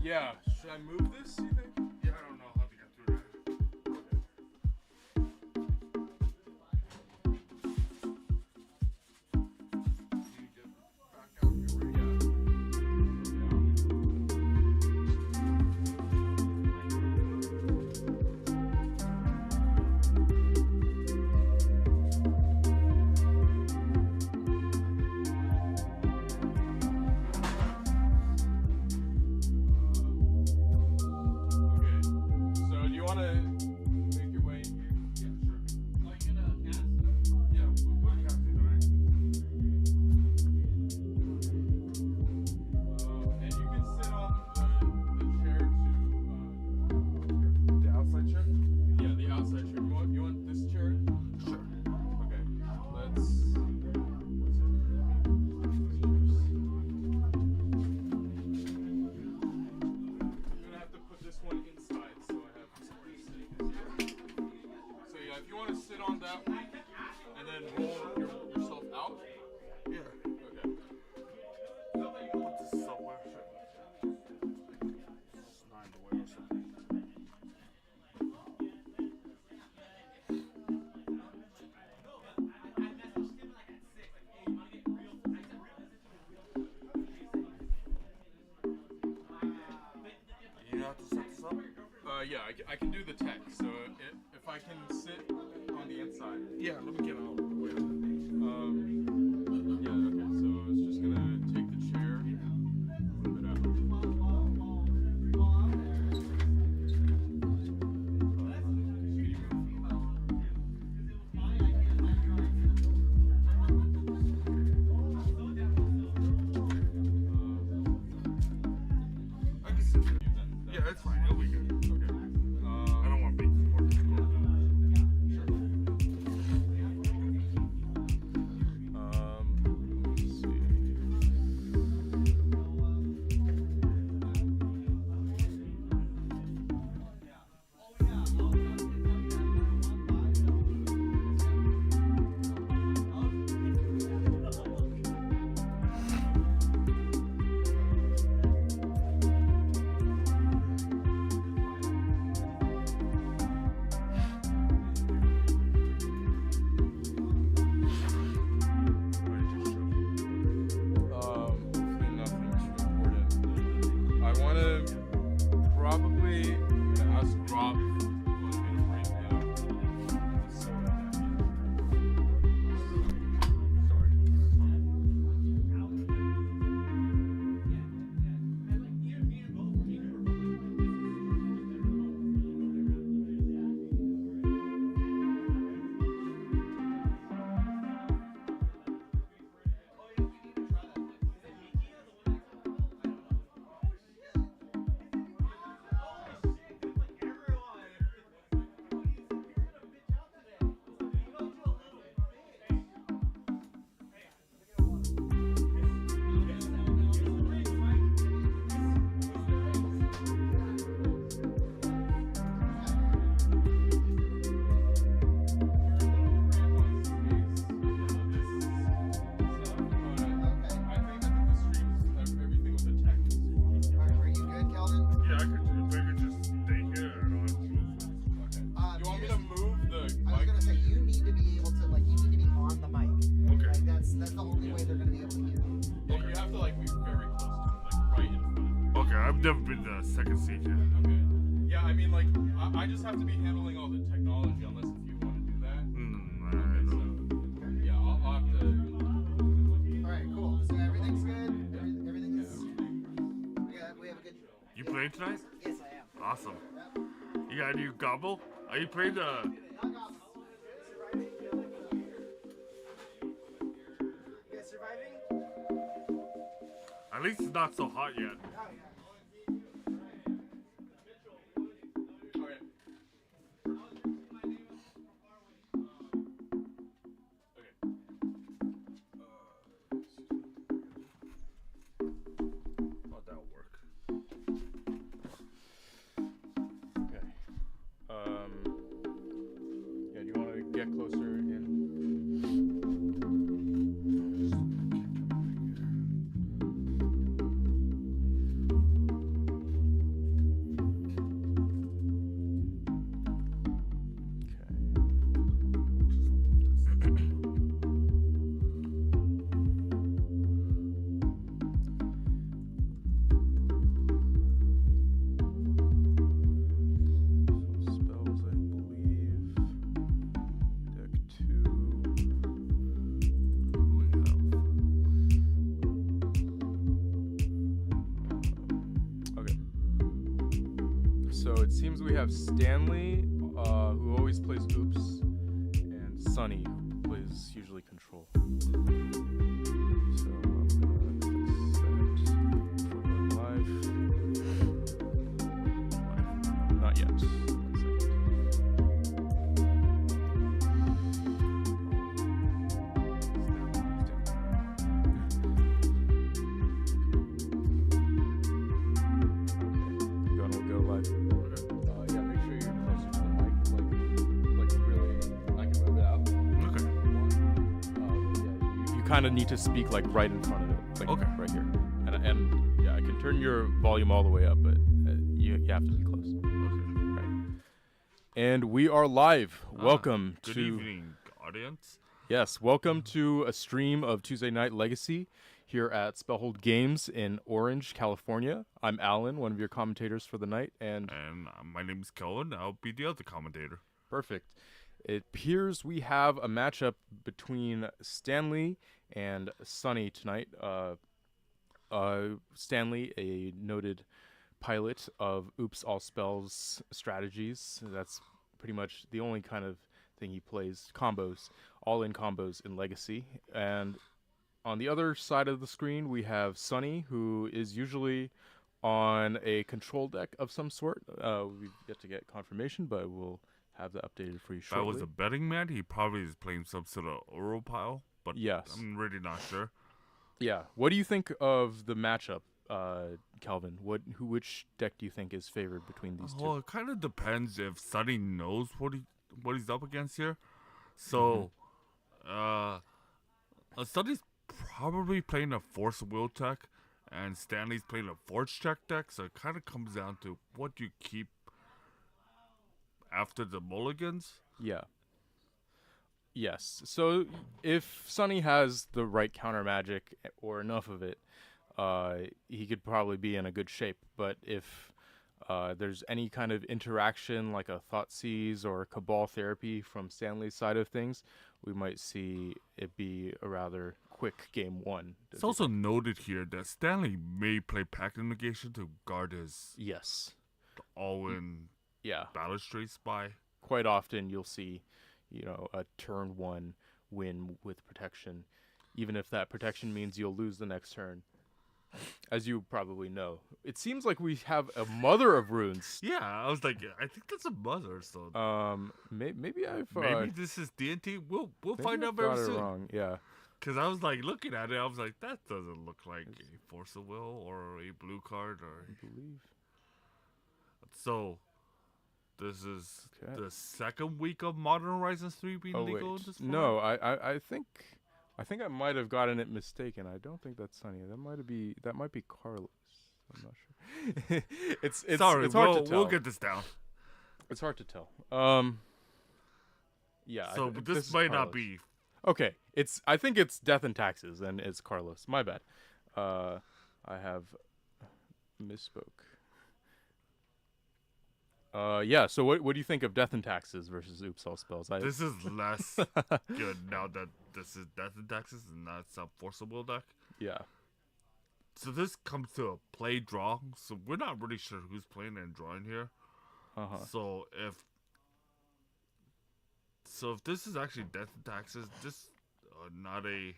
Yeah. Should I move this, you think? Yeah, I don't know how to get through that. You get back out here, right? Yeah, I can do the tech. So if I can sit on the inside. Yeah, let me get out. Yeah, okay. So it's just gonna take the chair, move it out. I can sit there. Yeah, that's fine. It'll be good. I don't want to make this more difficult. Let's see. I've never been to the second stage yet. Okay. Yeah, I mean, like, I just have to be handling all the technology, unless if you want to do that. Yeah, I'll have to. Alright, cool. So everything's good? Everything is. We have a good. You playing tonight? Yes, I am. Awesome. You got a new gobble? Are you playing the. You guys surviving? At least it's not so hot yet. Oh, yeah. Get closer in. seems we have Stanley, who always plays Oops, and Sunny, who plays usually Control. So I'm gonna fix that for going live. Not yet. 1 second. Go live. Yeah, make sure you're closer to the mic, like really, I can move it out. Okay. Yeah, you kind of need to speak like right in front of it, like right here. And yeah, I can turn your volume all the way up, but you have to be close. Okay. Right. And we are live. Welcome good to evening, audience. Yes, welcome to a stream of Tuesday Night Legacy here at Spellhold Games in Orange, California. I'm Alan, one of your commentators for the night, and My name is Kellen. I'll be the other commentator. perfect. It appears we have a matchup between Stanley and Sunny tonight. Stanley, a noted pilot of Oops All Spells strategies. That's pretty much the only kind of thing he plays. Combos, all-in combos in Legacy. And on the other side of the screen, we have Sunny, who is usually on a control deck of some sort. We've yet to get confirmation, but we'll have that updated for you If I shortly. was a betting man, he probably is playing some sort of Oro pile, but Yes. I'm really not sure. Yeah. What do you think of the matchup, Calvin? Which deck do you think is favored between these Well, two? it kind of depends if Sunny knows what he's up against here. So, Sunny's probably playing a Force of Will deck, and Stanley's playing a Force check deck. So it kind of comes down to what you keep after the mulligans. Yeah. Yes. So if Sunny has the right counter magic or enough of it, he could probably be in a good shape. But if there's any kind of interaction like a Thoughtseize or Cabal Therapy from Stanley's side of things, we might see it be a rather quick game one. It's also noted here that Stanley may play Pact of Negation to guard his Yes. all-in Yeah. Balustrade Spy. Quite often you'll see, a turn one win with protection, even if that protection means you'll lose the next turn. As you probably know, it seems like we have a mother of runes. Yeah, I was like, I think that's a mother. So Maybe I've maybe this is D&T. We'll maybe find I've out very got it soon. wrong. Yeah. Because I was like looking at it, I was like, that doesn't look like a Force of Will or a blue card or. I believe. So, this is Okay. the second week of Modern Horizons 3 being Oh legal wait, in this format? no, I think I might have gotten it mistaken. I don't think that's Sunny. That might be Carlos. I'm not sure. it's Sorry, it's hard to tell. we'll get this down. It's hard to tell. Yeah. So this is might not Carlos. be. Okay, I think it's Death and Taxes, and it's Carlos. My bad. I have misspoke. Yeah. So what do you think of Death and Taxes versus Oops All Spells? This is less good now that this is Death and Taxes and not some Force of Will deck. Yeah. So this comes to a play draw. So we're not really sure who's playing and drawing here. So if this is actually Death and Taxes, this not a.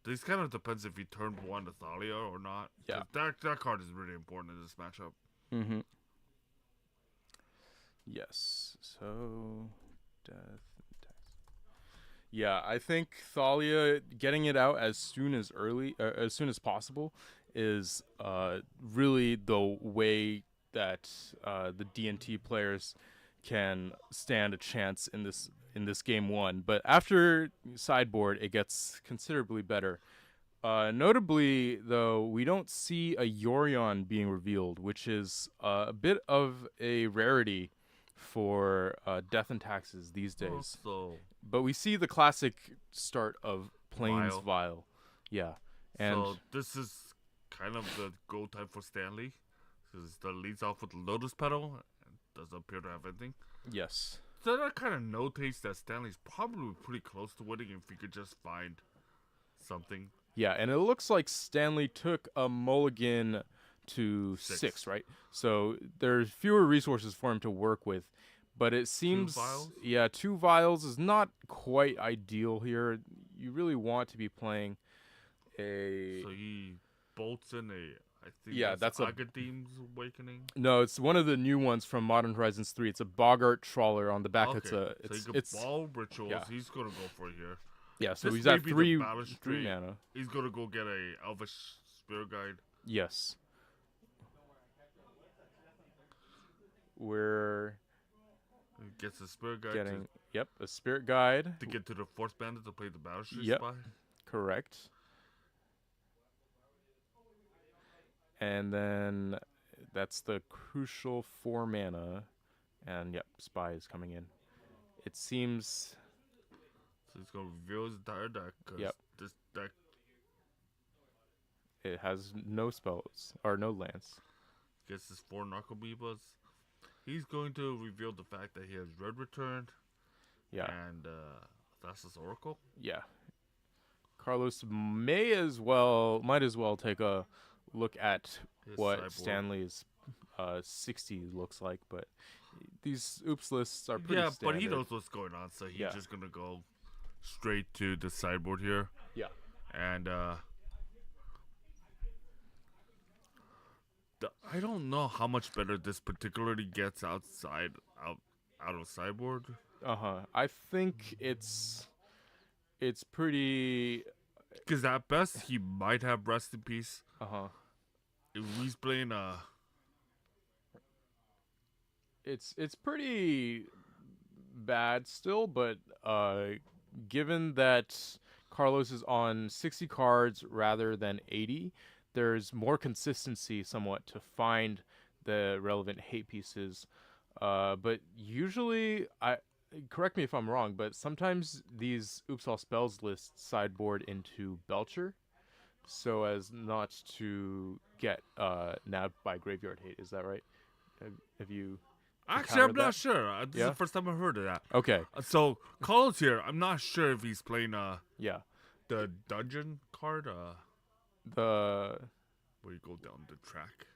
This kind of depends if you turn one to Thalia or not. Yeah. That card is really important in this matchup. Mm-hmm. Yes. So, Death and Taxes. Yeah, I think Thalia getting it out as soon as possible is really the way that the D&T players can stand a chance in this game one. But after sideboard, it gets considerably better. Notably, though, we don't see a Yorion being revealed, which is a bit of a rarity for Death and Taxes these days. But we see the classic start of Plains Vile. Yeah. And so this is kind of the go type for Stanley. Because that leads off with Lotus Petal. And doesn't appear to have anything. yes. So that kind of notates that Stanley's probably pretty close to winning if he could just find something. Yeah, and it looks like Stanley took a mulligan to 6. 6, right? So there's fewer resources for him to work with. But it seems, vials? yeah, 2 vials is not quite ideal here. You really want to be playing a. So he bolts in I think Yeah, that's a. Agadeem's Awakening. No, it's one of the new ones from Modern Horizons 3. It's a Bogart Trawler on the back. Okay, It's a. so he It's can it's ball rituals. yeah. He's gonna go for here. Yeah. So This he's may at be the three balance three trait. mana. He's gonna go get a Elvish Spirit Guide. Yes. We're He gets a Spirit Guide getting a spirit guide. to get to the Force Bandit to play the Battle Street Yep. Spy. Correct. And then that's the crucial 4 mana, and spy is coming in. It seems. So he's gonna reveal his entire deck. Cause Yep. This deck It has no spells or no lands. gets his 4 Narcomoebas. He's going to reveal the fact that he has Red returned. Yeah. And Thassa's Oracle. Yeah. Carlos might as well take a look at His what sideboard. Stanley's 60 looks like, but these oops lists are pretty Yeah, standard. but he knows what's going on, so he's Yeah. just gonna go straight to the sideboard here. Yeah. And I don't know how much better this particularly gets out of sideboard. I think it's pretty. Because at best he might have Rest in Peace. If he's playing It's pretty bad still, but given that Carlos is on 60 cards rather than 80, there's more consistency somewhat to find the relevant hate pieces. But usually, correct me if I'm wrong, but sometimes these Oops All Spells lists sideboard into Belcher so as not to get nabbed by Graveyard Hate. Is that right? Have you Actually, I'm encountered not that? sure. This is Yeah? the first time I've heard of that. Okay. So Carlos here, I'm not sure if he's playing Yeah. the dungeon card The where you go down the track.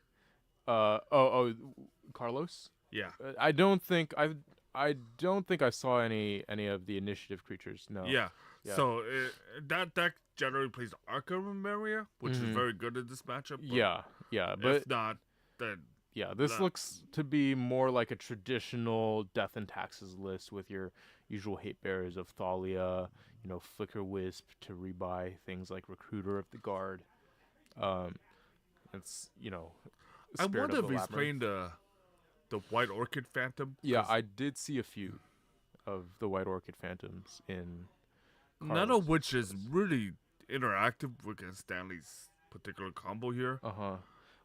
Carlos? Yeah. I don't think I saw any of the initiative creatures. No. Yeah. Yeah. So that deck generally plays Arkham area, which is Mhm. very good in this matchup. But Yeah, but if not, then this that- looks to be more like a traditional Death and Taxes list with your usual hate bearers of Thalia, Flicker Wisp to rebuy things like Recruiter of the Guard. It's I Spirit wonder of if the he's Labyrinth. playing the White Orchid Phantom. Yeah, 'cause I did see a few of the White Orchid Phantoms in. none Carlos. of which is really interactive against Stanley's particular combo here.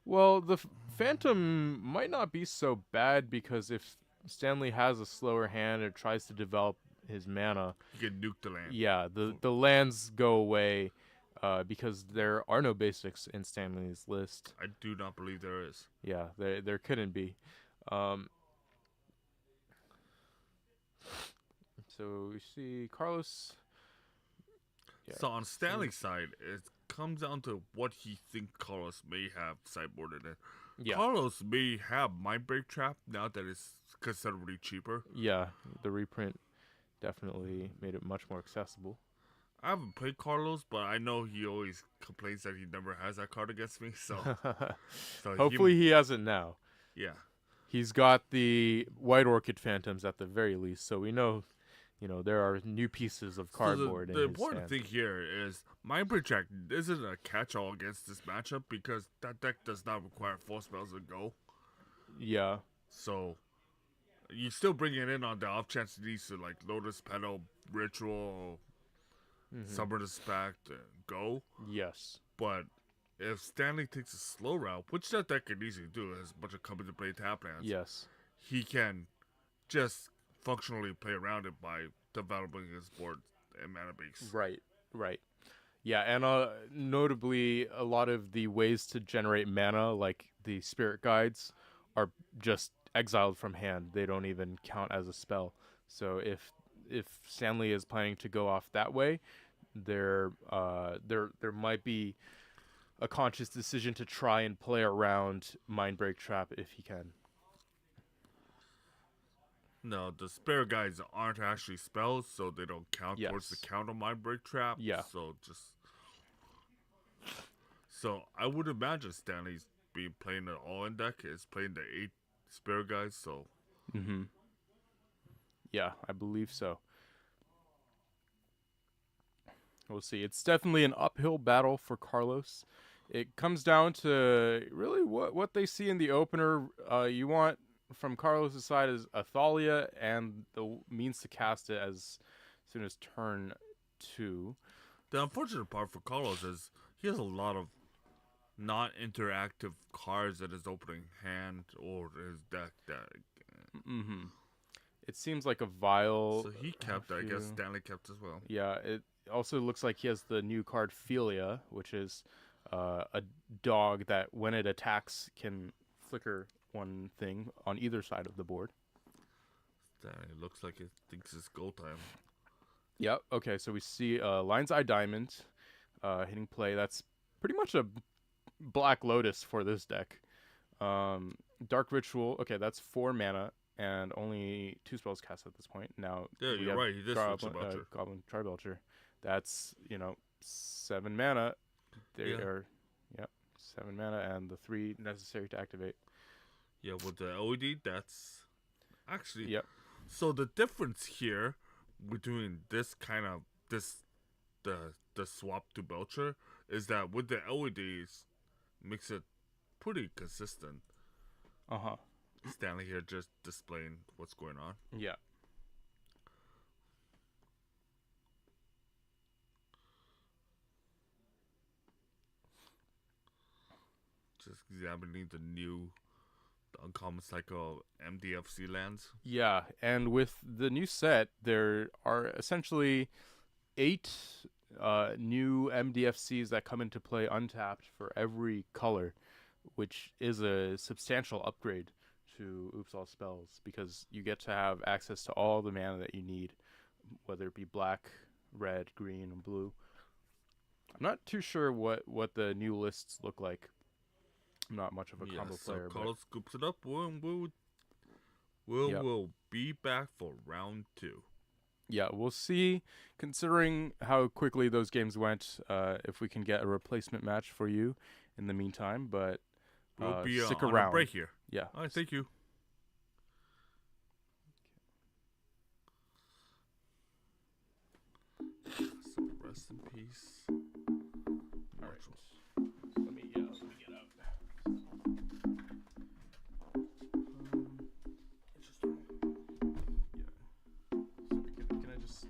Well, the Phantom might not be so bad because if Stanley has a slower hand or tries to develop his mana, He can nuke the land. yeah, the lands go away because there are no basics in Stanley's list. I do not believe there is. Yeah, there couldn't be. So we see Carlos. Yeah. So on Stanley's side, it comes down to what he thinks Carlos may have sideboarded in. Yeah. Carlos may have Mindbreak Trap now that it's considerably cheaper. Yeah, the reprint definitely made it much more accessible. I haven't played Carlos, but I know he always complains that he never has that card against me. So, Hopefully he has it now. yeah. He's got the White Orchid Phantoms at the very least, so we know, there are new pieces of cardboard So in the his important hand. thing here is Mindbreak Trap isn't a catch-all against this matchup because that deck does not require 4 spells to go. Yeah. So you still bring it in on the off chance it needs to like Lotus Petal, Ritual, Summoner's Pact, and go. Yes. But if Stanley takes a slow route, which that deck can easily do, has a bunch of coming to play tap lands, Yes. he can just functionally play around it by developing his board and mana base. Right. Yeah, and notably, a lot of the ways to generate mana, like the Spirit Guides, are just exiled from hand. They don't even count as a spell. So if Stanley is planning to go off that way, there might be a conscious decision to try and play around Mindbreak Trap if he can. No, the spare guys aren't actually spells, so they don't count towards the Yes. count on my break trap. Yeah. So I would imagine Stanley's being playing an all-in deck is playing the 8 spare guys. So Mm-hmm. Yeah, I believe so. We'll see. It's definitely an uphill battle for Carlos. It comes down to really what they see in the opener. You want from Carlos's side is a Thalia and the means to cast it as soon as turn 2. the unfortunate part for Carlos is he has a lot of non-interactive cards in his opening hand or his deck. Mm-hmm. It seems like a vial. So he kept, I guess Stanley kept as well. Yeah, it also looks like he has the new card Philia, which is a dog that when it attacks can flicker one thing on either side of the board. Stanley looks like it thinks it's go time. Yep. Okay, so we see Lion's Eye Diamond hitting play. That's pretty much a Black Lotus for this deck. Dark Ritual. Okay, that's 4 mana and only 2 spells cast at this point. Now Yeah, we you're have right. He did switch to Belcher. Goblin Tribelcher. That's 7 mana. There Yeah. are 7 mana and the 3 necessary to activate. Yeah, with the LED, that's actually. Yep. So the difference here between this kind of the swap to Belcher is that with the LEDs makes it pretty consistent. Uh-huh. Stanley here just displaying what's going on. Yeah. Just examining the uncommon cycle MDFC lands. Yeah, and with the new set, there are essentially 8 new MDFCs that come into play untapped for every color, which is a substantial upgrade to Oops All Spells because you get to have access to all the mana that you need, whether it be black, red, green, and blue. I'm not too sure what the new lists look like. I'm not much of a combo player. So Carlos scoops it up. We'll be back for round 2. Yeah, we'll see. Considering how quickly those games went, if we can get a replacement match for you in the meantime. But We'll be stick on around. a break here. Yeah. All right, thank you. So rest in peace. All right. Let me get out. Interesting. Yeah. So can I just?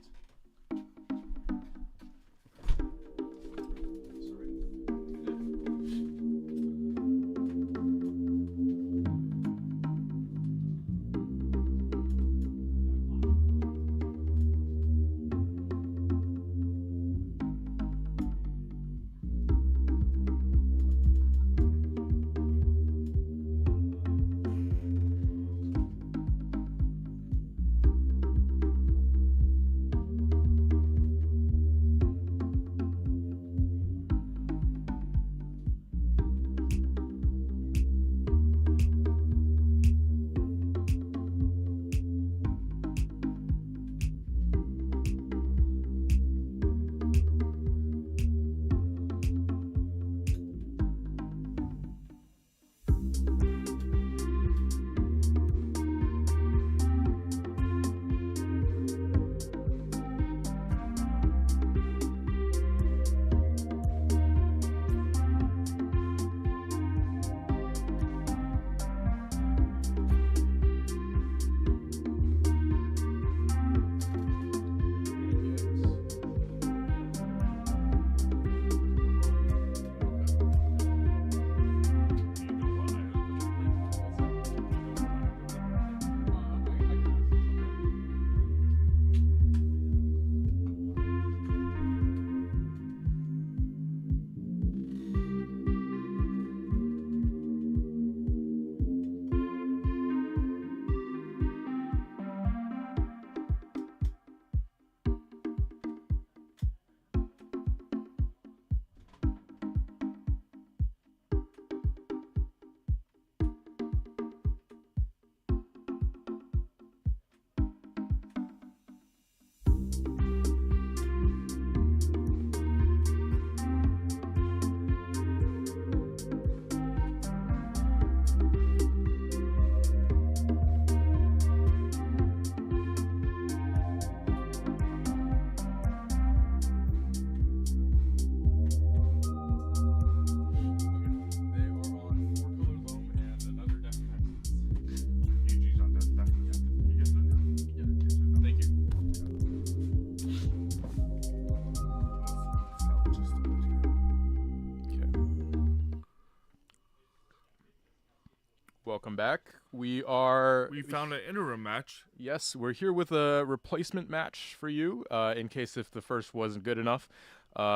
welcome back. We found an interim match. yes, we're here with a replacement match for you. In case if the first wasn't good enough,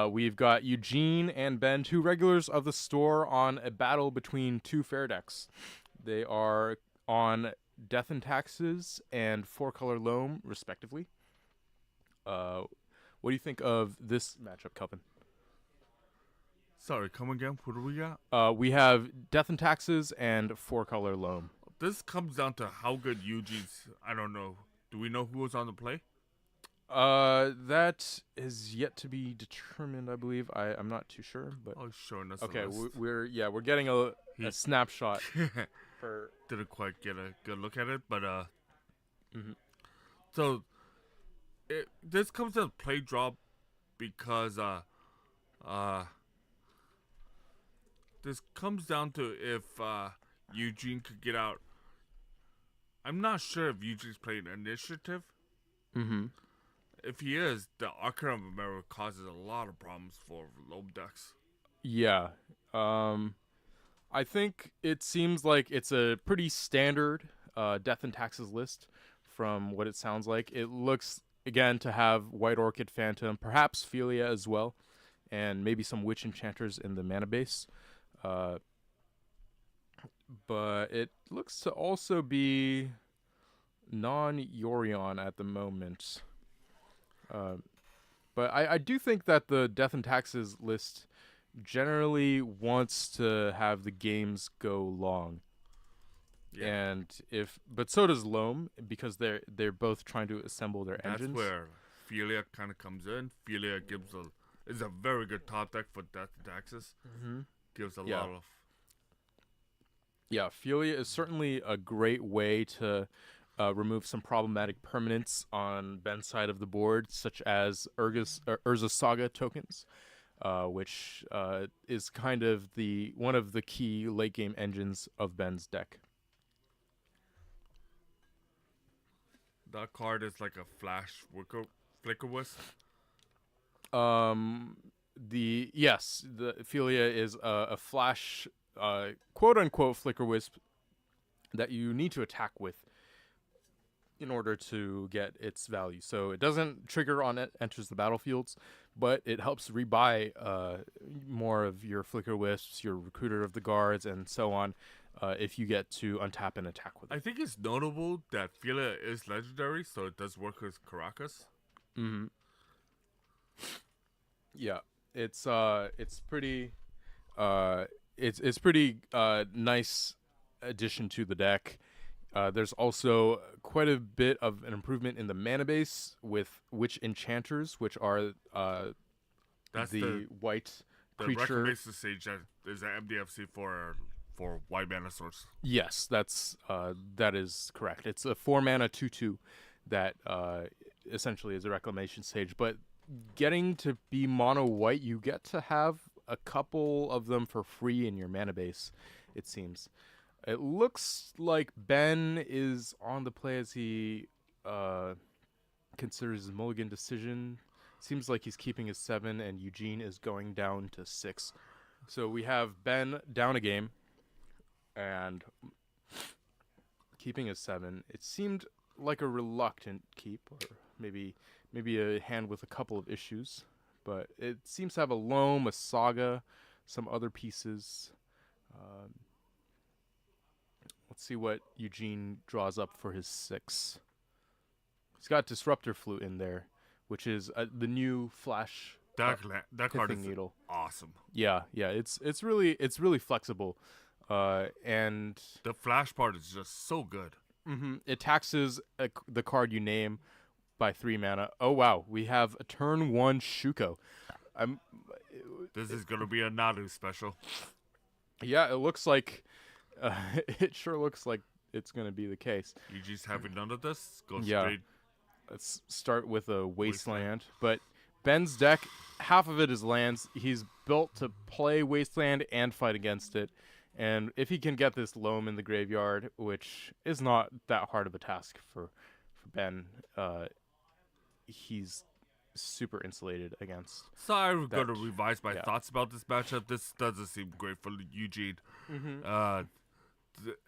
we've got Eugene and Ben, two regulars of the store, on a battle between two fair decks. They are on Death and Taxes and Four Color Loam, respectively. What do you think of this matchup, Kelvin? Sorry, come again. What do we got? We have Death and Taxes and Four Color Loam. This comes down to how good Eugene's. I don't know. Do we know who was on the play? That is yet to be determined, I believe. I'm not too sure, but Oh, showing us. okay, the list. we're getting a snapshot for. Didn't quite get a good look at it, but Mhm. So this comes to play draw because this comes down to if Eugene could get out. I'm not sure if Eugene's playing initiative. Mm-hmm. If he is, the Arcana of America causes a lot of problems for loam decks. Yeah. I think it seems like it's a pretty standard Death and Taxes list from what it sounds like. It looks, again, to have White Orchid Phantom, perhaps Philia as well, and maybe some Witch Enchanters in the mana base. But it looks to also be non-Yorion at the moment. But I do think that the Death and Taxes list generally wants to have the games go long. Yeah. And but so does Loam, because they're both trying to assemble their That's engines. where Philia kind of comes in. Philia is a very good top deck for Death and Taxes. Mm-hmm. Gives a Yeah. lot of. Yeah, Philia is certainly a great way to remove some problematic permanents on Ben's side of the board, such as Urza Saga tokens, which is kind of one of the key late game engines of Ben's deck. That card is like a flash flicker wisp. The Philia is a flash, quote unquote flicker wisp that you need to attack with in order to get its value. So it doesn't trigger on it enters the battlefields, but it helps rebuy more of your flicker wisps, your recruiter of the guards, and so on, if you get to untap and attack with it. I think it's notable that Philia is legendary, so it does work with Caracas. Mm-hmm. Yeah, it's pretty it's pretty nice addition to the deck. There's also quite a bit of an improvement in the mana base with Witch Enchanters, which are That's the white The creature. Reclamation Sage that is an MDFC for white mana source. Yes, that is correct. It's a 4-mana 2/2 that essentially is a Reclamation Sage. But getting to be mono white, you get to have a couple of them for free in your mana base, it seems. It looks like Ben is on the play as he considers his mulligan decision. Seems like he's keeping his 7, and Eugene is going down to 6. So we have Ben down a game and keeping his 7. It seemed like a reluctant keep, or maybe a hand with a couple of issues. But it seems to have a Loam, a Saga, some other pieces. Let's see what Eugene draws up for his 6. He's got Disruptor Flute in there, which is the new flash That card pithing is needle. awesome. Yeah, it's really flexible, and The flash part is just so good. it taxes the card you name by 3 mana. Oh wow, we have a turn 1 Shuko. This is gonna be a Nadu special. Yeah, it looks like it sure looks like it's gonna be the case. You just having none of this. Go Yeah. straight. Let's start with a Wasteland. But Ben's deck, half of it is lands. He's built to play Wasteland and fight against it. And if he can get this Loam in the graveyard, which is not that hard of a task for Ben, he's super insulated against. So I'm That- gonna revise my yeah. thoughts about this matchup. This doesn't seem great for Eugene.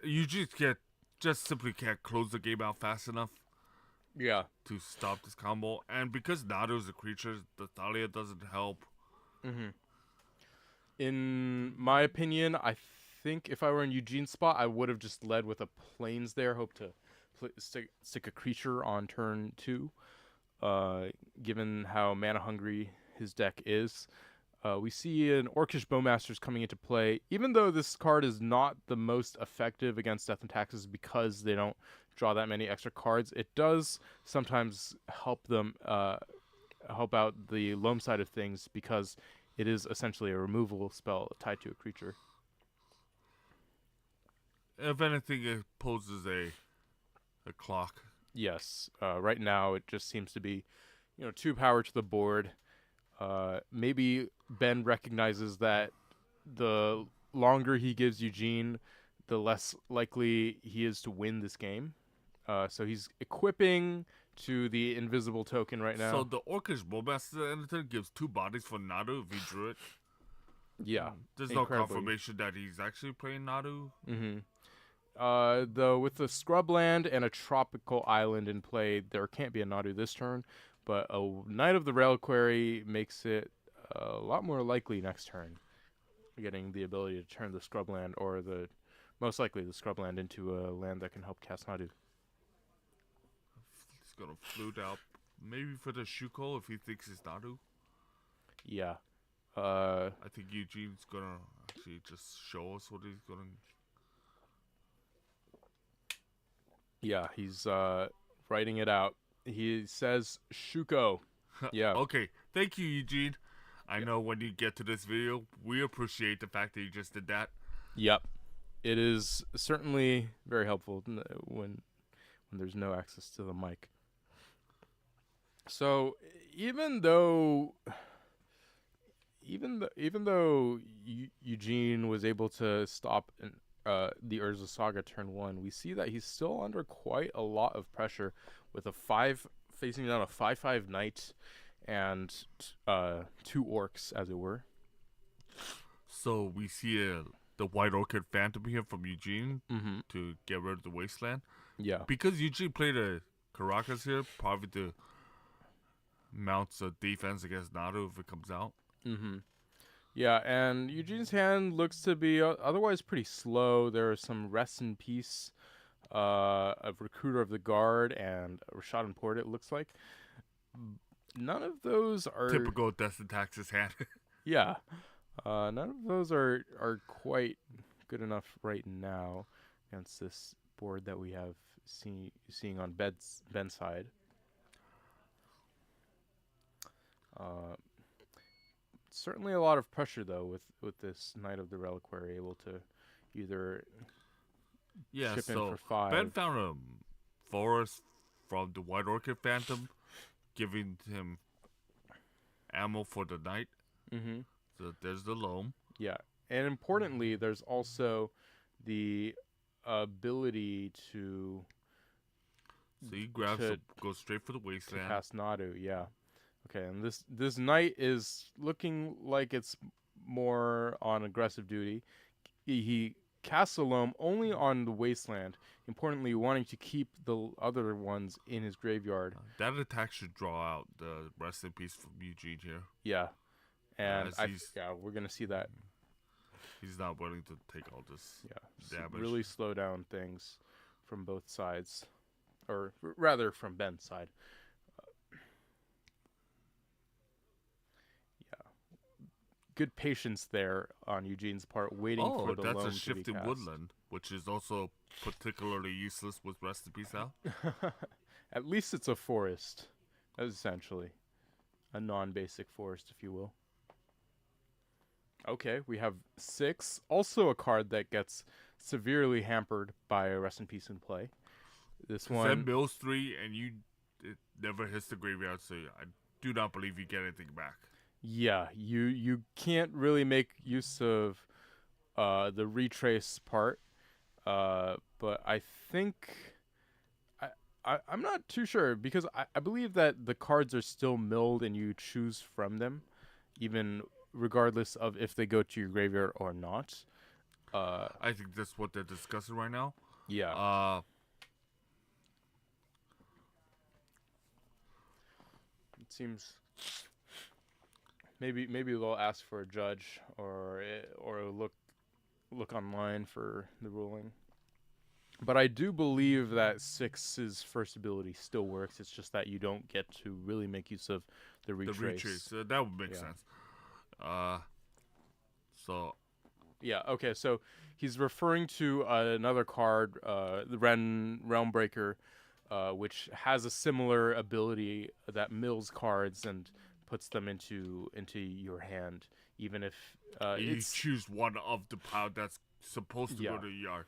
You just simply can't close the game out fast enough Yeah. to stop this combo. And because Naru is a creature, the Thalia doesn't help. Mm-hmm. In my opinion, I think if I were in Eugene's spot, I would have just led with a planes there, hope to stick a creature on turn 2. Given how mana hungry his deck is, we see an Orcish Bowmasters coming into play. Even though this card is not the most effective against Death and Taxes because they don't draw that many extra cards, it does sometimes help them help out the loam side of things because it is essentially a removal spell tied to a creature. If anything, it poses a clock. Yes. Right now, it just seems to be, 2 power to the board. Maybe Ben recognizes that the longer he gives Eugene, the less likely he is to win this game. So he's equipping to the invisible token right now. So the Orcish Bowmaster Editor gives 2 bodies for Naru if he drew it. Yeah. There's incredibly. no confirmation that he's actually playing Naru. Mm-hmm. Though with the Scrubland and a tropical island in play, there can't be a Nadu this turn, but a Knight of the Reliquary makes it a lot more likely next turn, getting the ability to turn the Scrubland or most likely the Scrubland into a land that can help cast Nadu. He's gonna flute out, maybe for the Shuko if he thinks it's Naru. Yeah. I think Eugene's gonna actually just show us what he's gonna. Yeah, he's writing it out. He says Shuko. Yeah. Okay, thank you, Eugene. I know when you get to this video, we appreciate the fact that you just did that. Yep. It is certainly very helpful when there's no access to the mic. So even though Eugene was able to stop the Urza Saga turn 1, we see that he's still under quite a lot of pressure with facing down a 5/5 knight and 2 orcs, as it were. So we see the White Orchid Phantom here from Eugene Mm-hmm. to get rid of the Wasteland. Yeah. Because Eugene played a Caracas here, probably to mount a defense against Naru if it comes out. Mm-hmm. Yeah, and Eugene's hand looks to be otherwise pretty slow. There are some Rest in Peace, a Recruiter of the Guard, and a Rashad and Port, it looks like. None of those are... Typical Death and Taxes hand. Yeah. None of those are quite good enough right now against this board that we have seeing on Ben's side. Certainly a lot of pressure though with this Knight of the Reliquary able to either Yeah, chip in so for 5. Ben found a forest from the White Orchid Phantom, giving him ammo for the night. Mm-hmm. So there's the loam. Yeah, and importantly, there's also the ability to So he goes straight for the Wasteland. cast Nadu. Yeah. Okay, and this knight is looking like it's more on aggressive duty. He casts a loam only on the Wasteland. Importantly, wanting to keep the other ones in his graveyard. That attack should draw out the Rest in Peace from Eugene here. Yeah, and As we're gonna see that. He's not willing to take all this damage. Really slow down things from both sides, or rather from Ben's side. Good patience there on Eugene's part, waiting for the loam to be that's a shifting cast. woodland, which is also particularly useless with Rest in Peace out. At least it's a forest, essentially. A non-basic forest, if you will. Okay, we have 6. Also a card that gets severely hampered by a Rest in Peace in play. This one... Then mills 3, and it never hits the graveyard, so I do not believe you get anything back. Yeah, you can't really make use of the retrace part, but I think I'm not too sure because I believe that the cards are still milled and you choose from them, even regardless of if they go to your graveyard or not. I think that's what they're discussing right now. Yeah. It seems maybe they'll ask for a judge or look online for the ruling. But I do believe that 6's first ability still works. It's just that you don't get to really make use of the retrace. The retrace. That would make sense. So Yeah, okay, so he's referring to another card, the Realmbreaker, which has a similar ability that mills cards and puts them into your hand, even if you it's choose one of the pile that's supposed to Yeah. go to the yard.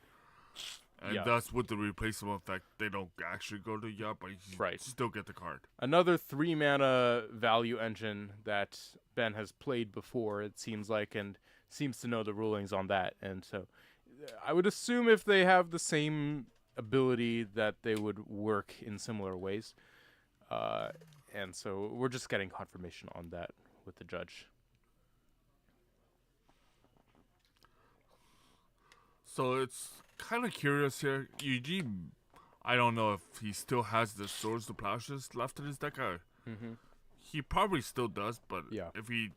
And Yeah. thus, with the replaceable effect, they don't actually go to the yard, but you Right. still get the card. another 3-mana value engine that Ben has played before, it seems like, and seems to know the rulings on that. And so I would assume if they have the same ability that they would work in similar ways. And so we're just getting confirmation on that with the judge. So it's kind of curious here. Eugene, I don't know if he still has the Swords to Plowshares left in his deck. Mm-hmm. He probably still does, but Yeah. if he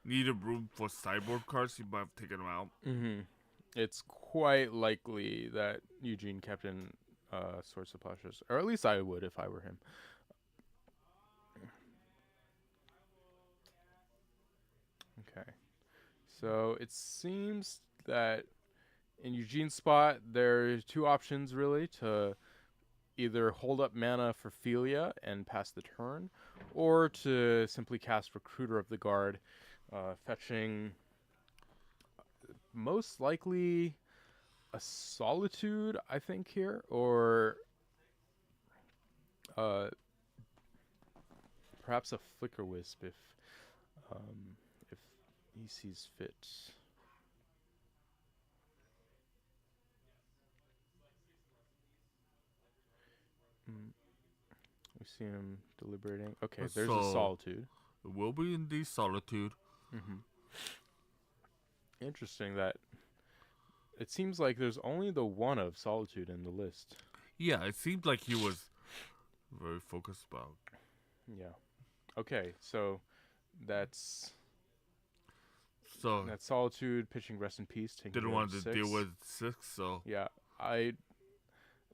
needed room for sideboard cards, he might have taken them out. Mm-hmm. It's quite likely that Eugene kept in Swords of Plowshares, or at least I would if I were him. Okay. So it seems that in Eugene's spot, there are two options really to either hold up mana for Philia and pass the turn, or to simply cast Recruiter of the Guard, fetching most likely a Solitude, I think, here, or perhaps a Flicker Wisp if he sees fit. We see him deliberating. Okay, there's a So- Solitude. It will be in the Solitude. Mm-hmm. Interesting that it seems like there's only the one of Solitude in the list. Yeah, it seemed like he was very focused about. Yeah. Okay, so that's So Solitude pitching Rest in Peace. Taking didn't care want of to deal 6. with 6, so Yeah,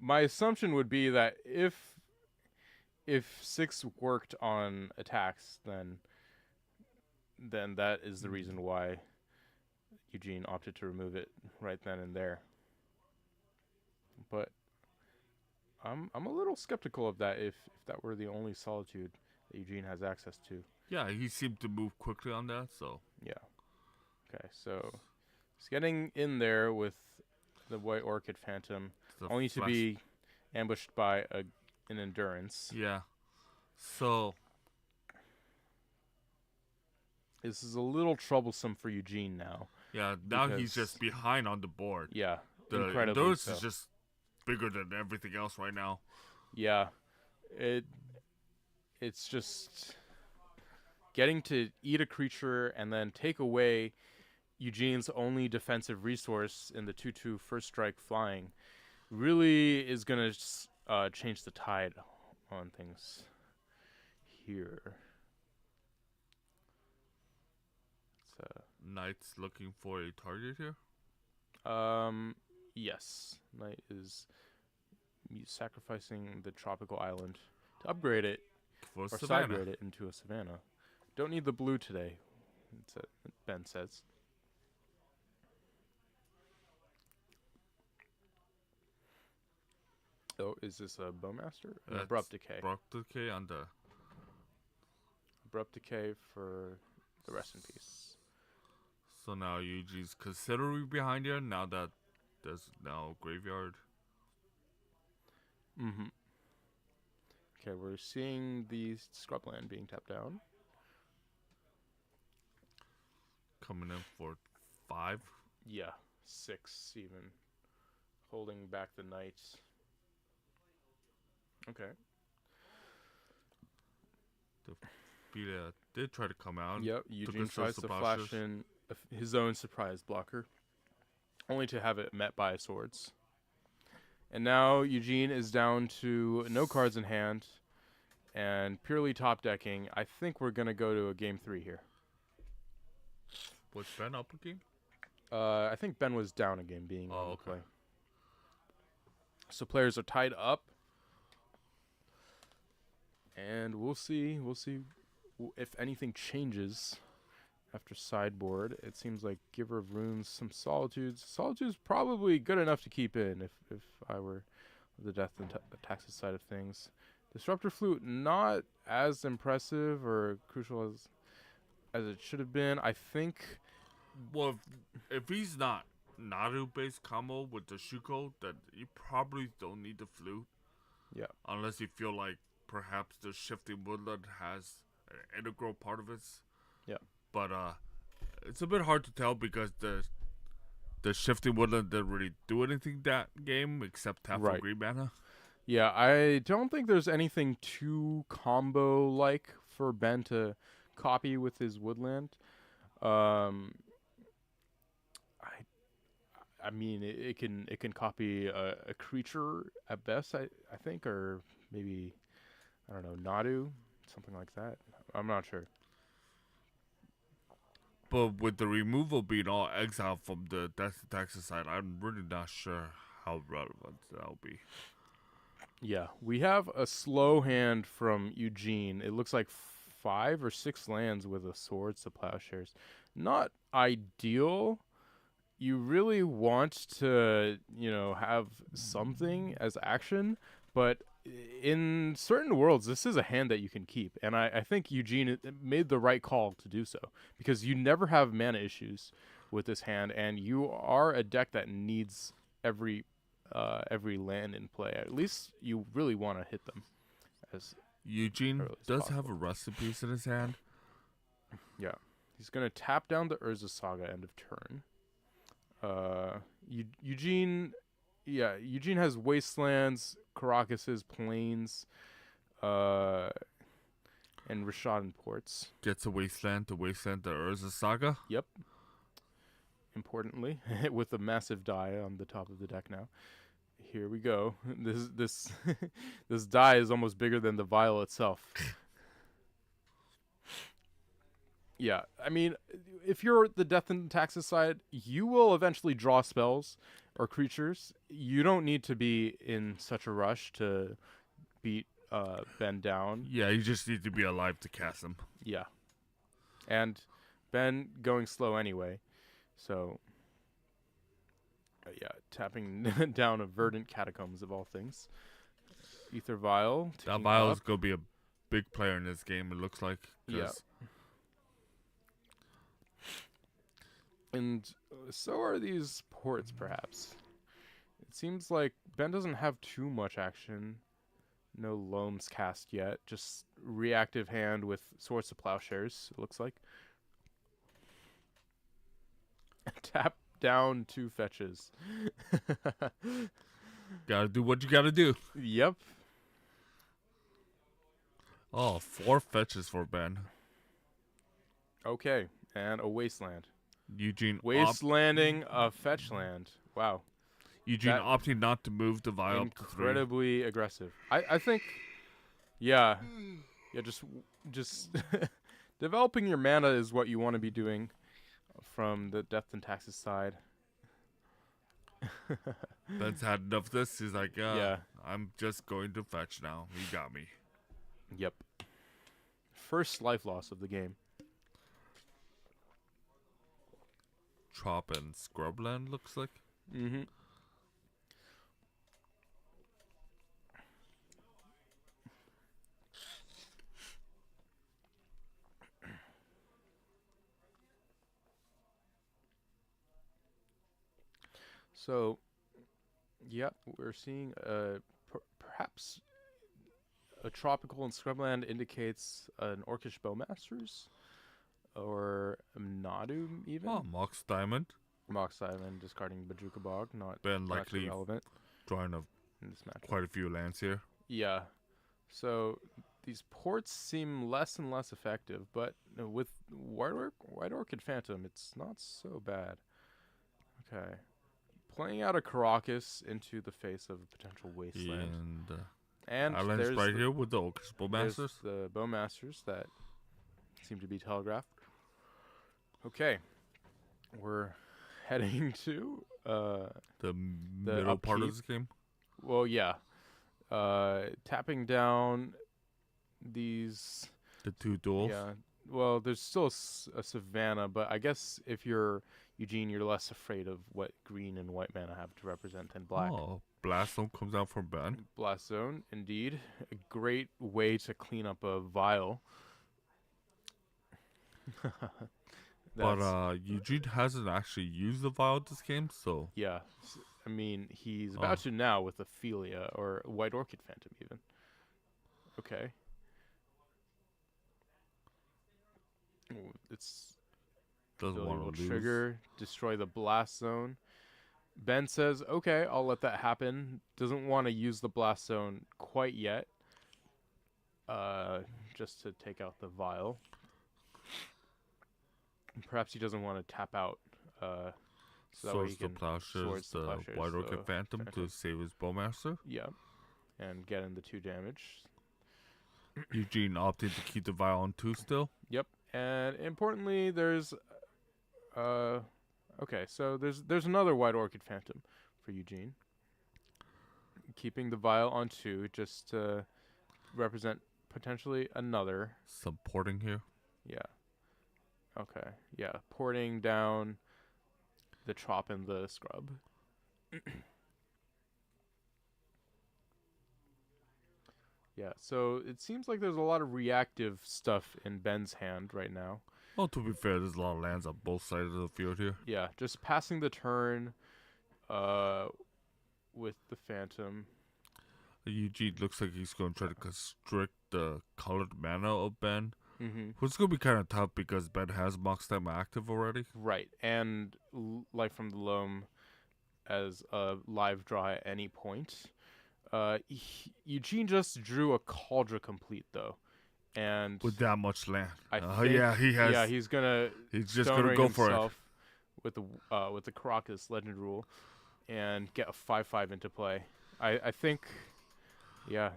my assumption would be that if 6 worked on attacks, then that is the reason why Eugene opted to remove it right then and there. But I'm a little skeptical of that if that were the only Solitude that Eugene has access to. yeah, he seemed to move quickly on that, so Yeah. Okay, so he's getting in there with the White Orchid Phantom, the only to flash- be ambushed by an Endurance. Yeah. So This is a little troublesome for Eugene now. yeah, now he's Because- just behind on the board. Yeah, The incredibly Endurance so. is just bigger than everything else right now. Yeah, it's just getting to eat a creature and then take away Eugene's only defensive resource in the 2/2 first strike flying really is gonna change the tide on things here. Knight's looking for a target here. Yes, Knight is sacrificing the tropical island to upgrade it For or Savannah. side-grade it into a savannah. Don't need the blue today, Ben says. Oh, is this a Bowmaster? An That's Abrupt Decay. Abrupt Decay on the. Abrupt Decay for the Rest in Peace. So now Yuji's considerably behind here. Now that there's now graveyard. Mm-hmm. Okay, we're seeing the Scrubland being tapped down. Coming in for 5. Yeah, 6 even. Holding back the Knight. Okay. Philia did try to come out. Yep, took Eugene his tries first to surprise. flash in his own surprise blocker. only to have it met by swords. And now Eugene is down to no cards in hand and purely top decking. I think we're going to go to a game 3 here. Was Ben up a game? I think Ben was down a game being on the okay. play. So players are tied up. And we'll see if anything changes after sideboard. It seems like Giver of Runes, some Solitudes. Solitude's probably good enough to keep in if I were the Death and Taxes side of things. Disruptor Flute, not as impressive or crucial as it should have been. I think... Well, if he's not Naru-based combo with the Shuko, then you probably don't need the Flute. Yeah. Unless you feel like perhaps the Shifting Woodland has an integral part of it. Yeah. But it's a bit hard to tell because the Shifting Woodland didn't really do anything that game except tap for green mana. Yeah, I don't think there's anything too combo-like for Ben to copy with his Woodland. I mean, it can copy a creature at best, I think, or maybe, I don't know, Nadu, something like that. I'm not sure. But with the removal being all exiled from the Death and Taxes side, I'm really not sure how relevant that'll be. Yeah, we have a slow hand from Eugene. It looks like 5 or 6 lands with a Swords to Plowshares. Not ideal. You really want to, have something as action, but in certain worlds, this is a hand that you can keep. And I think Eugene made the right call to do so, because you never have mana issues with this hand, and you are a deck that needs every land in play. At least you really want to hit them. As Eugene early as does possible. have a Rusted Piece in his hand. Yeah. He's going to tap down the Urza Saga end of turn. Eugene has Wastelands, Caracases, Plains, and Rishadan Ports. Gets a Wasteland to Wasteland the Urza Saga. Yep. Importantly, with a massive die on the top of the deck now. Here we go. This this die is almost bigger than the vial itself. Yeah, I mean, if you're the Death and Taxes side, you will eventually draw spells or creatures. You don't need to be in such a rush to beat Ben down. Yeah, you just need to be alive to cast him. Yeah. And Ben going slow anyway. So, yeah, tapping down a Verdant Catacombs of all things. Ether Vial. That Vial is going to be a big player in this game, it looks like. Yeah. And so are these ports, perhaps. It seems like Ben doesn't have too much action. No Loams cast yet. Just reactive hand with Swords to Plowshares, it looks like. Tap down 2 fetches. Gotta do what you gotta do. Yep. Oh, 4 fetches for Ben. Okay, and a Wasteland. Eugene Wastelanding a fetch land. Wow. Eugene opting not to move the vial up to 3. Incredibly aggressive. I think, yeah, just developing your mana is what you want to be doing from the Death and Taxes side. Ben's had enough of this. He's like, Yeah. I'm just going to fetch now. You got me. Yep. First life loss of the game. Trop and Scrubland looks like. Mm-hmm. So, yep, we're seeing perhaps a tropical and scrubland indicates an Orcish Bowmasters or Nadu even. Oh, Mox Diamond. Mox Island discarding Bajuka Bog, not Ben not too likely relevant drawing in this match. quite a few lands here. Yeah, so these ports seem less and less effective, but with White Orchid Phantom, it's not so bad. Okay, playing out a Caracas into the face of a potential wasteland. And And Alan's there's right the, here with the Orchestra there's Masters. the Bowmasters that seem to be telegraphed. Okay, we're heading to The middle part of upkeep. this game. well, yeah, tapping down these. The two duels. Yeah, well, there's still a Savannah, but I guess if you're Eugene, you're less afraid of what green and white mana have to represent than black. Oh, Blast Zone comes out from Ben. Blast Zone, indeed. A great way to clean up a vial. But Eugene hasn't actually used the vial this game, so Yeah. I mean, he's about to now with Ophelia or White Orchid Phantom, even. Okay. Ooh, it's doesn't ability want will to lose. trigger, destroy the blast zone. Ben says, okay, I'll let that happen. Doesn't want to use the blast zone quite yet. Just to take out the vial. Perhaps he doesn't want to tap out. So that way he Swords to can Plowshares, swords to the Plowshares, White Orchid the Phantom Phantom. to save his Bowmaster. Yeah. And get in the 2 damage. Eugene opted to keep the vial on 2 still. Yep. And importantly, there's okay, so there's another White Orchid Phantom for Eugene. Keeping the vial on 2 just to represent potentially another. Some porting here. Yeah. Okay. Yeah, porting down the Trop and the Scrub. Yeah, so it seems like there's a lot of reactive stuff in Ben's hand right now. Well, to be fair, there's a lot of lands on both sides of the field here. Yeah, just passing the turn with the Phantom. Eugene looks like he's going to try to constrict the colored mana of Ben. Mm-hmm. Which is going to be kind of tough because Ben has Mox Stem active already. Right, and Life from the Loam as a live draw at any point. Eugene just drew a Cauldron Complete, though. And With that much land. I Yeah, he has. Yeah, he's gonna. He's just Stone going to Ring go for it. himself with the Caracas Legend Rule, and get a 5/5 into play. I think, yeah,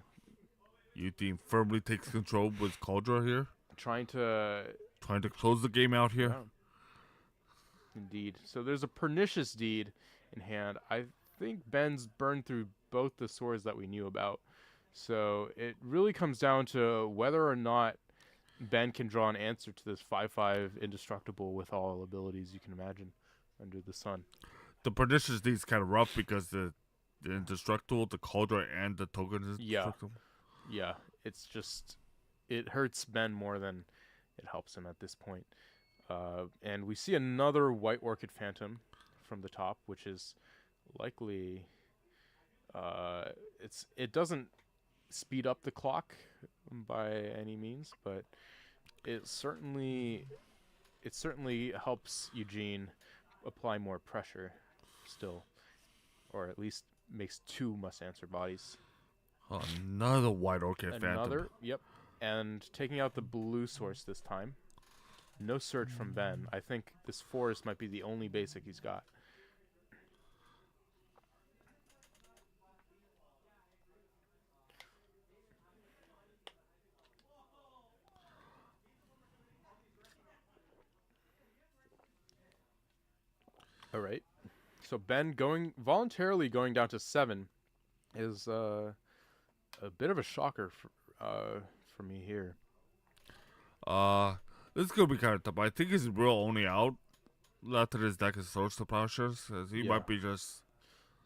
Eugene firmly takes control with Cauldron here. trying to. Trying to close the game out here. Yeah. Indeed. So there's a Pernicious Deed in hand. I think Ben's burned through both the swords that we knew about. So it really comes down to whether or not Ben can draw an answer to this 5/5 indestructible with all abilities you can imagine under the sun. The Pernicious Deed is kind of rough because the Indestructible, the Cauldron, and the Token is Yeah. Indestructible. Yeah, it's just, it hurts Ben more than it helps him at this point. And we see another White Orchid Phantom from the top, which is likely, it doesn't speed up the clock by any means, but it certainly helps Eugene apply more pressure still, or at least makes 2 must-answer bodies. Another White Orchid Phantom. Yep. And taking out the blue source this time. No search from Ben. I think this forest might be the only basic he's got. All right. So Ben voluntarily going down to 7 is a bit of a shocker for me here. This is gonna be kind of tough. I think his real only out left in his deck is Swords to Plowshares, as he Yeah. might be just.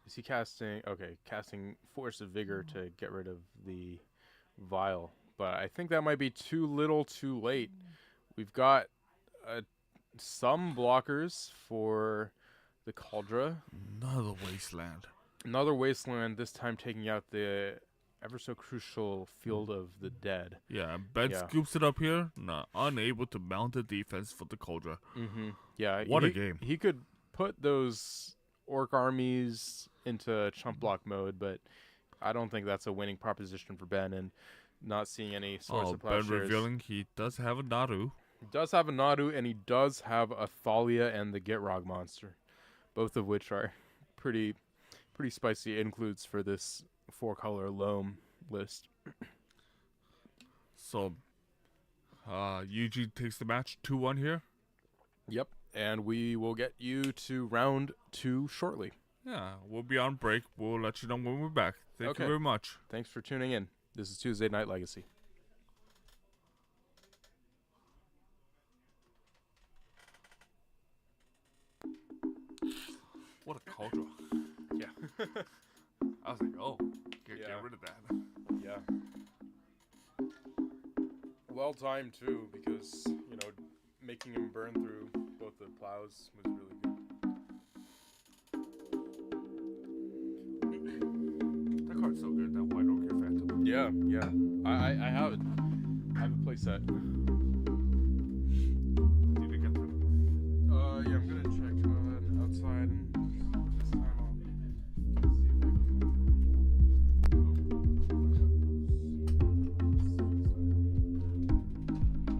Is he casting? Okay, casting Force of Vigor to get rid of the vial, but I think that might be too little, too late. We've got some blockers for the Cauldron. Another Wasteland. Another Wasteland. This time taking out the ever so crucial Field of the Dead. Yeah, Ben Yeah. scoops it up here, unable to mount a defense for the Cauldron. Mm-hmm. Yeah. What a game. He could put those Orc armies into chump block mode, but I don't think that's a winning proposition for Ben, and not seeing any Swords of Ben Plowshares. revealing he does have a Naru. He does have a Nadu, and he does have a Thalia and the Gitrog monster, both of which are pretty spicy includes for this 4-color loam list. So, Eugene takes the match 2-1 here. Yep, and we will get you to round 2 shortly. Yeah, we'll be on break. We'll let you know when we're back. Thank Okay. you very much. Thanks for tuning in. This is Tuesday Night Legacy. What a culture. Yeah. I was like, oh, get Yeah. rid of that. Yeah. Well timed too, because making him burn through both the plows was really good. That card's so good, that White Oak Here Phantom. Yeah. I have it. I have a playset. Did you get that? Yeah, I'm gonna check outside and this time I'll see if I can.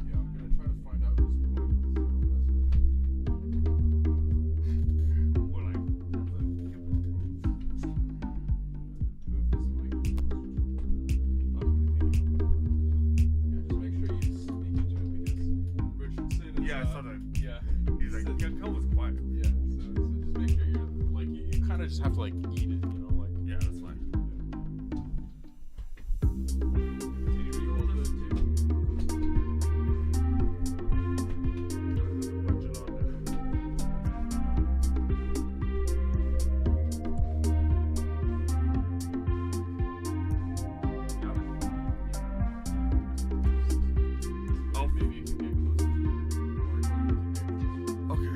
Yeah, I'm gonna try to find out who's point. Or like, that's a Move this mic closer. Yeah, just make sure you speak into it because Richardson is. Yeah, I saw that. Yeah. He's like, yeah, Kel was quiet. Yeah, so just make sure you're like you kind of just have to like eat it, like. Yeah, that's fine. Oh, maybe you can get closer to it. Okay.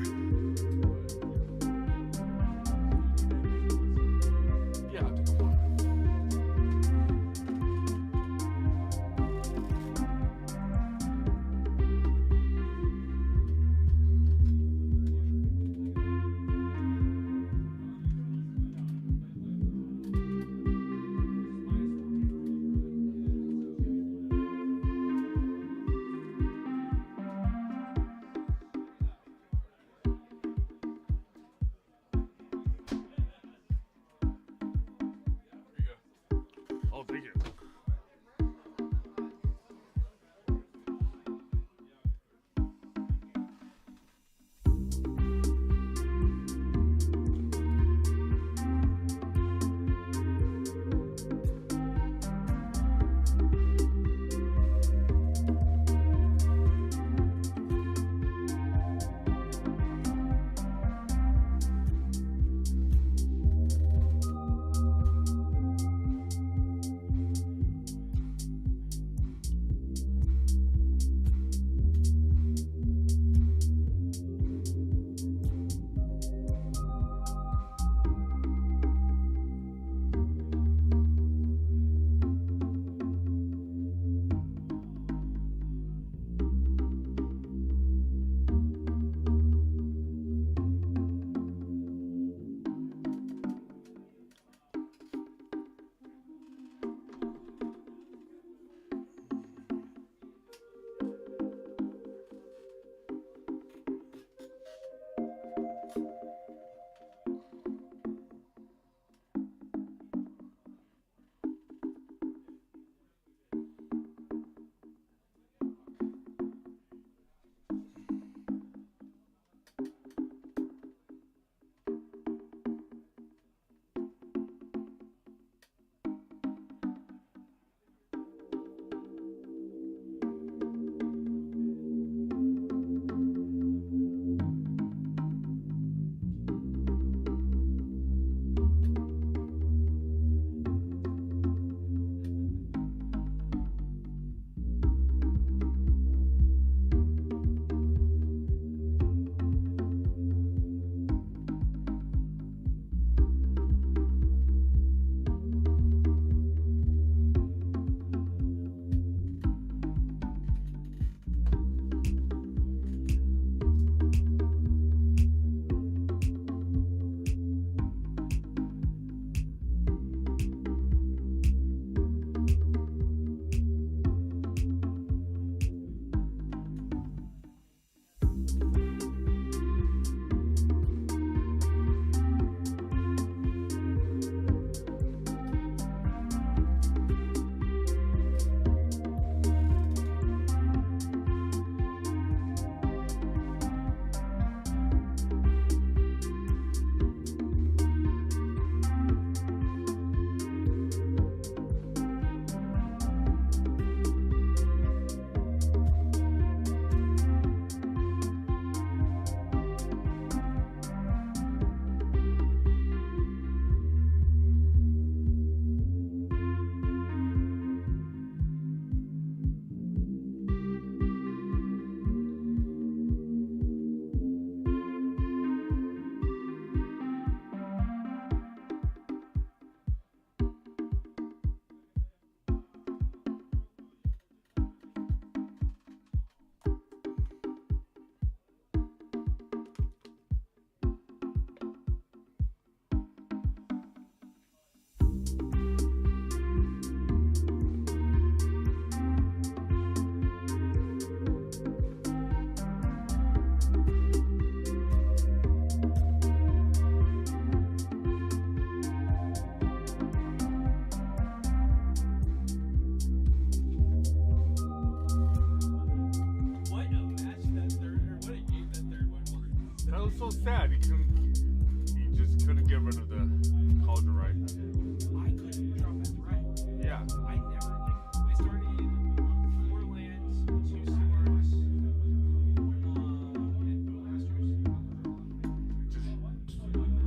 it was so sad. He just couldn't get rid of the cauldron, right? I couldn't drop a threat. Yeah. I never I started 4 lands, 2 swords, and bowmasters. Just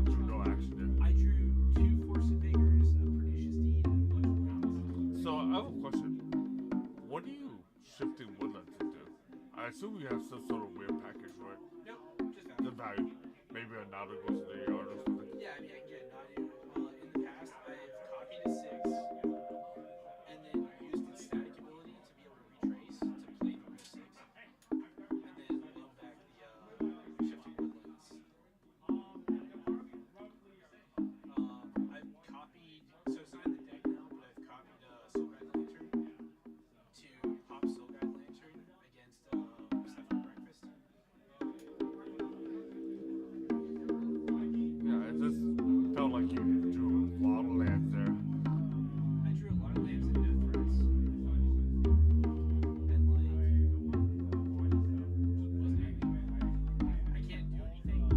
drew no action I drew 2 force of vigors, a pernicious deed, and a bunch of rounds. there. So I have a question. What do you shifting woodlands do? I assume you have some sort of weird package, right? Nope, just The that. value. Maybe a Nada goes to the yard or something. Yeah, I mean, I can get Nadu. In the past, I've copied a 6 and then used its static ability to be able to retrace to play for a 6. And then load back the Shifting Woodlands. I've copied, so it's not in the deck now, but I've copied Soul Guide Lantern to pop Soul Guide Lantern against Stuff for Breakfast. Yeah, it just felt like you drew a lot of lands there. I drew a lot of lands and no threats. And I can't do anything if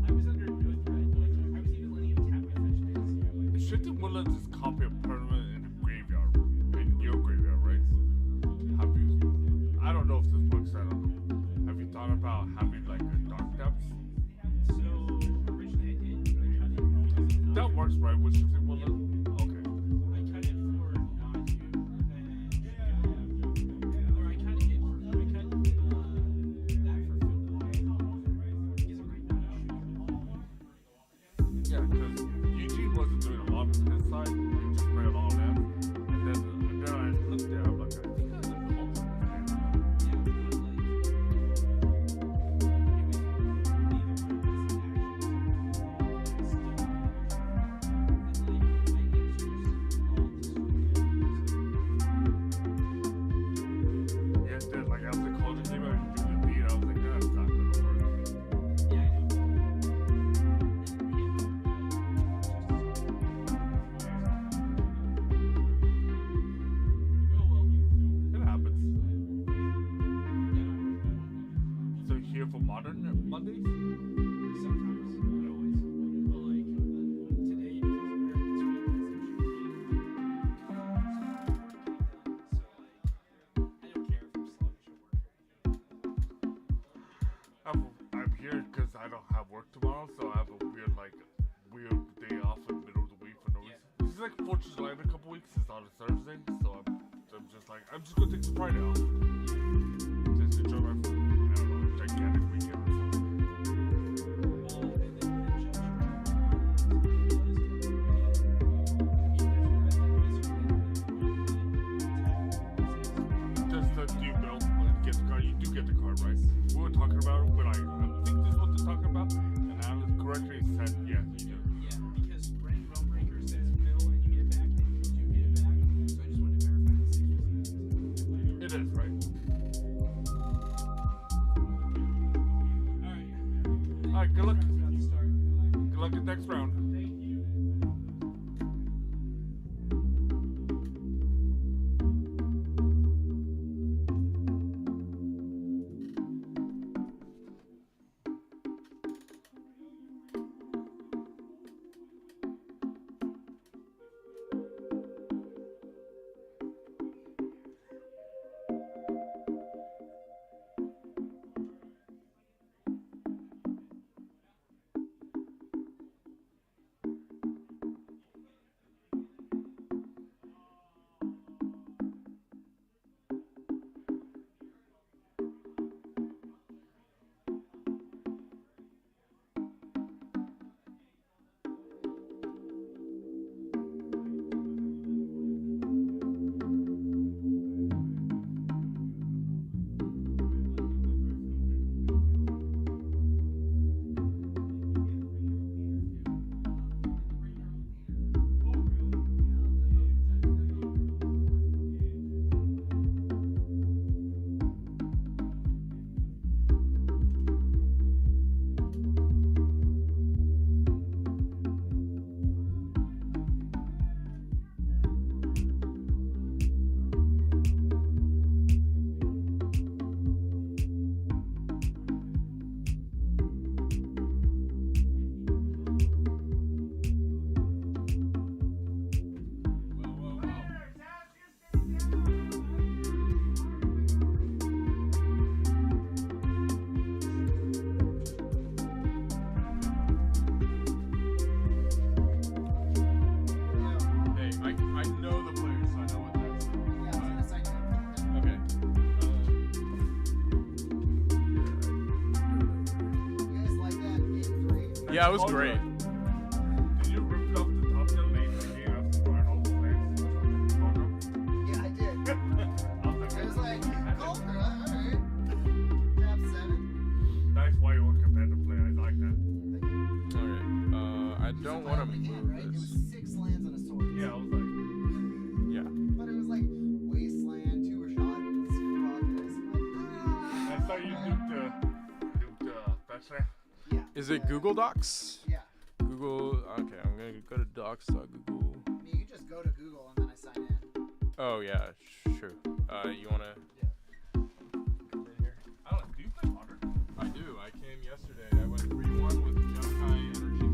I was under no threat. I was even letting him tap my fetch lands. Shifting woodlands is copy of permanent in the graveyard. In your graveyard, right? Have you I don't know if this works, I don't know. Have you thought about having like a dark depths? So originally I did, but I cut it. That works, right, with shifting woodlands? Okay. I cut it for not to, or I cut it for, I cut that for film because I'm right now. Yeah, because Eugene wasn't doing a lot on his side. He just played all that. And then I looked there, I'm like, I think that's a culture. Yeah, then like after the culture came out, you do the beat, I was like, that's not gonna work. It happens. So here for modern Mondays? Sometimes, not always. But like today, because American Street is getting done, so like I don't care if I'm sluggish at work. I'm here because I don't have work tomorrow, so I have a weird day off in the middle of the week for no reason. This is like 4th of July in a couple weeks. It's on a Thursday, so I'm just like, I'm just gonna take some Friday off. Just enjoy my, I don't know, gigantic weekend or something. And then Just do you build, get the card? You do get the card, right? We were talking about it, but I think this is what they're talking about. And Alan correctly said, yeah, you do. yeah, because Brand Realmbreaker says mill and you get it back, and you do get it back. So I just wanted to verify the 6 was It is, right? Alright. Alright, good luck. About to start. Good luck in next round. Thank you. Yeah, it was great. Did you rip off the top of the lane and you have to burn all the flames? Yeah, I did. I was like, It was like, cool, alright. Tap 7. that's why you want competitive play. I like that. Thank you. Okay. I don't want to Only hand, move right? It was this. 6 lands on a sword. Yeah, I was like, Yeah. But it was like wasteland, 2 were shot, 0 rockets. I saw you duped fetch there. Yeah. Is it Google Docs? Yeah. Google. Okay, I'm gonna go to docs.google. I mean, you just go to Google and then I sign in. Oh yeah, sure. You wanna? Come in here. I don't know, do you play Modern? I do. I came yesterday. I went 3-1 with Jeskai Energy.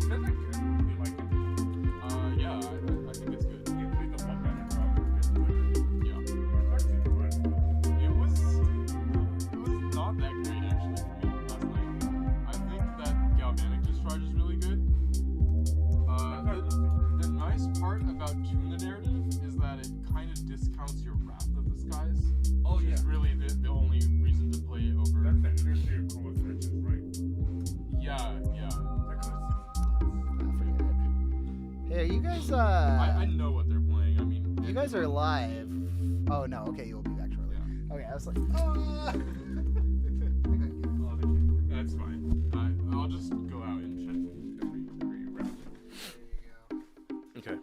Is that good? You like it? Yeah, I think it's good. You play the one man crowd. Yeah. It's actually good. It was not that great actually for me last night. I think that Galvanic Discharge is really good. The nice part about Tune the Narrative is that it kind of discounts your Wrath of the Skies. Oh, Which yeah. is really the only reason to play it over. That's the energy of Commentators, right? Yeah. Hey, you guys, I know what they're playing. I mean, you guys are live. Oh, no, okay, you'll be back shortly. Yeah. Okay, I was like, That's fine. I'll just go out and check every round. There you Okay.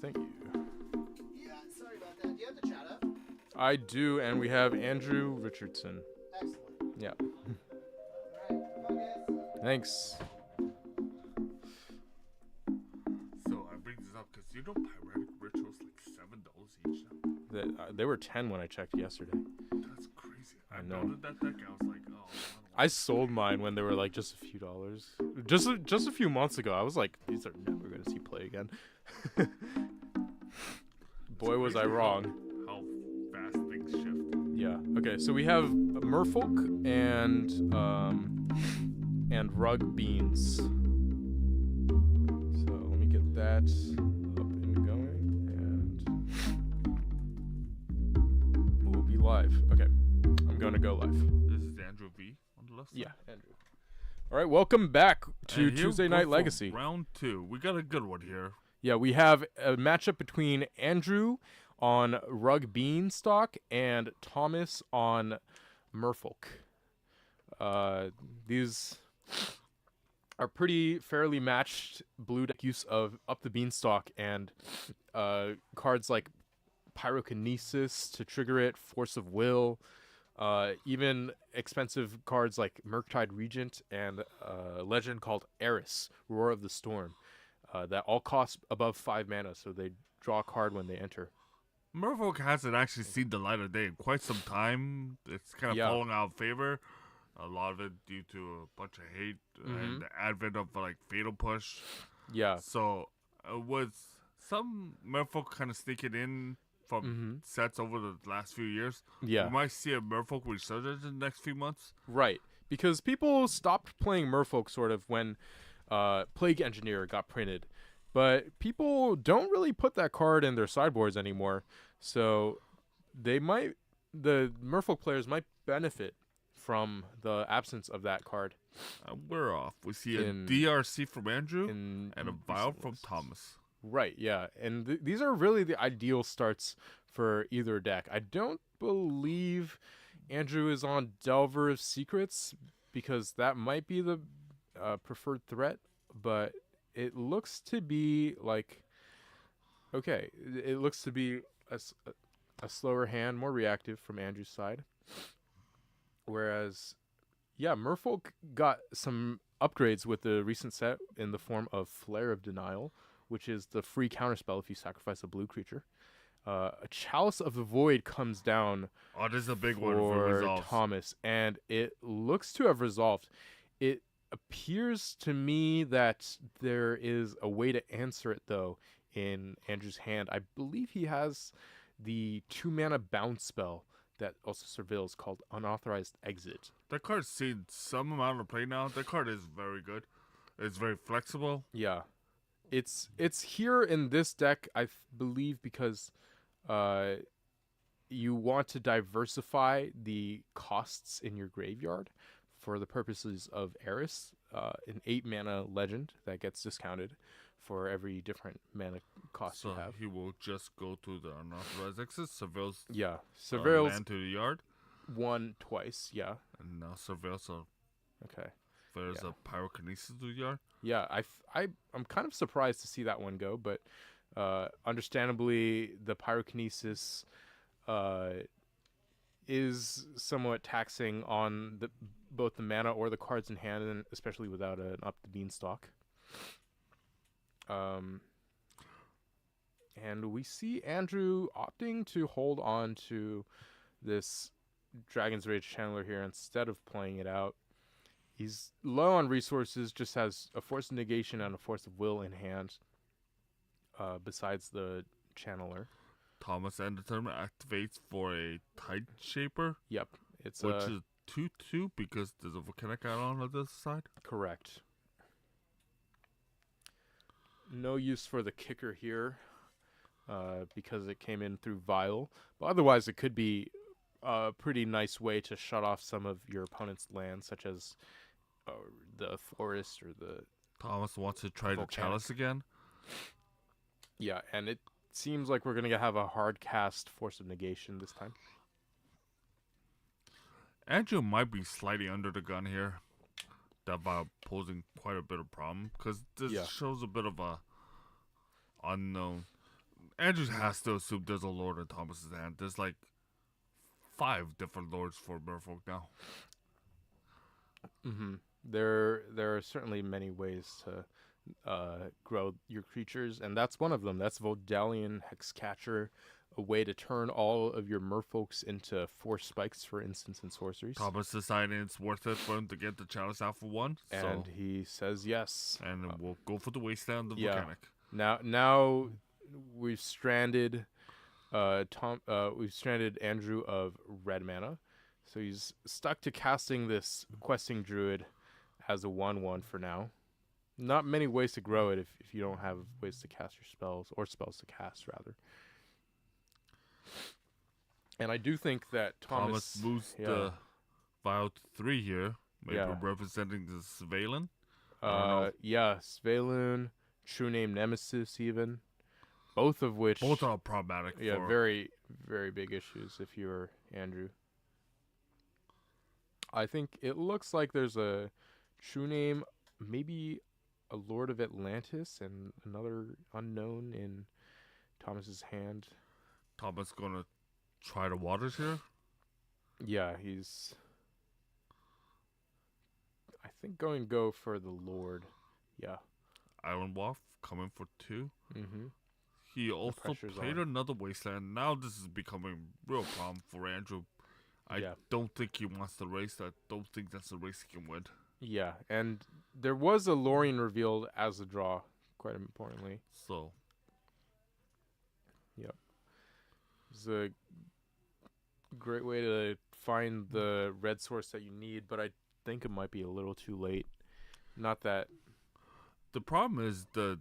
Thank you. go. Yeah, sorry about that. Do you have the chat up? I do, and we have Andrew Richardson. Excellent. Yeah. Alright, focus. Thanks. So I bring this up because you know Pyretic Rituals like $7 each now. They were 10 when I checked yesterday. That's crazy. I I know. downloaded that deck. I was like, oh. I sold mine when they were like just a few dollars. Just a few months ago, I was like, these are never gonna see play again. Boy, was I wrong. How fast things shift. Yeah. Okay. So we have Merfolk and Rug Beans. So let me get that up and going, and we'll be live. Okay. I'm gonna go live. This is Andrew V on the left side. Yeah, Andrew. All right. Welcome back to And here Tuesday we go Night for Legacy. Round 2. We got a good one here. Yeah, we have a matchup between Andrew on Rug Beanstalk and Thomas on Merfolk. These are pretty fairly matched blue deck use of Up the Beanstalk and cards like Pyrokinesis to trigger it, Force of Will, even expensive cards like Murktide Regent and a legend called Eris, Roar of the Storm. That all cost above 5 mana, so they draw a card when they enter. Merfolk hasn't actually seen the light of day in quite some time. It's kind of Yeah. falling out of favor. A lot of it due to a bunch of hate and the advent of like Fatal Push. Yeah. So was some Merfolk kind of sneaking in from sets over the last few years. Yeah. We might see a Merfolk resurgence in the next few months. Right. Because people stopped playing Merfolk sort of when Plague Engineer got printed. But people don't really put that card in their sideboards anymore. So the Merfolk players might benefit from the absence of that card. We're off. We see a In- DRC from Andrew in and a Vial recent from lists. Thomas. Right, yeah. And these are really the ideal starts for either deck. I don't believe Andrew is on Delver of Secrets because that might be the preferred threat, but it looks to be like, okay, it looks to be a slower hand, more reactive from Andrew's side. Whereas, yeah, Merfolk got some upgrades with the recent set in the form of Flare of Denial, which is the free counterspell if you sacrifice a blue creature. A Chalice of the Void comes down Oh, this is a big one for for resolves. Thomas, and it looks to have resolved. It appears to me that there is a way to answer it, though, in Andrew's hand. I believe he has the 2-mana bounce spell that also surveils called Unauthorized Exit. That card's seen some amount of play now. That card is very good. It's very flexible. Yeah. It's here in this deck, I believe, because you want to diversify the costs in your graveyard for the purposes of Eris. an 8 mana legend that gets discounted for every different mana cost So you have. he will just go to the unauthorized exit, surveils Yeah, the surveils land to the yard, one twice. Yeah. and now surveils Okay. there's Yeah. a pyrokinesis to the yard. Yeah, I'm kind of surprised to see that one go, but understandably, the pyrokinesis is somewhat taxing on both the mana or the cards in hand, and especially without an up the beanstalk. And we see Andrew opting to hold on to this Dragon's Rage Channeler here instead of playing it out. He's low on resources, just has a Force of Negation and a Force of Will in hand, besides the Channeler. Thomas and the tournament activates for a Tide Shaper, Yep, it's which is 2/2 because there's a volcanic add-on on this side. correct. No use for the kicker here, because it came in through Vile. But otherwise, it could be a pretty nice way to shut off some of your opponent's lands, such as the forest or the... Thomas wants to try the Volcanic. Chalice again. Yeah, and it seems like we're going to have a hard cast Force of Negation this time. Andrew might be slightly under the gun here. That by posing quite a bit of problem because this Yeah. shows a bit of a unknown. Andrew has to assume there's a lord in Thomas's hand. There's like 5 different lords for Merfolk now. Mm-hmm. There are certainly many ways to grow your creatures, and that's one of them. That's Vodalian Hexcatcher, a way to turn all of your merfolks into 4 spikes, for instance, in sorceries. Thomas decided it's worth it for him to get the Chalice out for 1. And he says yes. And we'll go for the Wasteland, the yeah. Volcanic. Now we've stranded we've stranded Andrew of red mana. So he's stuck to casting this Questing Druid as a 1/1 for now. Not many ways to grow it if you don't have ways to cast your spells, or spells to cast, rather. And I do think that Thomas moves the Vial to 3 here, maybe representing the Svalin. Yeah, Svaloon, True Name Nemesis, even. Both of which... Both are problematic. Yeah, for very, very big issues if you're Andrew. I think it looks like there's a True Name, maybe a Lord of Atlantis, and another unknown in Thomas's hand. Thomas gonna try the waters here. Yeah, he's... I think going to go for the Lord. Yeah. Island Waff coming for 2. Mm-hmm. He also pressure's played on. another Wasteland. Now this is becoming a real problem for Andrew. I don't think he wants to race. I don't think that's a race he can win. Yeah, and there was a Lorien revealed as a draw, quite importantly. So, yep. It's a great way to find the red source that you need, but I think it might be a little too late. Not that... the problem is the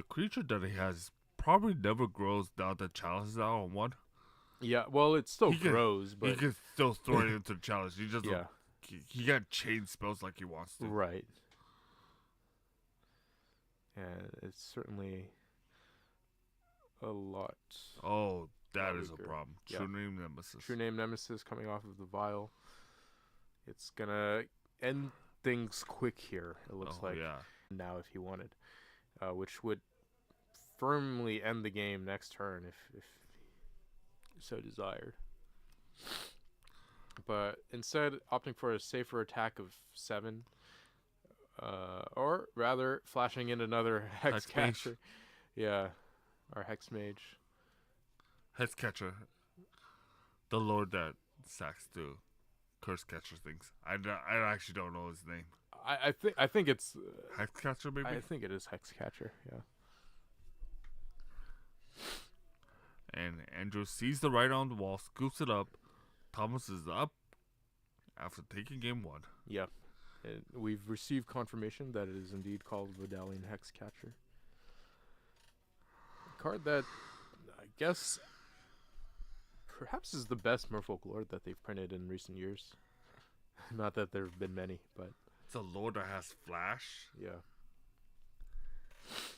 creature that he has probably never grows now that Chalice is out on 1. Yeah, well, it still grows, but... he can still throw it into the Chalice. He just yeah. He can't chain spells like he wants to. Right. And it's certainly a lot. Oh, that is a weaker. problem. Yeah. True Name Nemesis. True Name Nemesis coming off of the Vial. It's gonna end things quick here, it looks like. Yeah. Now, if he wanted. Which would firmly end the game next turn if so desired. But instead, opting for a safer attack of 7. Or rather, flashing in another Hexcatcher. Yeah. Or Hex Mage. Hexcatcher. The lord that sacks to curse catcher things. I actually don't know his name. I think it's Hexcatcher, maybe? I think it is Hexcatcher, yeah. And Andrew sees the rider on the wall, scoops it up. Thomas is up after taking game 1. Yep. We've received confirmation that it is indeed called Vodalian Hexcatcher. A card that I guess perhaps is the best Merfolk Lord that they've printed in recent years. Not that there have been many, but It's a lord that has flash, yeah.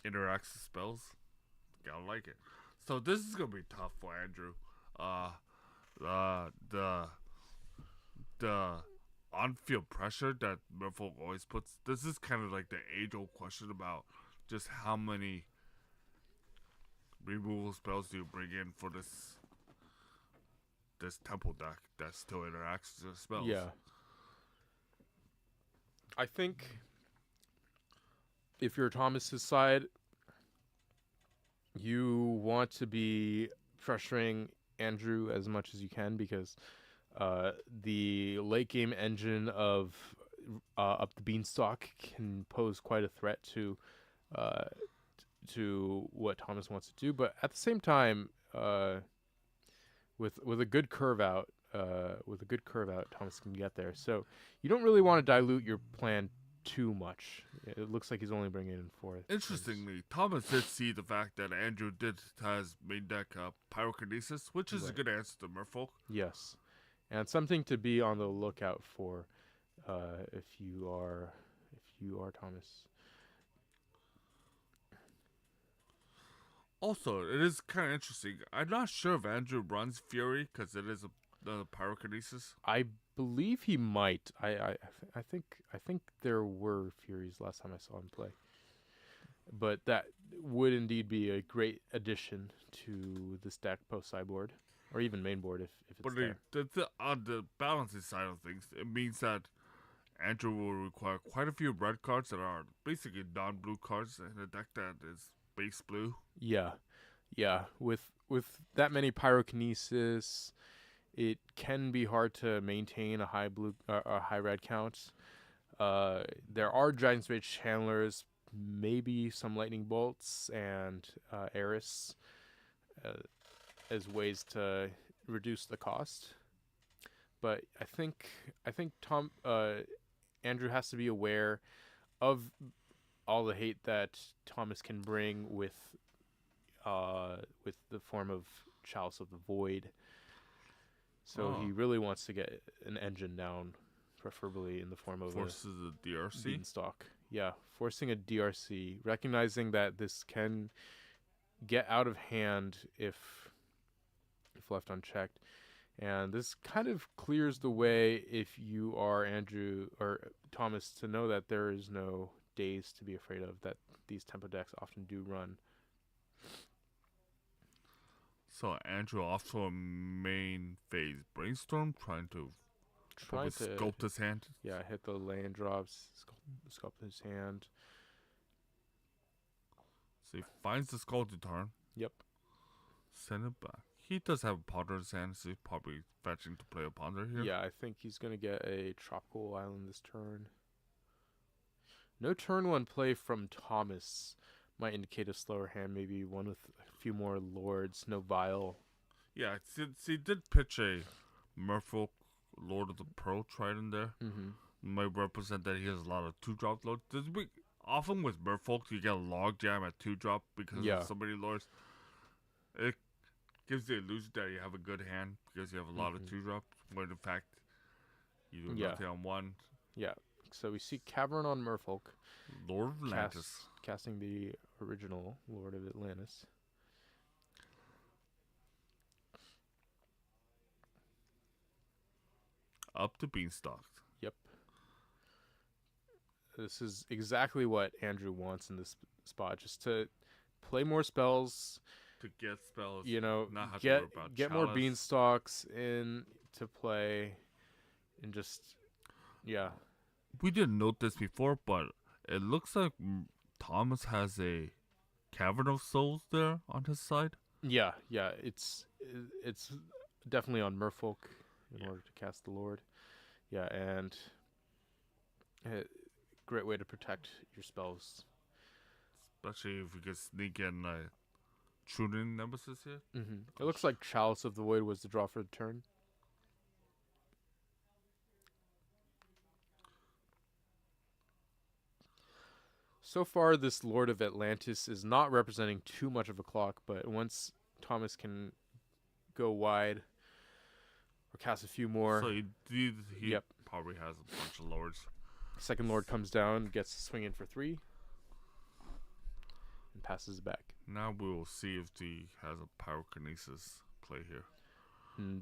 interacts with spells. Gotta like it. So this is gonna be tough for Andrew. The on-field pressure that Merfolk always puts. This is kind of like the age-old question about just how many removal spells do you bring in for this temple deck that still interacts with spells. Yeah. I think if you're Thomas's side, you want to be pressuring Andrew as much as you can because the late game engine of up the beanstalk can pose quite a threat uh, to what Thomas wants to do. But at the same time, with a good curve out, Thomas can get there. So you don't really want to dilute your plan too much. It looks like he's only bringing in fourth. Interestingly, Thomas did see the fact that Andrew has main deck Pyrokinesis, which is a Right. good answer to Merfolk. Yes, and something to be on the lookout for if you are Thomas. Also, it is kind of interesting. I'm not sure if Andrew runs Fury because it is a Pyrokinesis. I believe he might. I think there were Furies last time I saw him play. But that would indeed be a great addition to this deck post sideboard, or even main board if it's But there. on the balancing side of things, it means that Andrew will require quite a few red cards that are basically non-blue cards in a deck that is base blue. Yeah, yeah. With that many pyrokinesis, it can be hard to maintain a high blue a high red count. There are giant rage handlers, maybe some lightning bolts and Eris as ways to reduce the cost. But I think Andrew has to be aware of all the hate that Thomas can bring with the form of Chalice of the Void. So he really wants to get an engine down, preferably in the form of Forces the a DRC. beanstalk. Yeah, forcing a DRC, recognizing that this can get out of hand if left unchecked. And this kind of clears the way if you are Andrew or Thomas to know that there is no days to be afraid of that these tempo decks often do run. So Andrew off to a main phase brainstorm, trying to Trying to sculpt his hand. yeah, hit the land drops, sculpt his hand. So he finds the sculpted turn. Yep. Send it back. He does have a ponder in his hand, so he's probably fetching to play a ponder here. Yeah, I think he's gonna get a tropical island this turn. No turn one play from Thomas might indicate a slower hand, maybe one with a few more lords, no vial. Yeah, he did pitch a Merfolk Lord of the Pearl Trident there. Mm-hmm. Might represent that he has a lot of 2-drop loads. Often with Merfolk, you get a log jam at 2-drop because Yeah. of so many lords. It gives the illusion that you have a good hand because you have a lot of 2-drop, when in fact, you do Yeah. nothing on one. Yeah. So we see Cavern on Merfolk Lord of Atlantis. casting the original Lord of Atlantis. Up to Beanstalk. Yep. This is exactly what Andrew wants in this spot, just to play more spells, To get spells. you know, not have to get worry about get more Chalice. beanstalks in to play, and just yeah. We didn't note this before, but it looks like Thomas has a Cavern of Souls there on his side. Yeah, it's definitely on Merfolk in Yeah. order to cast the Lord. Yeah, and great way to protect your spells. Especially if we could sneak in a Trudin Nemesis here. Mm-hmm. It looks like Chalice of the Void was the draw for the turn. So far, this Lord of Atlantis is not representing too much of a clock, but once Thomas can go wide or cast a few more, So he Yep. probably has a bunch of lords. Second Lord comes down, gets to swing in for 3, and passes it back. Now we will see if he has a pyrokinesis play here.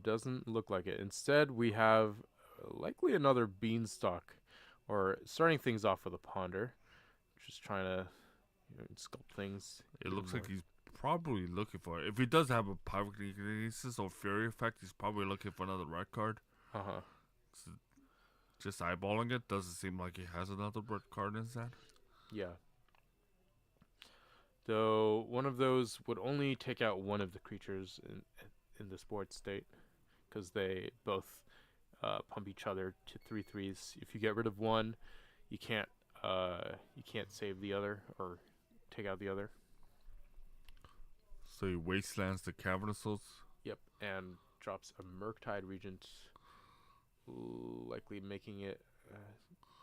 Doesn't look like it. Instead, we have likely another Beanstalk, or starting things off with a Ponder. Just trying to sculpt things. It even looks like more. he's probably looking for it. If he does have a pyrokinesis or fury effect, he's probably looking for another red card. Uh-huh. Just eyeballing it, doesn't seem like he has another red card in his hand. Yeah. Though one of those would only take out one of the creatures in this board state, because they both pump each other to 3/3s. If you get rid of one, you can't save the other or take out the other. So he wastelands the Cavernous Souls. Yep, and drops a Murktide Regent, likely making it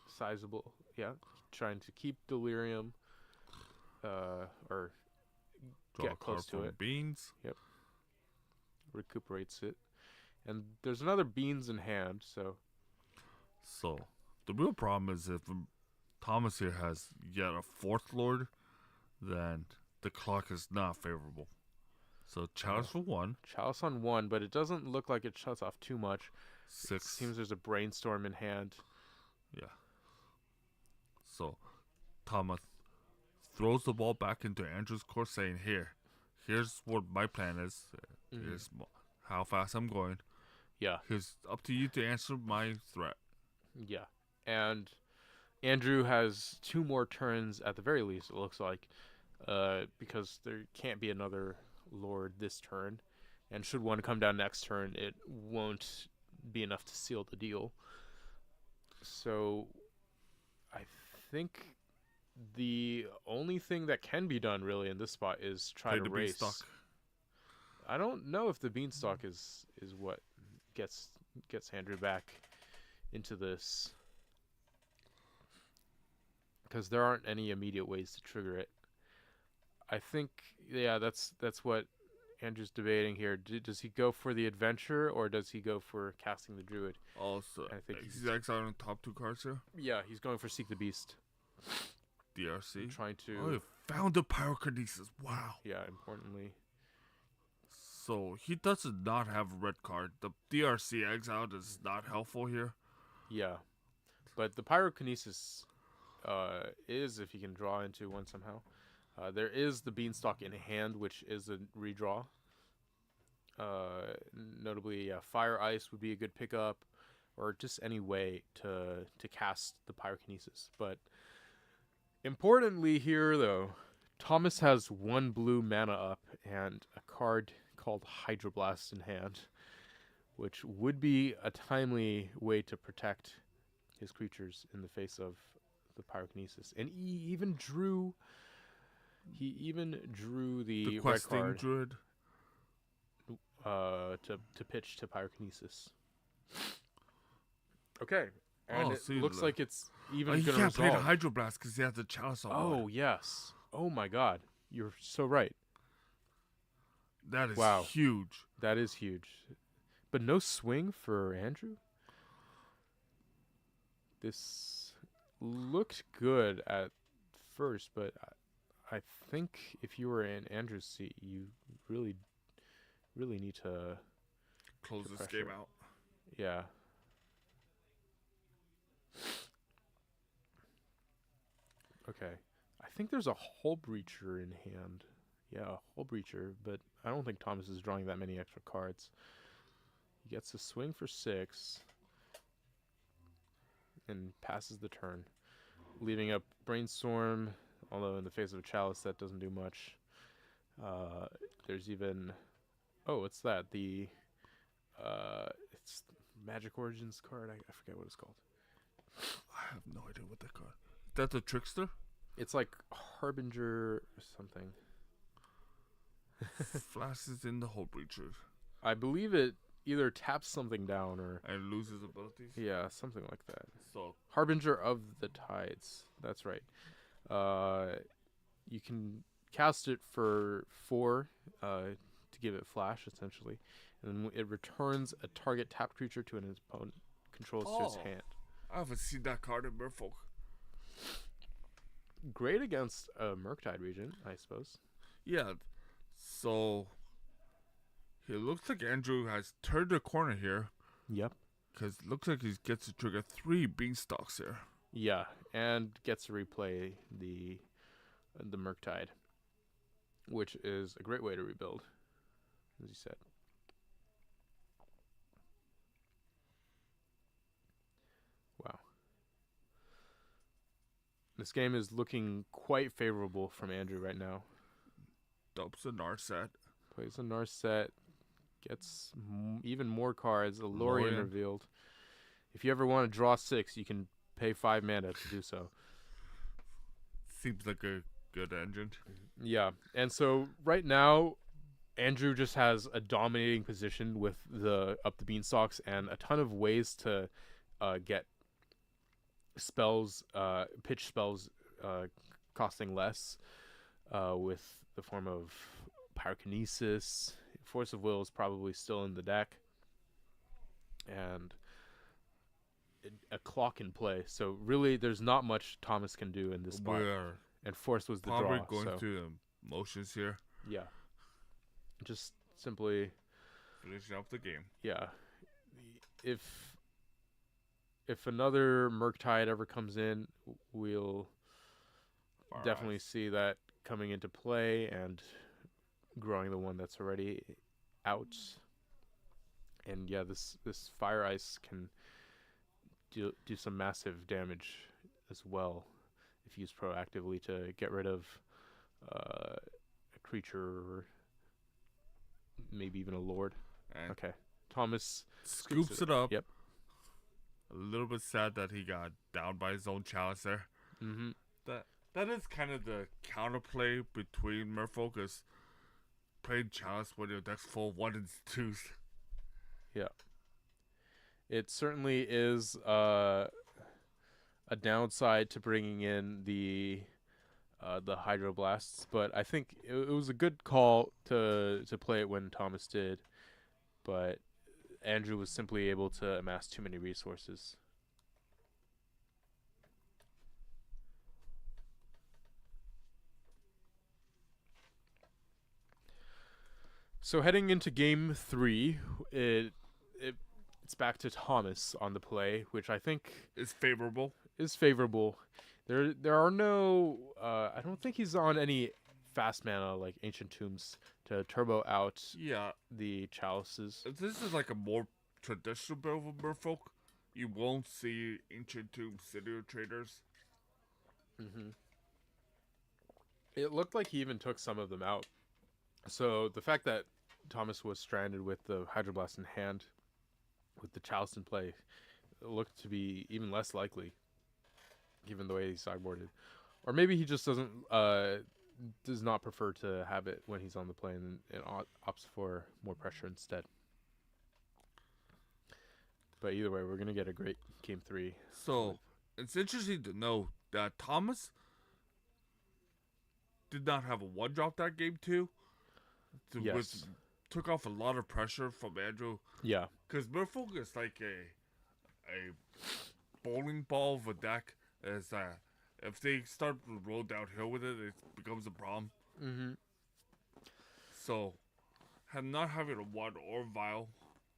sizable. Yeah, trying to keep Delirium, or Draw a get card close to from it. Beans. Recuperates it. And there's another Beans in hand, so So the real problem is if Thomas here has yet a 4th Lord, then the clock is not favorable. So challenge for 1. Chalice on 1, but it doesn't look like it shuts off too much. 6. Seems there's a Brainstorm in hand. Yeah. So Thomas throws the ball back into Andrew's court, saying, here's what my plan is. Here's how fast I'm going. Yeah, Here's up to you to answer my threat. yeah. And Andrew has 2 more turns at the very least, it looks like, because there can't be another Lord this turn. And should one come down next turn, it won't be enough to seal the deal. So I think the only thing that can be done really in this spot is try Play to the race. Beanstalk. I don't know if the Beanstalk is what gets Andrew back into this, because there aren't any immediate ways to trigger it. I think, yeah, that's what Andrew's debating here. Does he go for the adventure or does he go for casting the druid? Also, I think he's exiling the top 2 cards here. Yeah, he's going for Seek the Beast. DRC. Trying to, Oh, he found the pyrokinesis. Wow. yeah, importantly. So he does not have a red card. The DRC exiled is not helpful here. Yeah, but the Pyrokinesis is, if you can draw into one somehow. There is the Beanstalk in hand, which is a redraw. Notably, Fire Ice would be a good pickup, or just any way to cast the Pyrokinesis. But importantly here, though, Thomas has 1 blue mana up and a card called Hydroblast in hand, which would be a timely way to protect his creatures in the face of the Pyrokinesis. And he even drew the The red questing card druid. to pitch to Pyrokinesis. Okay. And Oh, it see, looks look. like it's even He going to can't play the resolve. Hydroblast because he has the chalice on Oh, board. yes. Oh, my God. You're so right. That is Wow. huge. That is huge. But no swing for Andrew? This looked good at first, but I think if you were in Andrew's seat, you really need to, Close To this game pressure. out. yeah. Okay. I think there's a Hull Breacher in hand. Yeah, a Hull Breacher, but I don't think Thomas is drawing that many extra cards. He gets a swing for 6 and passes the turn, leaving up Brainstorm, although in the face of a Chalice that doesn't do much. There's even, oh, what's that? It's Magic Origins card. I forget what it's called. I have no idea what that card. Is that the Trickster? It's like Harbinger or something. Flashes in the Hull Breacher I believe it either taps something down or, and loses abilities. yeah, something like that. So Harbinger of the Tides. That's right. You can cast it for 4 to give it flash, essentially. And then it returns a target tapped creature to an opponent controls to its Oh. hand. I haven't seen that card in Merfolk. Great against a Murktide region, I suppose. Yeah, so it looks like Andrew has turned the corner here. Yep. Because it looks like he gets to trigger 3 Beanstalks here. Yeah, and gets to replay the Murktide, which is a great way to rebuild, as you said. Wow. This game is looking quite favorable from Andrew right now. Dumps a Narset. Plays a Narset, gets even more cards, a Lorien Lorien. revealed. If you ever want to draw 6, you can pay 5 mana to do so. Seems like a good engine. Yeah, and so right now, Andrew just has a dominating position with the up the beanstalks and a ton of ways to get spells, pitch spells, costing less, with the form of pyrokinesis. Force of Will is probably still in the deck, and a clock in play. So really, there's not much Thomas can do in this spot. We're And Force was the probably draw. going So through the motions here. yeah, just simply Finishing up the game. yeah. If another Murktide ever comes in, we'll Far definitely Eyes. see that coming into play and growing the one that's already out. And yeah, this Fire Ice can do some massive damage as well if used proactively to get rid of a creature or maybe even a lord. And Okay, Thomas scoops it up. Yep. A little bit sad that he got down by his own chalice there. Mm-hmm. That is kind of the counterplay between Merfolk is playing chalice when your deck's full 1 and 2s. It certainly is a downside to bringing in the Hydroblasts, but I think it was a good call to play it when Thomas did. But Andrew was simply able to amass too many resources. So heading into game 3, it's back to Thomas on the play, which I think It's favorable. is favorable. There are no I don't think he's on any fast mana like Ancient Tombs to turbo out Yeah, the chalices. if this is like a more traditional build of Merfolk, you won't see Ancient Tomb City Traders. Mm-hmm. It looked like he even took some of them out. So the fact that Thomas was stranded with the Hydroblast in hand, with the chalice in play, looked to be even less likely, given the way he sideboarded. Or maybe he just does not prefer to have it when he's on the play and opts for more pressure instead. But either way, we're gonna get a great game 3. So it's interesting to know that Thomas did not have a 1-drop that game too. Yes. Took off a lot of pressure from Andrew. Yeah. Because Merfolk is like a bowling ball of a deck. Is that if they start to roll downhill with it, it becomes a problem. Mm-hmm. So, not having a 1 or Vial,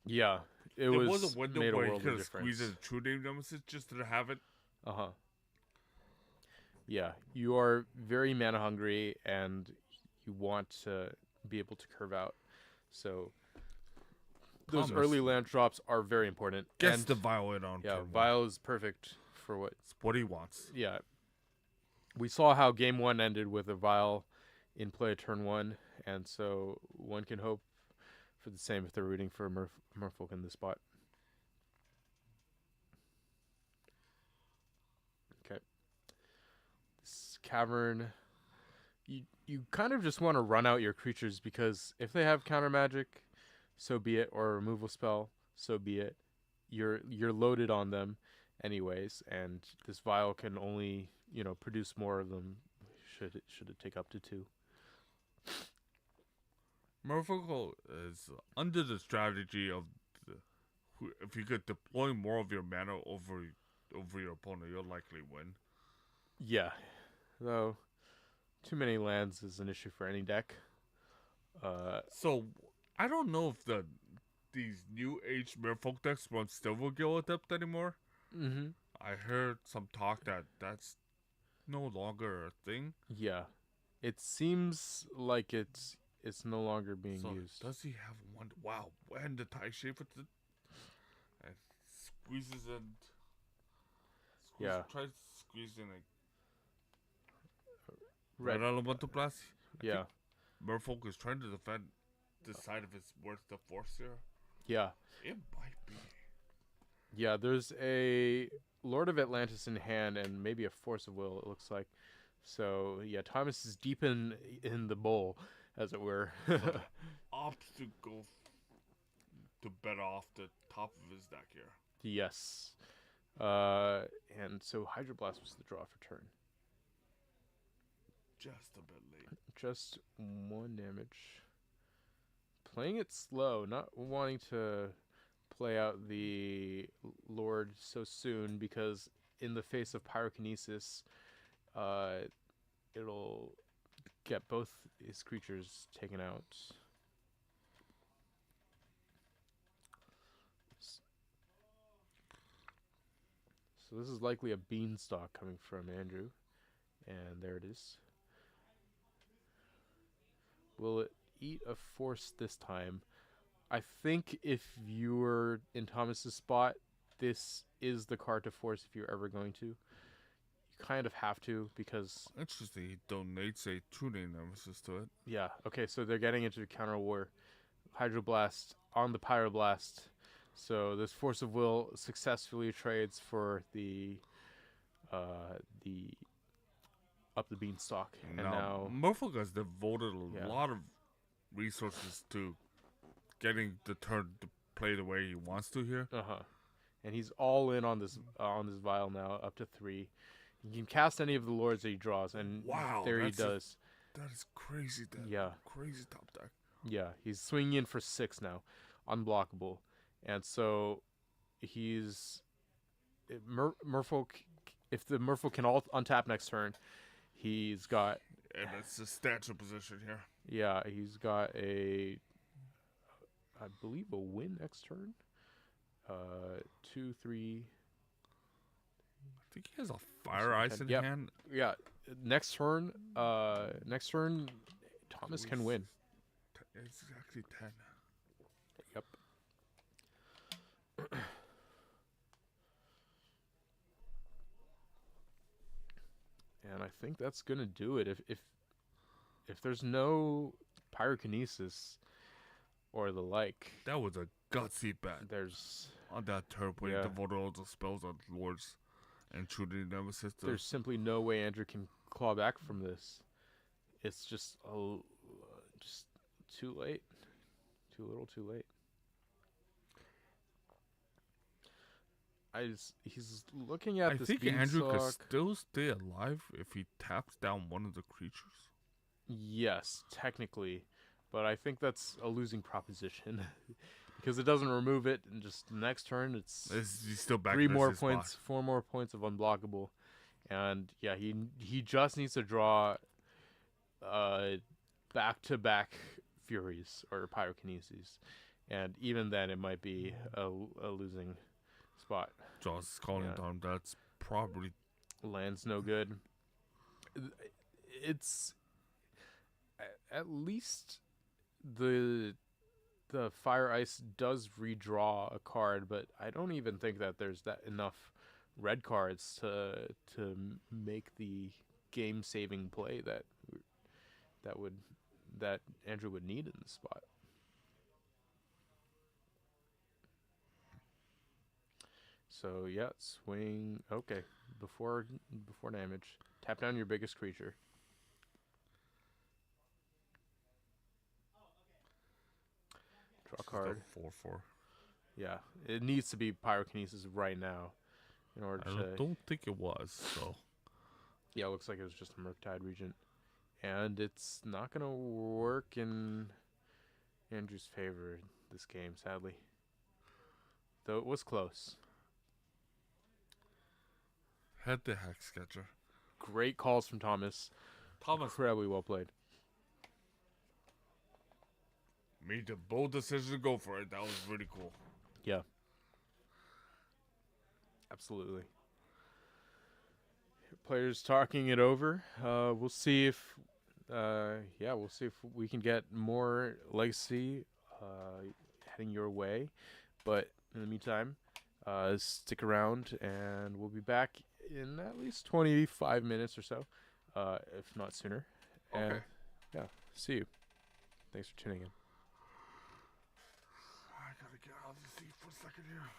Yeah. It there was was a window made a where you world could of have squeezed difference. in a True Name Nemesis just to have it. Uh-huh. Yeah, you are very mana hungry and you want to be able to curve out. So those Thomas early land drops are very important. Gets and the Vial in on yeah, turn 1. Vial is perfect for what. It's what he wants. Yeah. We saw how game 1 ended with a Vial in play turn 1, and so one can hope for the same if they're rooting for Merfolk in this spot. Okay. This cavern, you kind of just want to run out your creatures because if they have counter magic, so be it, or a removal spell, so be it. You're loaded on them anyways, and this vial can only, produce more of them should it take up to 2. Merfolk is under the strategy of if you could deploy more of your mana over over your opponent, you'll likely win. Yeah, though too many lands is an issue for any deck. So I don't know if these new age merfolk decks run Silvergill Adept anymore. Mm-hmm. I heard some talk that that's no longer a thing. Yeah, it seems like it's no longer being So used. does he have one? Wow, and the tie shape with it, and squeezes in. Yeah. Tries to squeeze in a Red. red elemental blast. Yeah, Merfolk is trying to defend this side of his worth the force here. yeah, It might be. yeah. There's a Lord of Atlantis in hand and maybe a Force of Will. It looks like. So yeah, Thomas is deep in the bowl, as it were. But opts to go to bet off the top of his deck here. Yes. And so Hydroblast was the draw for turn. Just a bit late. Just 1 damage. Playing it slow, not wanting to play out the Lord so soon because in the face of Pyrokinesis, it'll get both his creatures taken out. So this is likely a beanstalk coming from Andrew. And there it is. Will it eat a force this time? I think if you were in Thomas's spot, this is the card to force if you're ever going to. You kind of have to because Interesting. He donates a tuning nemesis to it. yeah. Okay, so they're getting into counter war. Hydroblast on the Pyroblast. So this Force of Will successfully trades for the up the beanstalk, and now Merfolk has devoted a Yeah. lot of resources to getting the turn to play the way he wants to here. and he's all in on this vial now, up to 3. He can cast any of the lords that he draws, and Wow, there he that's a- does. That is crazy. That Yeah. crazy top deck. Yeah, he's swinging in for 6 now, unblockable, and so he's Merfolk. If the Merfolk can all untap next turn, he's got And it's a statue position here. he's got I believe a win next turn. 2, 3. I think he has a fire ice in Yep. hand. Yeah, next turn. Thomas can win. It's exactly 10. Yep. And I think that's gonna do it. If there's no pyrokinesis or the like, That was a gutsy bet there's on that turn when he Yeah. devoted all the spells on lords and tuning nemesis. there's simply no way Andrew can claw back from this. It's just just too late, too little, too late. He's looking at I this think Andrew could beanstalk. still stay alive if he taps down one of the creatures. Yes, technically, but I think that's a losing proposition because it doesn't remove it, and just next turn it's He's still back 3 in more his points, spot. 4 more points of unblockable, and yeah, he just needs to draw back-to-back Furies or Pyrokineses, and even then it might be a losing spot. Jaws is calling Yeah. down. That's probably Land's no good. It's at least the fire ice does redraw a card, but I don't even think that there's that enough red cards to make the game saving play that Andrew would need in this spot. So yeah, swing. Okay, before damage, tap down your biggest creature. Draw a card. 4/4. Yeah, it needs to be pyrokinesis right now, in order I to. don't think it was. So Yeah, it looks like it was just a Murktide Regent, and it's not gonna work in Andrew's favor this game, sadly. Though it was close. Head the heck sketcher. Great calls from Thomas. Thomas Incredibly well played. made the bold decision to go for it. That was really cool. Yeah. Absolutely. Players talking it over. We'll see if we'll see if we can get more legacy heading your way. But in the meantime, stick around and we'll be back in at least 25 minutes or so, if not sooner. And Okay. yeah, see you. Thanks for tuning in. I gotta get out of the seat for a second here.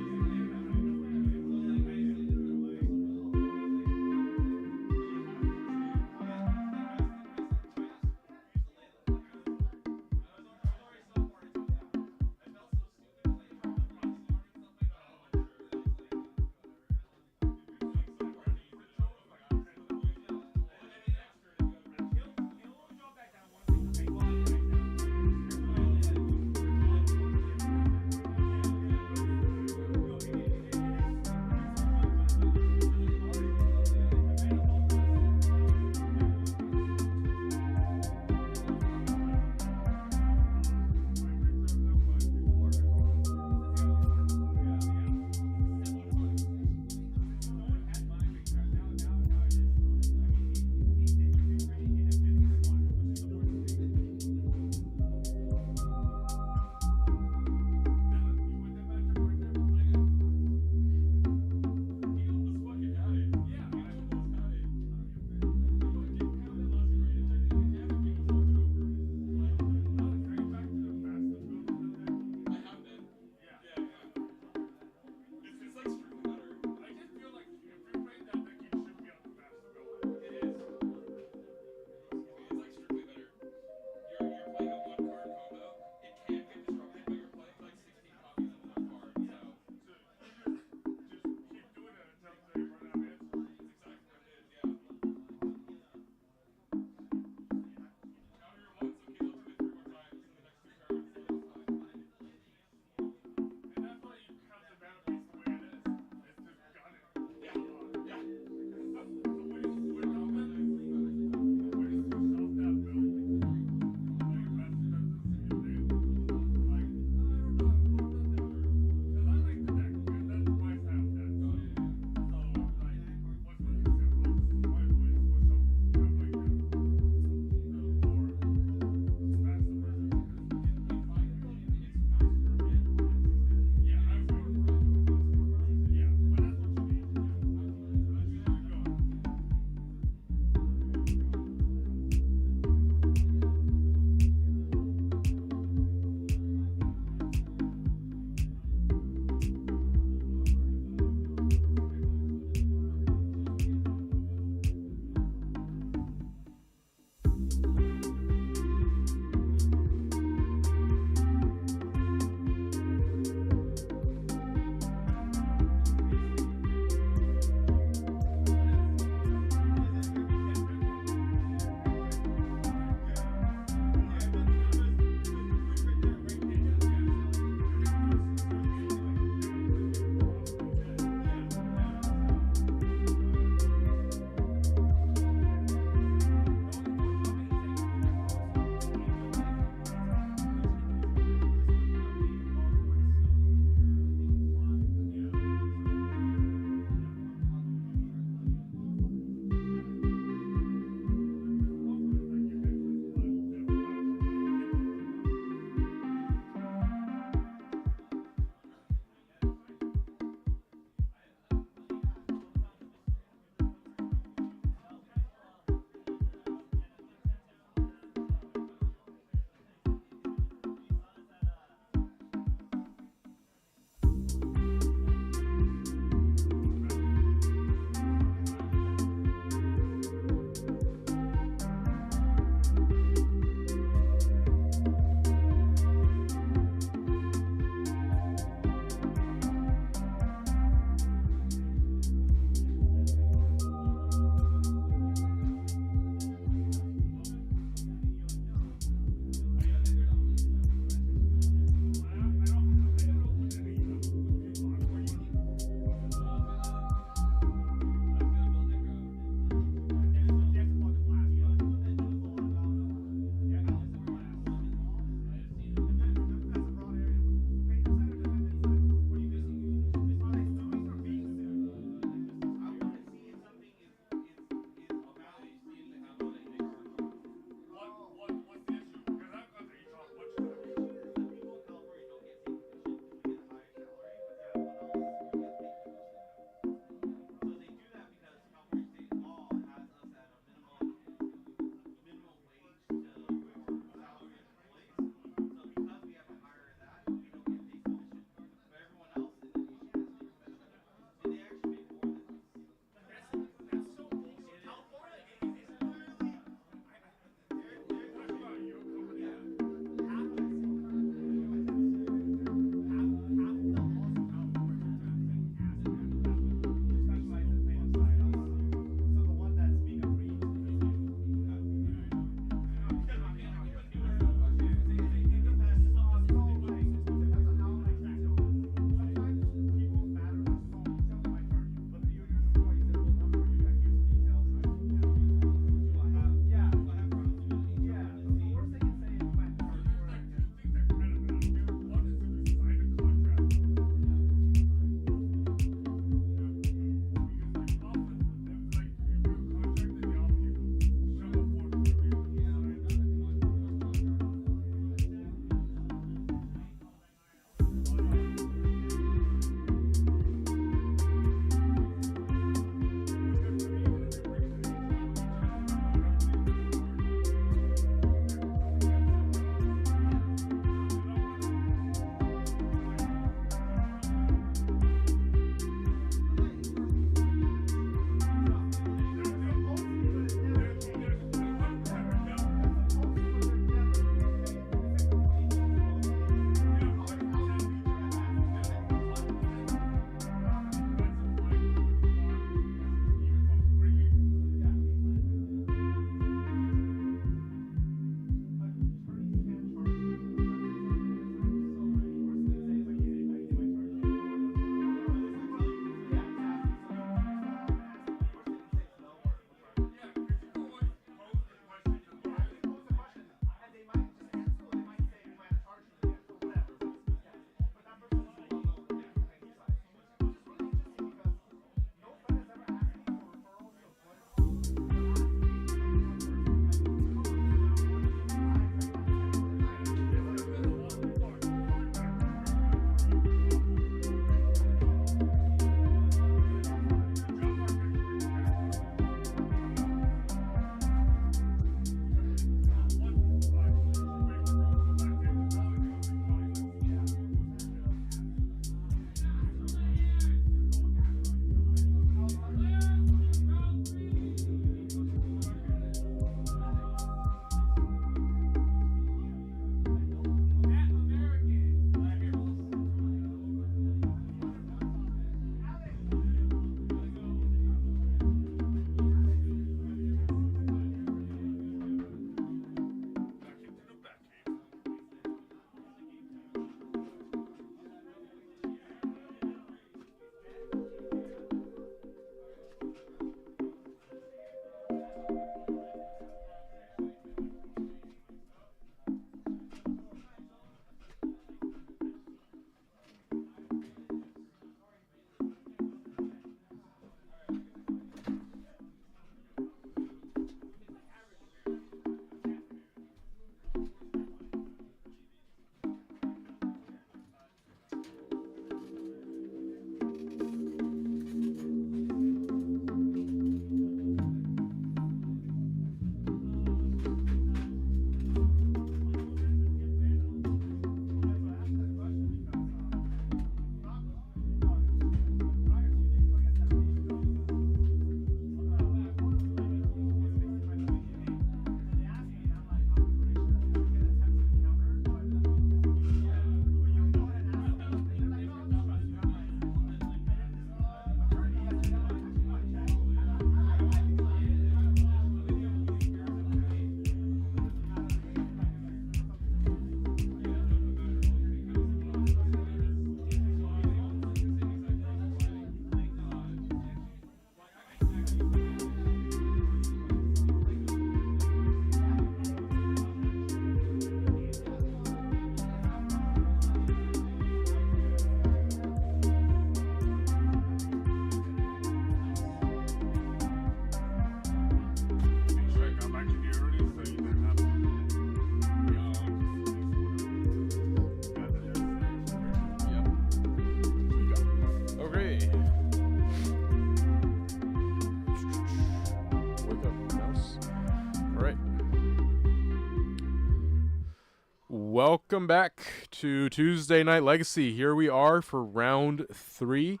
welcome back to Tuesday Night Legacy. Here we are for round 3.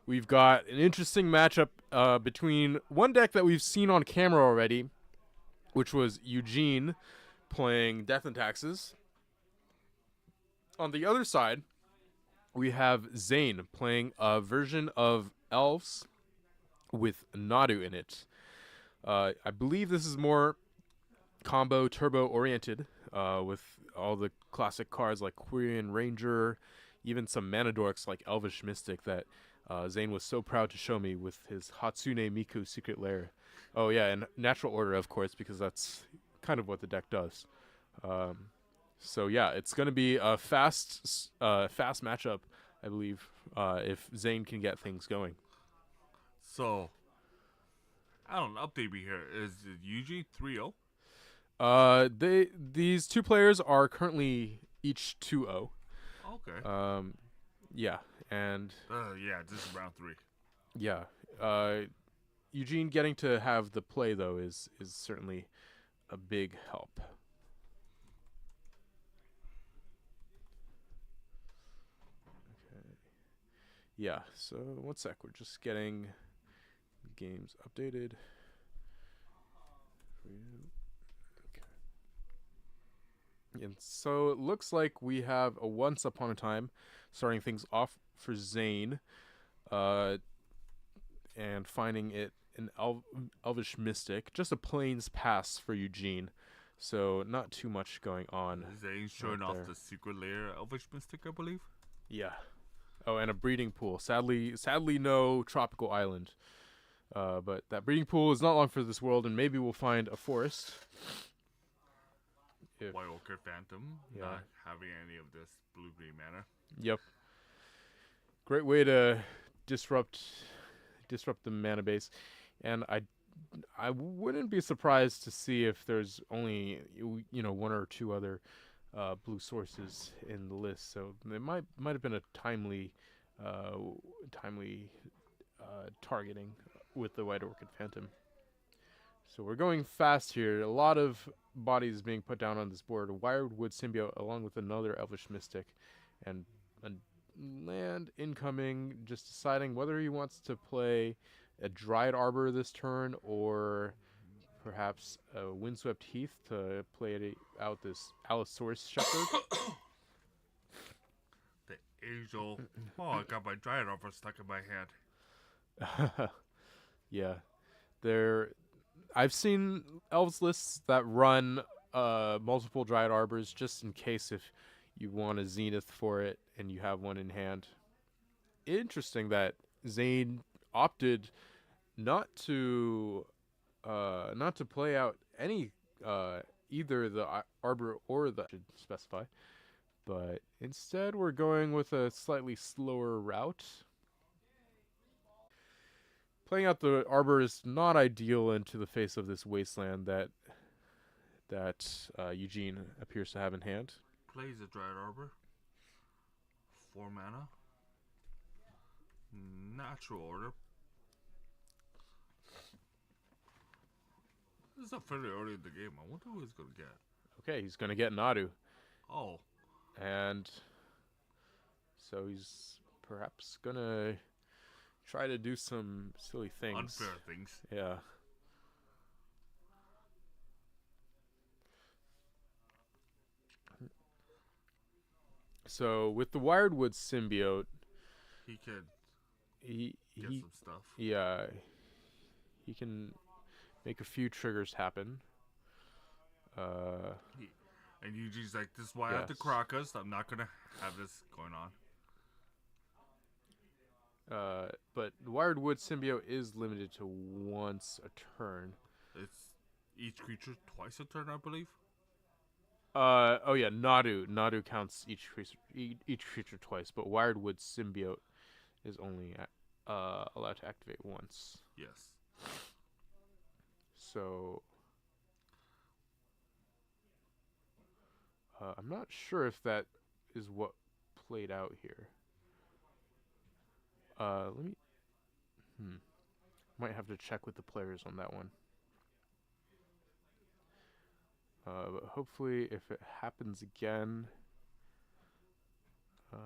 We've got an interesting matchup between one deck that we've seen on camera already, which was Eugene playing Death and Taxes. On the other side, we have Zane playing a version of Elves with Nadu in it. I believe this is more combo turbo oriented, with all the classic cards like Quirion Ranger, even some mana dorks like Elvish Mystic that Zane was so proud to show me with his Hatsune Miku Secret Lair. Oh yeah, and Natural Order, of course, because that's kind of what the deck does. So yeah, it's going to be a fast matchup, I believe, if Zane can get things going. So, I don't know, update me here. Is it Eugene 3-0? These two players are currently each 2-0. Okay. Yeah, and Yeah, this is round 3. yeah, Eugene getting to have the play though is certainly a big help. Okay. Yeah, so 1 sec, we're just getting games updated for you. And so it looks like we have a Once Upon a Time starting things off for Zane, and finding it an Elvish Mystic, just a Plains Pass for Eugene, so not too much going on. Zane showing right off there. the secret layer Elvish Mystic, I believe. Yeah. Oh, and a breeding pool. Sadly no tropical island. But that breeding pool is not long for this world, and maybe we'll find a forest. If- White Orchid Phantom, Yeah. not having any of this blue-green mana. Yep. Great way to disrupt the mana base, and I wouldn't be surprised to see if there's only 1 or 2 other blue sources in the list. So it might have been a timely targeting with the White Orchid Phantom. So we're going fast here. A lot of bodies being put down on this board. A Wirewood Symbiote along with another Elvish Mystic, and a land incoming, just deciding whether he wants to play a Dryad Arbor this turn or perhaps a Windswept Heath to play out this Allosaurus Shepherd. The Angel. Oh, I got my Dryad Arbor stuck in my hand. Yeah. I've seen Elves lists that run multiple Dryad Arbors just in case if you want a Zenith for it and you have one in hand. Interesting that Zane opted not to play out any either the Arbor or the should specify, but instead we're going with a slightly slower route. Playing out the Arbor is not ideal into the face of this wasteland that Eugene appears to have in hand. Plays a Dryad Arbor. 4 mana. Natural Order. This is not fairly early in the game. I wonder who he's going to get. Okay, he's going to get Nadu. Oh. And so he's perhaps going to try to do some silly things. Unfair things. Yeah. So with the Wirewood Symbiote, He could he get some stuff. yeah, he can make a few triggers happen. And Eugene's like, this is why I have the Yes. Caracas. I'm not going to have this going on. But the Wirewood Symbiote is limited to once a turn. It's each creature twice a turn, I believe. Oh yeah, Nadu counts each creature twice, but Wirewood Symbiote is only allowed to activate once. Yes. So I'm not sure if that is what played out here. Let me. Might have to check with the players on that one. But hopefully, if it happens again, it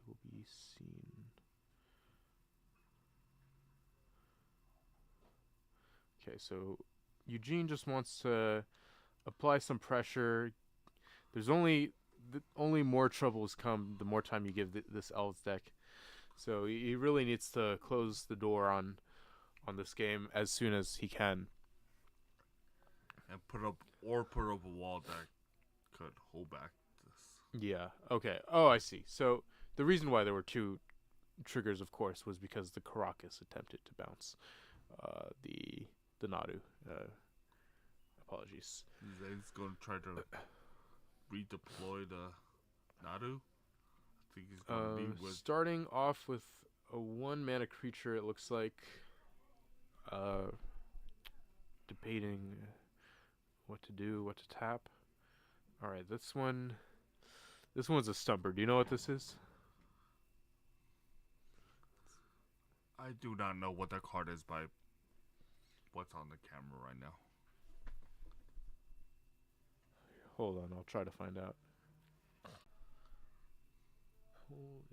will be seen. Okay, so Eugene just wants to apply some pressure. There's only more troubles come the more time you give this Elves deck. So he really needs to close the door on this game as soon as he can. And put up a wall that could hold back this. Yeah. Okay. Oh, I see. So the reason why there were two triggers, of course, was because the Caracas attempted to bounce the Nadu. Apologies. Zane's going to try to redeploy the Nadu. I think he's going to lead with. Starting off with a 1-mana creature, it looks like. Debating what to do, what to tap. All right, this one's a stumper. Do you know what this is? I do not know what that card is by what's on the camera right now. Hold on, I'll try to find out.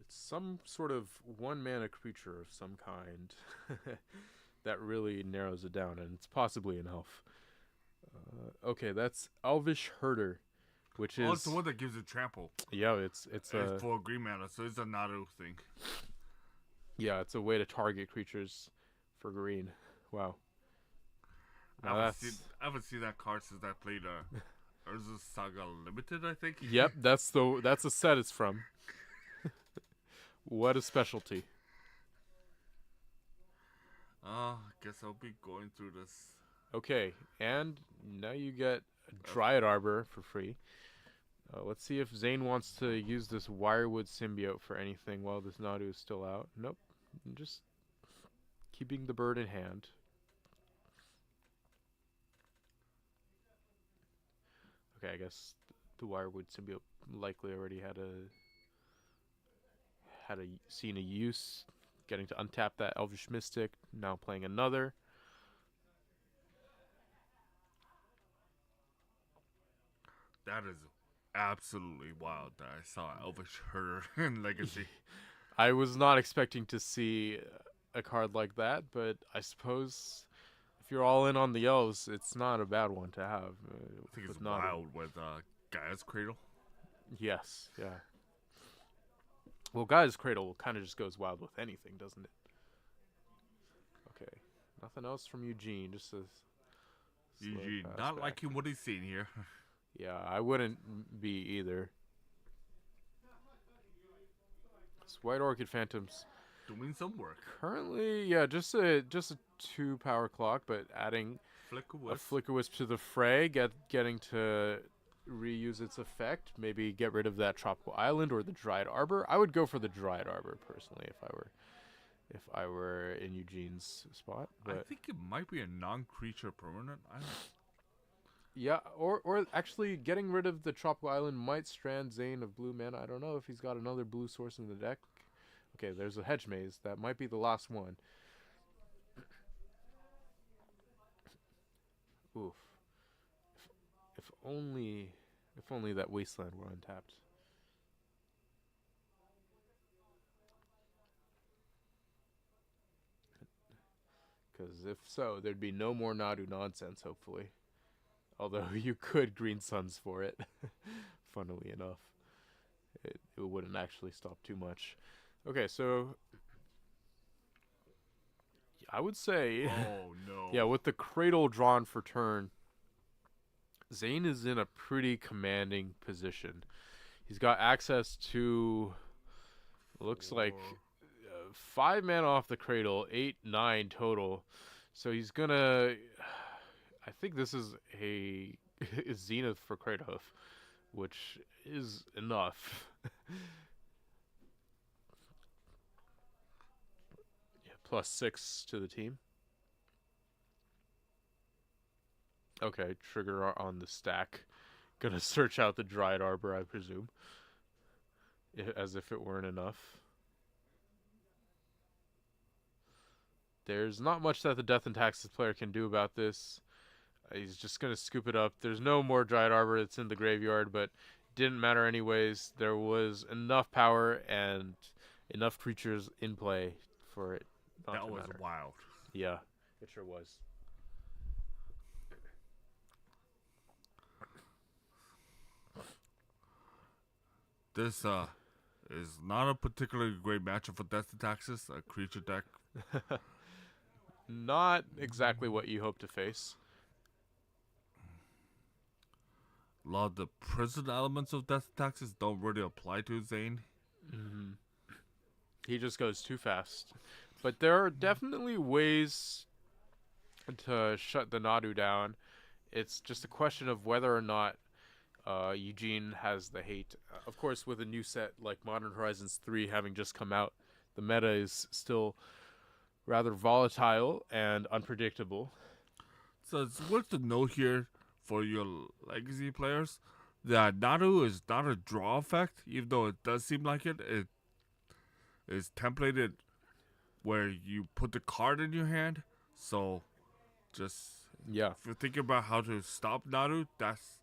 It's some sort of 1-mana creature of some kind that really narrows it down, and it's possibly an elf. Okay, that's Elvish Herder, which is... Oh, it's the one that gives it trample. Yeah, it's for green mana, so it's a Nadu thing. Yeah, it's a way to target creatures for green. Wow. I haven't seen that card since I played Urza Saga Limited, I think. Yep, that's the set it's from. What a specialty. I guess I'll be going through this. Okay, and now you get a Dryad Arbor for free. Let's see if Zane wants to use this Wirewood Symbiote for anything while this Nadu is still out. Nope. Just keeping the bird in hand. Okay, I guess the Wirewood Symbiote likely already had seen a use. Getting to untap that Elvish Mystic. Now playing another. That is absolutely wild that I saw Elvish Herder in Legacy. I was not expecting to see a card like that, but I suppose if you're all in on the elves, it's not a bad one to have. I think it's wild with Gaia's Cradle. Yes, yeah. Well, Gaia's Cradle kind of just goes wild with anything, doesn't it? Okay. Nothing else from Eugene, just a... Eugene, not liking what he's seeing here. Yeah, I wouldn't be either. This White Orchid Phantoms doing some work. Currently, yeah, just a 2-power clock, but adding a Flicker Wisp to the fray, getting to reuse its effect, maybe get rid of that Tropical Island or the Dryad Arbor. I would go for the Dryad Arbor personally if I were in Eugene's spot. But I think it might be a non-creature permanent. Yeah, or actually getting rid of the Tropical Island might strand Zane of blue mana. I don't know if he's got another blue source in the deck. Okay, there's a Hedge Maze. That might be the last one. Oof. If only that Wasteland were untapped. Because if so, there'd be no more Nadu nonsense, hopefully. Although you could Green Suns for it, funnily enough. It wouldn't actually stop too much. Okay, so I would say... Oh, no. Yeah, with the Cradle drawn for turn, Zane is in a pretty commanding position. He's got access to, looks like 5 mana off the Cradle, 8, 9 total. So he's gonna... I think this is a Zenith for Kratos, which is enough. Yeah, +6 to the team. Okay, trigger on the stack. Gonna search out the Dryad Arbor, I presume. As if it weren't enough. There's not much that the Death and Taxes player can do about this. He's just gonna scoop it up. There's no more Dryad Arbor that's in the graveyard, but didn't matter anyways. There was enough power and enough creatures in play for it not That to was matter. wild. Yeah, it sure was. This is not a particularly great matchup for Death Taxes, a creature deck. Not exactly what you hope to face. A lot of the prison elements of Death Taxes don't really apply to Zane. Mm-hmm. He just goes too fast. But there are definitely ways to shut the Nadu down. It's just a question of whether or not Eugene has the hate. Of course, with a new set like Modern Horizons 3 having just come out, the meta is still rather volatile and unpredictable. So it's worth to note here for your legacy players that Nadu is not a draw effect, even though it does seem like it. It is templated where you put the card in your hand. So just Yeah. if you're thinking about how to stop Nadu, that's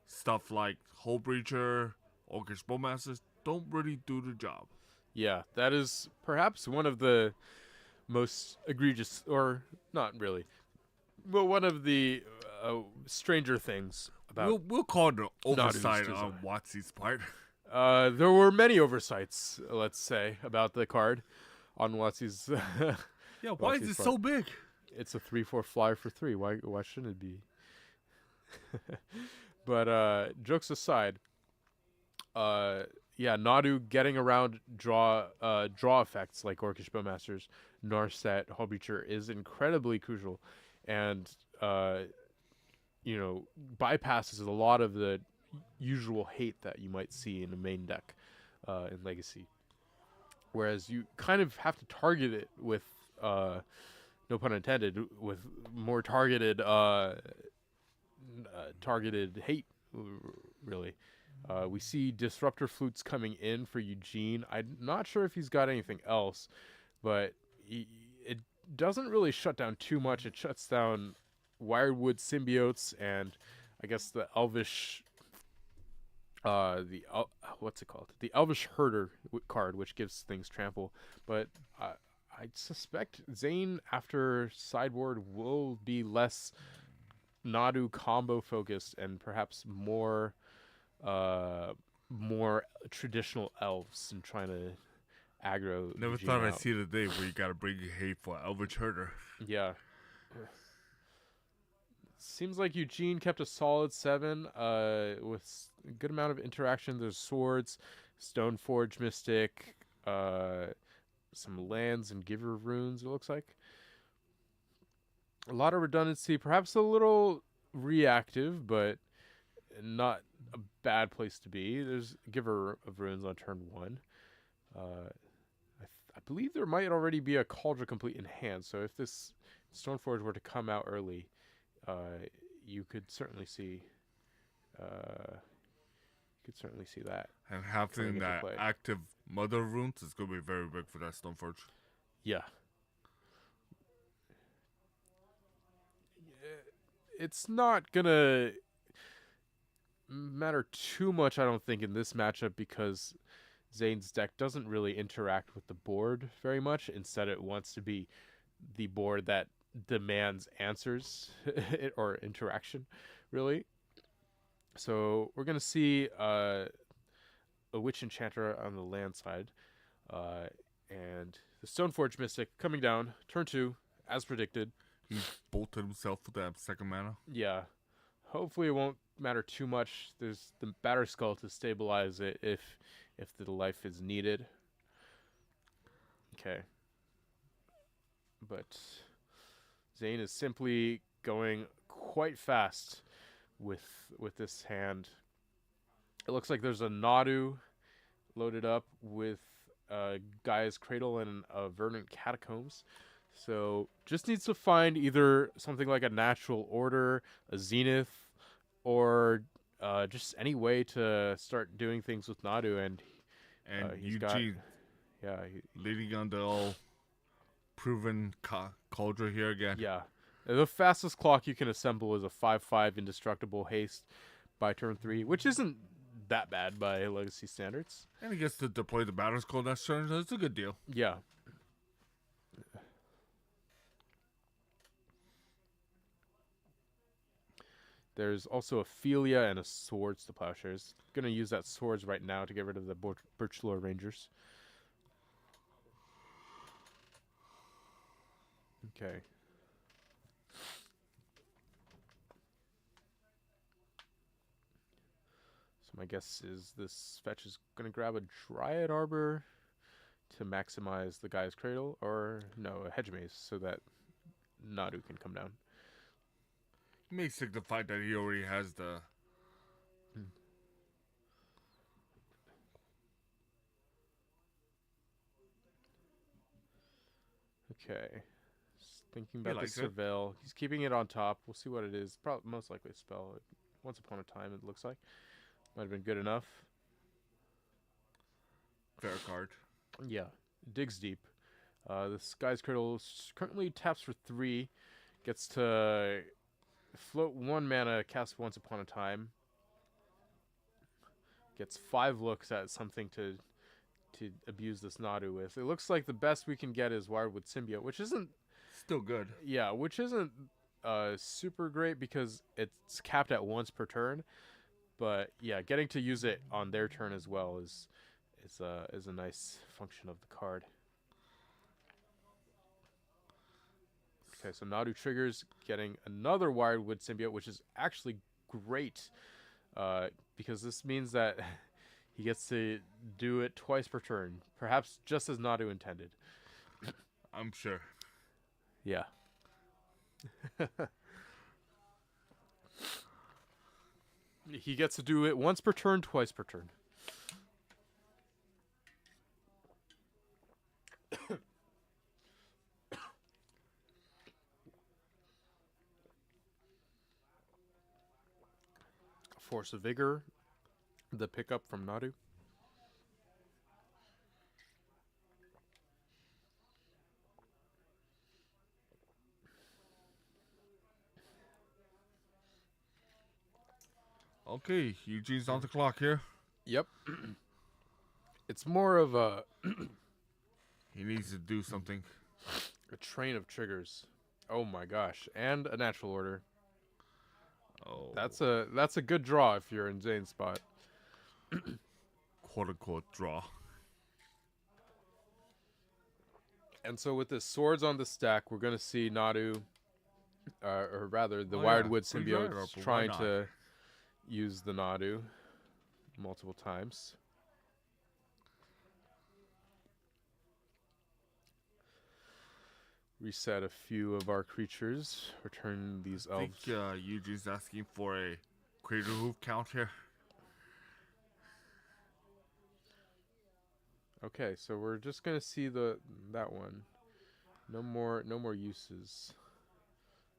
stuff like Hull Breacher, Orcish Bowmasters don't really do the job. Yeah, that is perhaps one of the most egregious, or not really, but one of the stranger things about. We'll call it an Nadu's oversight design. on Watsy's part. There were many oversights, let's say, about the card on Watsy's. Yeah, why is Watsy's it part. so big? It's a 3/4 flyer for 3. Why shouldn't it be? But jokes aside, yeah, Nadu getting around draw effects like Orcish Bowmasters, Narset, Hullbreacher is incredibly crucial, and bypasses a lot of the usual hate that you might see in a main deck in Legacy. Whereas you kind of have to target it with, no pun intended, with more targeted hate, really. We see Disruptor Flutes coming in for Eugene. I'm not sure if he's got anything else, but it doesn't really shut down too much. It shuts down Wirewood Symbiotes and I guess the Elvish, what's it called? The Elvish Herder card, which gives things trample. But I suspect Zane after sideboard will be less Nadu combo focused and perhaps more traditional elves and trying to aggro. Never Eugene thought I'd out. see the day where you gotta bring hate for Elvish Herder. Yeah. Seems like Eugene kept a solid 7 with a good amount of interaction. There's swords, Stoneforge Mystic, some lands and Giver Runes, it looks like. A lot of redundancy, perhaps a little reactive, but not a bad place to be. There's Giver of Runes on turn 1. I believe there might already be a Cauldron Complete in hand, so if this Stoneforge were to come out early, you could certainly see that. And Coming having into that play. active Mother of Runes is gonna be very big for that Stoneforge. Yeah. It's not gonna matter too much, I don't think, in this matchup because Zane's deck doesn't really interact with the board very much. Instead, it wants to be the board that demands answers or interaction, really. So we're gonna see a Witch Enchanter on the land side, and the Stoneforge Mystic coming down turn 2, as predicted. He bolted himself with that second mana. Yeah, hopefully it won't matter too much. There's the Batter Skull to stabilize it if the life is needed. Okay, but Zane is simply going quite fast with this hand. It looks like there's a Nadu loaded up with Gaia's Cradle and Verdant Catacombs. So just needs to find either something like a Natural Order, a Zenith, or just any way to start doing things with Nadu. And And he's Eugene got, leading on the all proven Cauldron here again. yeah. The fastest clock you can assemble is a 5/5 indestructible haste by turn 3, which isn't that bad by legacy standards. And he gets to deploy the battle scroll next turn, so it's a good deal. Yeah. There's also a Philia and a Swords to Plowshares. Gonna use that Swords right now to get rid of the Birchlore Rangers. Okay. So my guess is this fetch is gonna grab a Dryad Arbor to maximize the guy's cradle, or no, a Hedge Maze so that Nadu can come down. He may signify that he already has the. Okay. Just thinking about the likes it. Surveil. He's keeping it on top. We'll see what it is. Probably most likely a spell. Once upon a time, it looks like. Might have been good enough. Fair card. Yeah. Digs deep. This guy's cradle currently taps for 3. Gets to float 1 mana, cast Once Upon a Time. Gets 5 looks at something to abuse this Nadu with. It looks like the best we can get is Wirewood Symbiote, which isn't Still good. which isn't super great because it's capped at once per turn. But yeah, getting to use it on their turn as well is a nice function of the card. Okay, so Nadu triggers, getting another Wirewood Symbiote, which is actually great because this means that he gets to do it twice per turn, perhaps just as Nadu intended. I'm sure. Yeah. He gets to do it once per turn, twice per turn. Force of Vigor, the pickup from Nadu. Okay, Eugene's on the clock here. Yep. It's more of a He needs to do something. train of triggers. Oh my gosh. And a natural order. Oh, That's a good draw if you're in Zane's spot. quote unquote draw. And so with the swords on the stack, we're going to see Nadu, or rather the Oh, Wired yeah. Wood Pretty good, symbiote Why trying not? to use the Nadu multiple times. Reset a few of our creatures. Return these I think elves. Eugene's asking for a crater hoof count here. Okay, so we're just gonna see that one. No more uses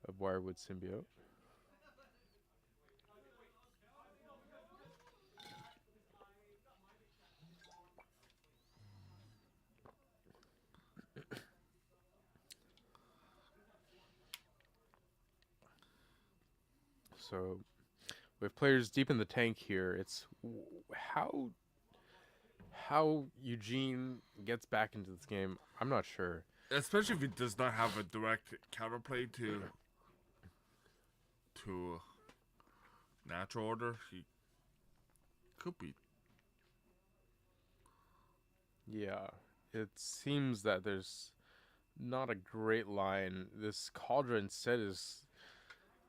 of Wirewood symbiote. So, with players deep in the tank here, it's how Eugene gets back into this game. I'm not sure. Especially if he does not have a direct counterplay to natural order. He could be. Yeah, it seems that there's not a great line. This Cauldron instead is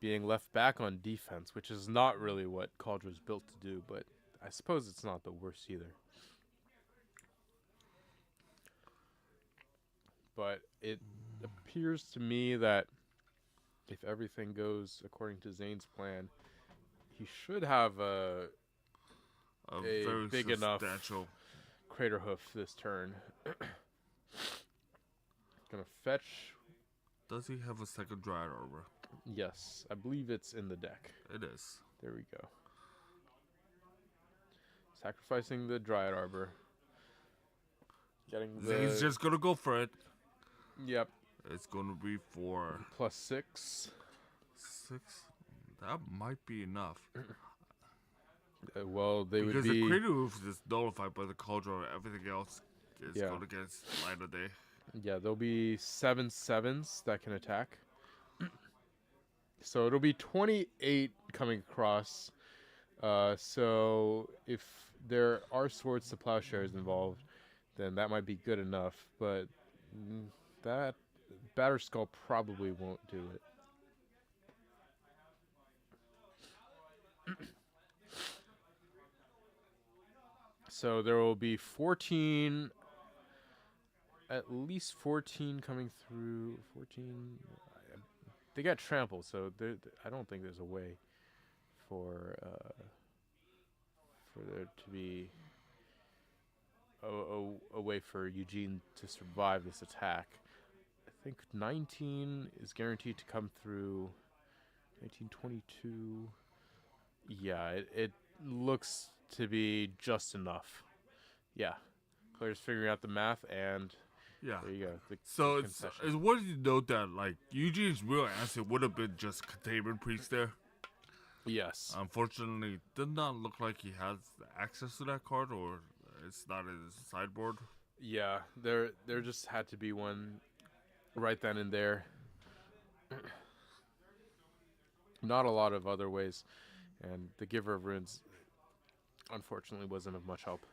being left back on defense, which is not really what Cauldron was built to do, but I suppose it's not the worst either. But it appears to me that if everything goes according to Zane's plan, he should have a Very big enough substantial. Crater Hoof this turn. Gonna fetch. Does he have a second Dryad Arbor? Yes, I believe it's in the deck. It is. There we go. Sacrificing the Dryad Arbor. Getting the... He's just gonna go for it. Yep. It's going to be for +6. 6. That might be enough. Well, they would Because be. the crater roof is nullified by the cauldron, everything else is Yeah. going to get light of day. Yeah, there'll be 7/7s that can attack. So it'll be 28 coming across. So if there are swords to plowshares involved, then that might be good enough. But that Batter Skull probably won't do it. So there will be 14, at least 14 coming through. 14. They got trampled, so I don't think there's a way for there to be a way for Eugene to survive this attack. I think 19 is guaranteed to come through. 1922. Yeah, it looks to be just enough. Yeah. Claire's figuring out the math, and Yeah. there you go. So the it's concession. worth to note that like Eugene's real answer would have been just containment priest there. Yes. Unfortunately, did not look like he has access to that card, or it's not in his sideboard. Yeah, there just had to be one right then and there. Not a lot of other ways, and the Giver of Runes unfortunately wasn't of much help.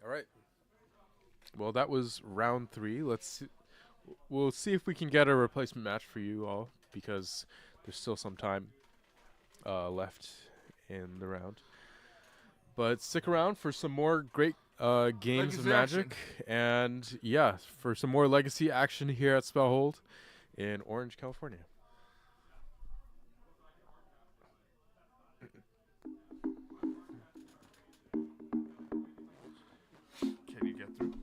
All right. Well, that was round 3. We'll see if we can get a replacement match for you all, because there's still some time left in the round. But stick around for some more great games of Legacy Magic, and yeah, for some more legacy action here at Spellhold in Orange, California. Can you get through?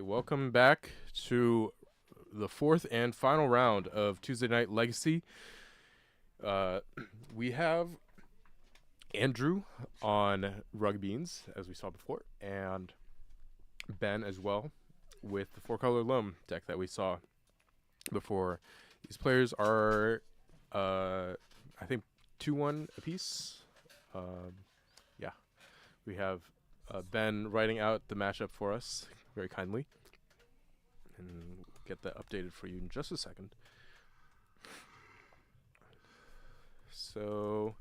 welcome back to the fourth and final round of Tuesday Night Legacy. We have Andrew on Rug Beans, as we saw before, and Ben as well with the four-color loam deck that we saw before. These players are, I think, 2-1 apiece. Yeah, we have Ben writing out the matchup for us very kindly, and we'll get that updated for you in just a second. So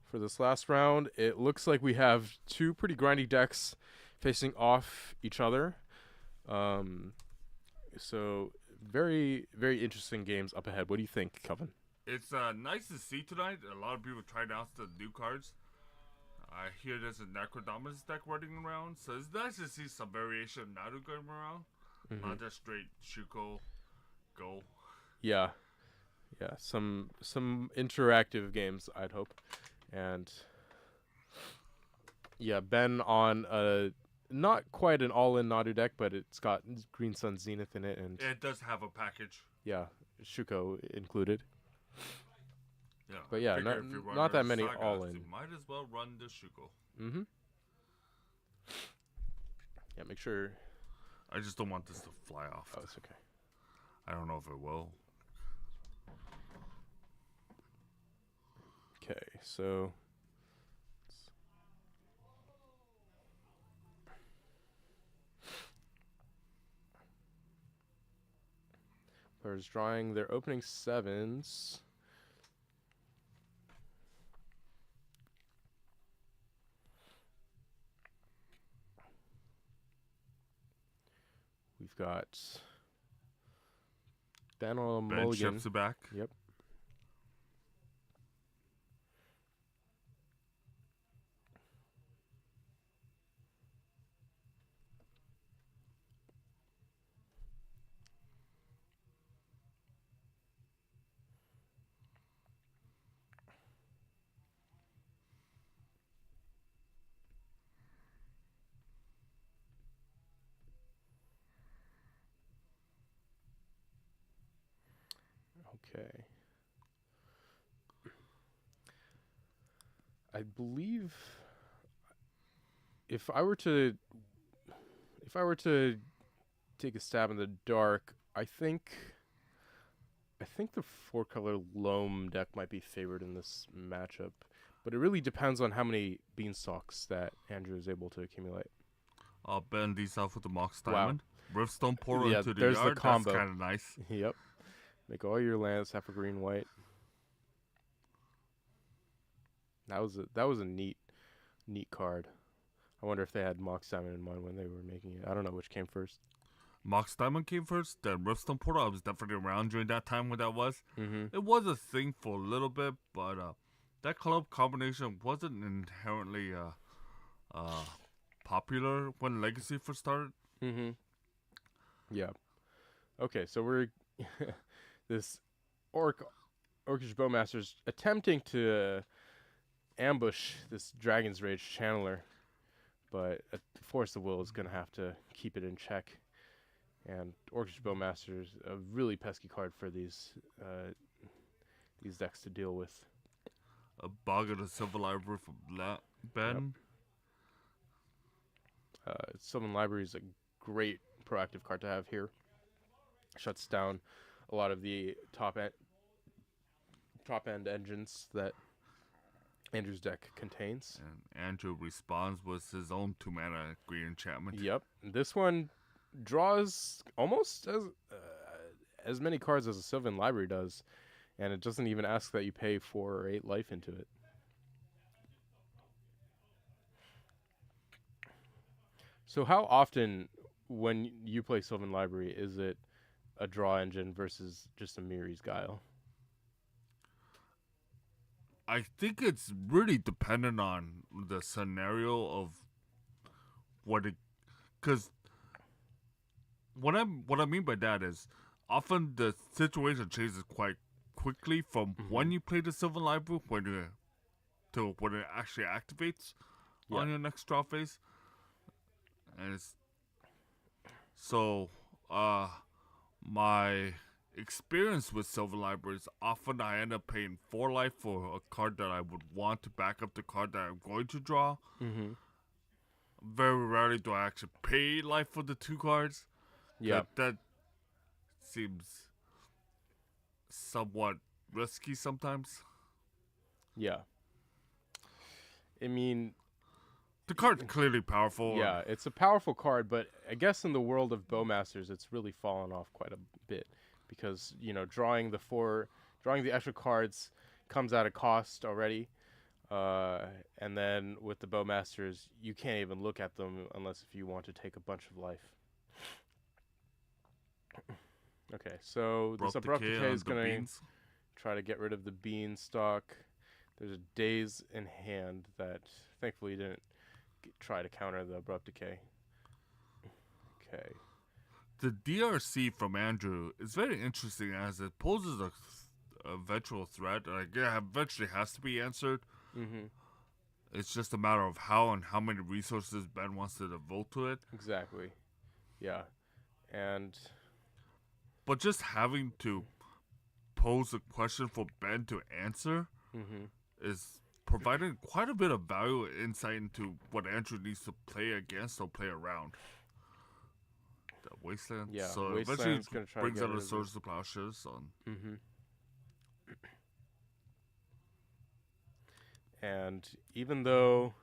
for this last round, it looks like we have two pretty grindy decks facing off each other. So very, very interesting games up ahead. What do you think, Kelvin? It's nice to see tonight. A lot of people tried out the new cards. I hear there's a Necrodominus deck running around, so it's nice to see some variation of Nadu going around. Not just straight Shuko go. Yeah, some interactive games, I'd hope, and yeah, Ben on not quite an all-in Nadu deck, but it's got Green Sun Zenith in it, and It does have a package. yeah, Shuko included. Yeah. But yeah, figure not- if you run not your that many Sagas, all-in. You might as well run the Shuko. Yeah, make sure. I just don't want this to fly off. Oh, it's okay. I don't know if it will. Okay, so players drawing their opening sevens. We've got Ben on Ben mulligan. ships it back. Yep. Okay. I believe if I were to take a stab in the dark, I think the four-color loam deck might be favored in this matchup, but it really depends on how many beanstalks that Andrew is able to accumulate. I'll bend these off with the Mox Wow. Diamond. Riftstone Portal Yeah, into the there's the yard. combo. That's kind of nice. Yep. Make all your lands half a green white. That was a neat card. I wonder if they had Mox Diamond in mind when they were making it. I don't know which came first. Mox Diamond came first, then Riftstone Portal. I was definitely around during that time when that was. Mm-hmm. It was a thing for a little bit, but that club combination wasn't inherently popular when Legacy first started. Mm-hmm. Yeah. Okay, so we're this Orcish Bowmaster's attempting to ambush this Dragon's Rage Channeler, but Force of Will is going to have to keep it in check. And Orcish Bowmaster is a really pesky card for these decks to deal with. A Bog of the Silver Library from Ben. Sylvan Library is a great proactive card to have here. Shuts down a lot of the top end engines that Andrew's deck contains. And Andrew responds with his own 2-mana green enchantment. Yep, this one draws almost as many cards as a Sylvan Library does, and it doesn't even ask that you pay 4 or 8 life into it. So how often, when you play Sylvan Library, is it a draw engine versus just a Miri's Guile? I think it's really dependent on the scenario of what it, because what I mean by that is often the situation changes quite quickly from when you play the Sylvan Library to when it actually activates on your next draw phase. And So, my experience with Silver Libraries, often I end up paying 4 life for a card that I would want to back up the card that I'm going to draw. Mm-hmm. Very rarely do I actually pay life for the 2 cards. Yeah. That seems somewhat risky sometimes. Yeah. I mean, The card's clearly powerful. yeah, it's a powerful card, but I guess in the world of Bowmasters, it's really fallen off quite a bit because drawing the extra cards comes at a cost already, and then with the Bowmasters, you can't even look at them unless if you want to take a bunch of life. Okay, so this Abrupt Decay on is the gonna beans. try to get rid of the Beanstalk. There's a Daze in hand that thankfully didn't try to counter the Abrupt Decay. Okay. The DRC from Andrew is very interesting as it poses a eventual threat. Like, it eventually has to be answered. Mm-hmm. It's just a matter of how and how many resources Ben wants to devote to it. Exactly. Yeah. And But just having to pose a question for Ben to answer mm-hmm. is providing quite a bit of value and insight into what Andrew needs to play against or play around. The Wasteland. Yeah, So Wasteland's eventually gonna try to brings get out rid the of Swords of Plowshares on. Mm-hmm. And even though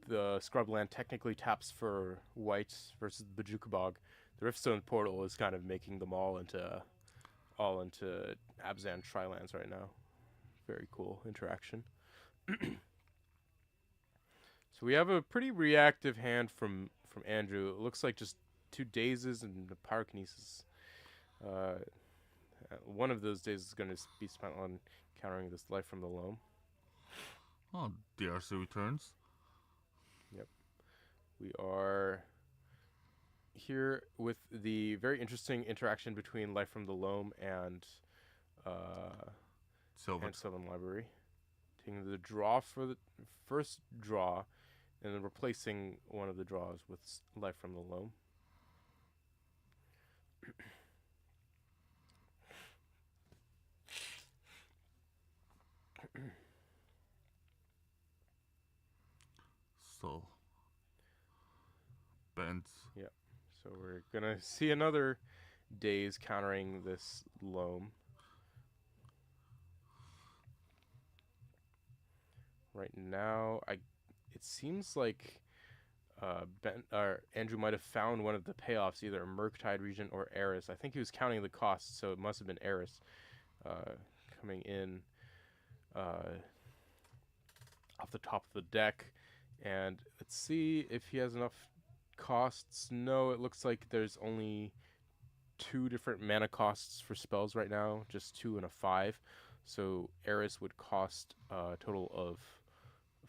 the Scrubland technically taps for white versus the Bajuka Bog, the Riftstone Portal is kind of making them all into Abzan Trilands right now. Very cool interaction. So we have a pretty reactive hand from Andrew. It looks like just 2 dazes and the pyrokinesis. One of those days is going to be spent on countering this Life from the Loam. Oh, DRC returns. Yep. We are here with the very interesting interaction between Life from the Loam and Silver. Sylvan Library. Taking the draw for the first draw and then replacing one of the draws with Life from the Loam. So, Ben's. Yep. So we're going to see another Daze countering this Loam. Right now, it seems like Andrew might have found one of the payoffs, either Murktide region or Eris. I think he was counting the costs, so it must have been Eris coming in off the top of the deck. And let's see if he has enough costs. No, it looks like there's only 2 different mana costs for spells right now, just 2 and a 5. So Eris would cost a total of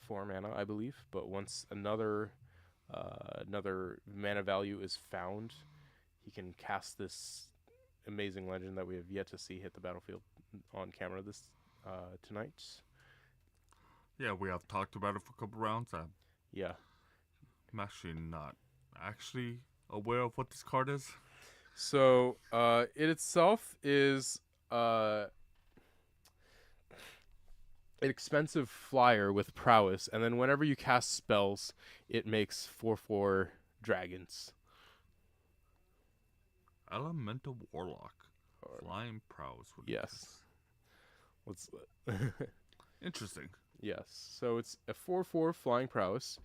4 mana, I believe. But once another mana value is found, he can cast this amazing legend that we have yet to see hit the battlefield on camera this tonight. Yeah, we have talked about it for a couple rounds. Yeah. I'm actually not aware of what this card is. So it itself is an expensive flyer with prowess, and then whenever you cast spells, it makes 4/4 dragons. Elemental Warlock. Flying Prowess. Yes. Let's. Interesting. Yes. So it's a 4/4 flying prowess,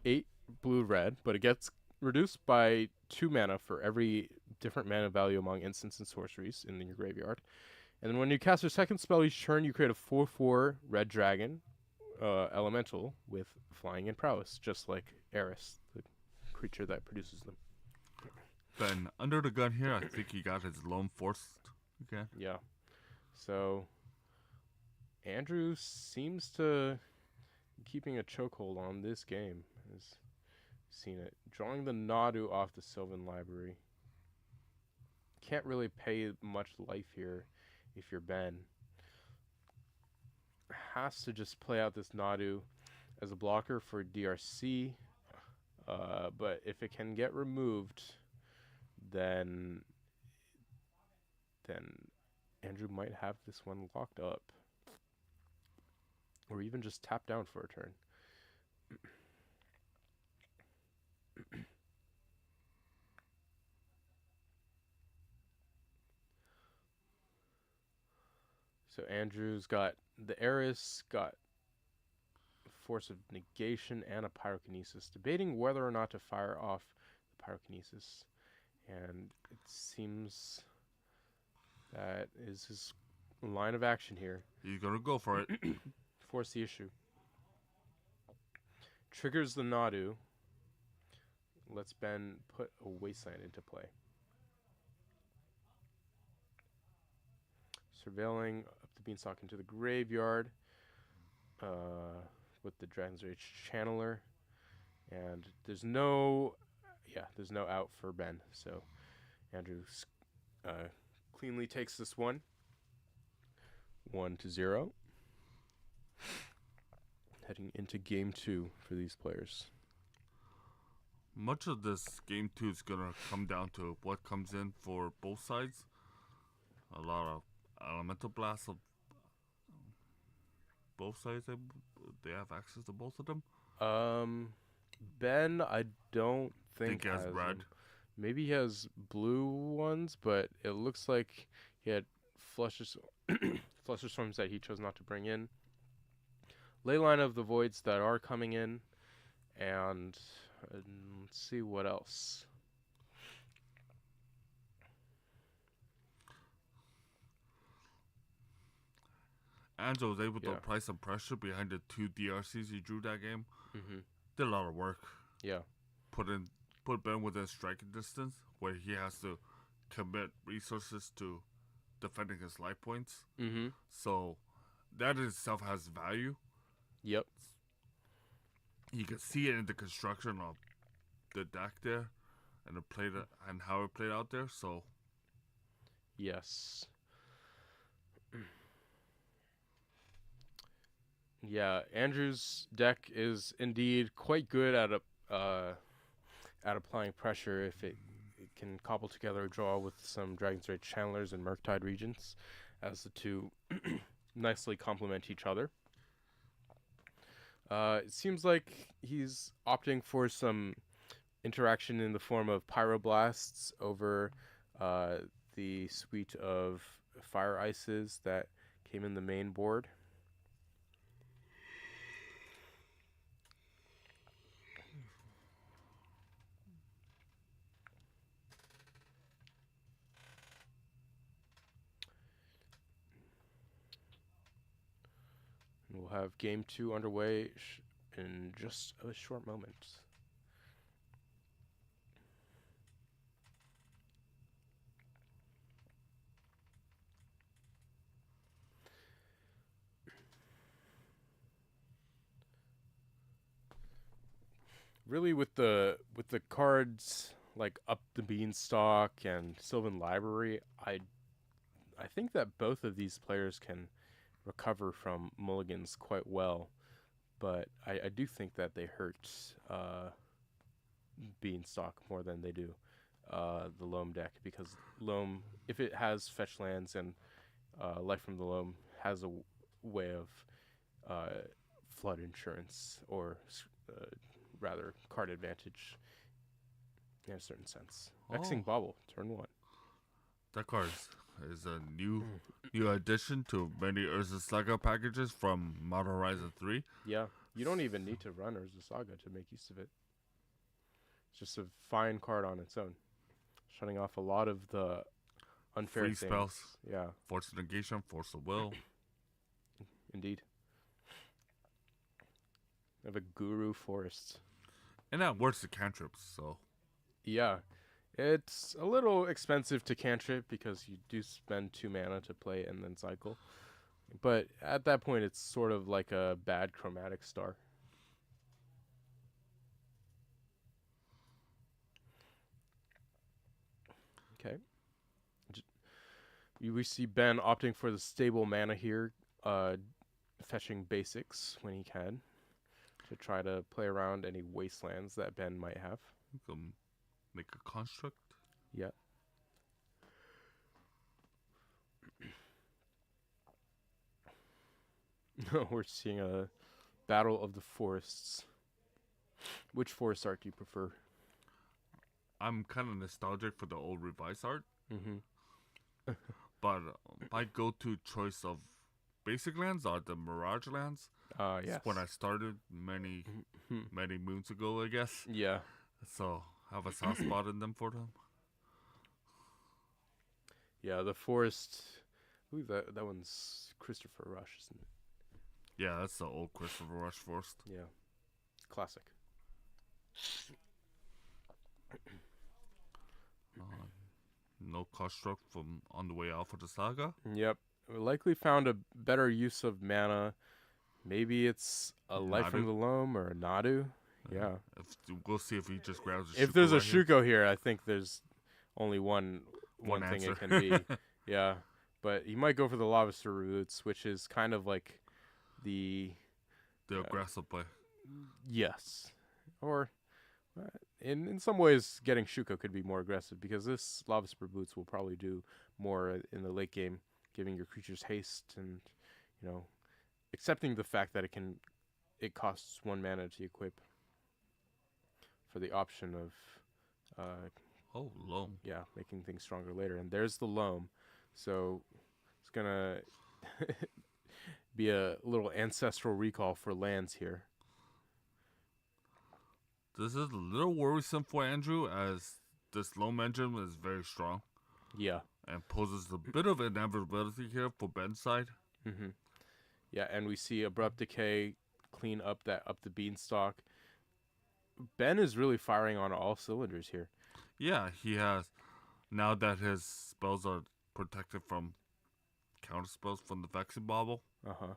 8 blue-red, but it gets reduced by 2 mana for every different mana value among instants and sorceries in your graveyard. And then when you cast your second spell each turn, you create a 4/4 red dragon elemental with flying and prowess, just like Eris, the creature that produces them. Ben, under the gun here, I think he got his Lone Force. Okay. Yeah. So Andrew seems to be keeping a chokehold on this game. Has seen it. Drawing the Nadu off the Sylvan Library. Can't really pay much life here if you're Ben. Has to just play out this Nadu as a blocker for DRC. But if it can get removed, then Andrew might have this one locked up. Or even just tap down for a turn. So Andrew's got the Eris, got Force of Negation, and a Pyrokinesis. Debating whether or not to fire off the Pyrokinesis. And it seems that is his line of action here. He's gonna go for it. Force the issue. Triggers the Nadu. Lets Ben put a Wasteland into play. Surveilling up the Beanstalk into the graveyard with the Dragon's Rage Channeler. And there's no out for Ben. So Andrew cleanly takes this one. 1-0. Heading into game 2 for these players. Much of this game 2 is gonna come down to what comes in for both sides. A lot of elemental blasts of both sides. They have access to both of them. Ben, I don't think he has red. them. Maybe he has blue ones, but it looks like he had Fluster Storms that he chose not to bring in. Leyline of the Voids that are coming in, and let's see what else. Angel was able to Yeah. apply some pressure behind the 2 DRCs he drew that game. Mm-hmm. Did a lot of work. Yeah. Put Ben within striking distance where he has to commit resources to defending his life points. Mm-hmm. So that in itself has value. Yep. You can see it in the construction of the deck there, and and how it played out there. So Yes. Yeah, Andrew's deck is indeed quite good at applying pressure if it can cobble together a draw with some Dragon's Rage Channelers and Murktide Regents, as the two nicely complement each other. It seems like he's opting for some interaction in the form of Pyroblasts over the suite of Fire Ices that came in the main board. We'll have game 2 underway in just a short moment. Really, with the cards like Up the Beanstalk and Sylvan Library, I think that both of these players can recover from mulligans quite well, but I do think that they hurt Beanstalk more than they do the Loam deck, because Loam, if it has fetch lands and Life from the Loam, has a way of flood insurance, or rather card advantage in a certain sense. Xing Bobble, turn 1. that card is a new addition to many Urza Saga packages from Modern Horizon 3. Yeah, you don't even need to run Urza Saga to make use of it. It's just a fine card on its own, shutting off a lot of the unfair Free things. spells. Yeah, Force of Negation, Force of Will. indeed. I have a Guru Forest. And that works the cantrips, so Yeah, it's a little expensive to cantrip because you do spend 2 mana to play and then cycle. But at that point, it's sort of like a bad chromatic star. Okay. We see Ben opting for the stable mana here, fetching basics when he can, to try to play around any wastelands that Ben might have. you can make a construct. Yeah. We're seeing a battle of the forests. Which forest art do you prefer? I'm kind of nostalgic for the old revised art, Mm-hmm. but my go-to choice of basic lands are the Mirage lands. It's Yes. when I started many Mhm. many moons ago, I guess. Yeah. So I have a soft spot in them for them. Yeah, the forest. Ooh, that one's Christopher Rush, isn't it? Yeah, that's the old Christopher Rush Forest. Yeah. Classic. No construct from on the way out for the saga. Yep. We likely found a better use of mana. Maybe it's a Light from Nadu? the Loam or a Nadu. Yeah. We'll see if he just grabs a If there's a right here. Shuko here, I think there's only one One thing answer. it can be. Yeah. But he might go for the Lavaster Roots, which is kind of like the The aggressive play. yes. Or in some ways getting Shuko could be more aggressive because this Lavaspur Boots will probably do more in the late game, giving your creatures haste and, you know, accepting the fact that it costs 1 mana to equip for the option of Oh, loam. yeah, making things stronger later. And there's the Loam. So it's gonna be a little ancestral recall for lands here. This is a little worrisome for Andrew as this loam engine is very strong Yeah. and poses a bit of inevitability here for Ben's side. Mm-hmm. Yeah, and we see Abrupt Decay clean up the beanstalk. Ben is really firing on all cylinders here. Yeah, he has. Now that his spells are protected from counter spells from the Vexing Bauble. Uh-huh.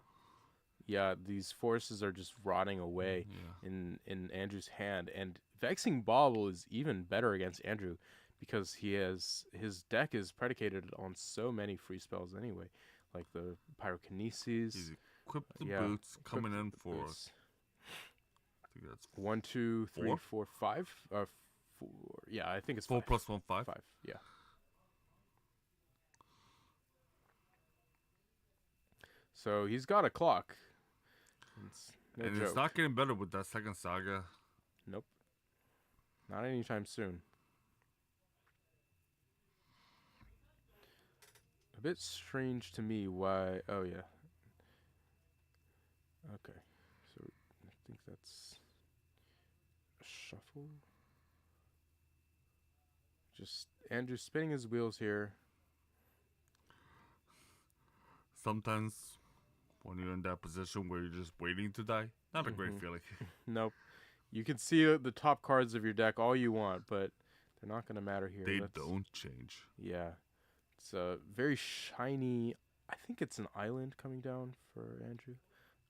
Yeah, these forces are just rotting away Yeah. in Andrew's hand. And Vexing Bauble is even better against Andrew because his deck is predicated on so many free spells anyway. Like the Pyrokinesis. He's equipped the Yeah, boots, coming in for, boots. I think that's 1, 2, 3, Four? 4, 5. 4. Yeah, I think it's 4 5. plus 1, 5. 5. Yeah. So he's got a clock. It's no And joke. it's not getting better with that second saga. Nope. Not anytime soon. A bit strange to me why. Oh, yeah. Okay. So I think that's a shuffle. Just Andrew spinning his wheels here. Sometimes when you're in that position where you're just waiting to die, not a great Mhm. feeling. Nope. You can see the top cards of your deck all you want, but they're not going to matter here. They Let's- don't change. Yeah. It's a very shiny. I think it's an island coming down for Andrew.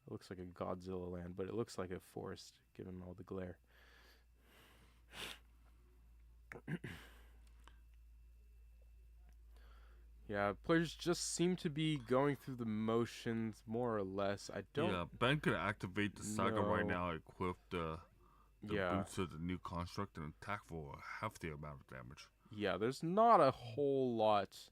It looks like a Godzilla land, but it looks like a forest given all the glare. Yeah, players just seem to be going through the motions more or less. I don't. Yeah, Ben could activate the saga right No. now, equip the Yeah. boots to the new construct, and attack for a hefty amount of damage. Yeah, there's not a whole lot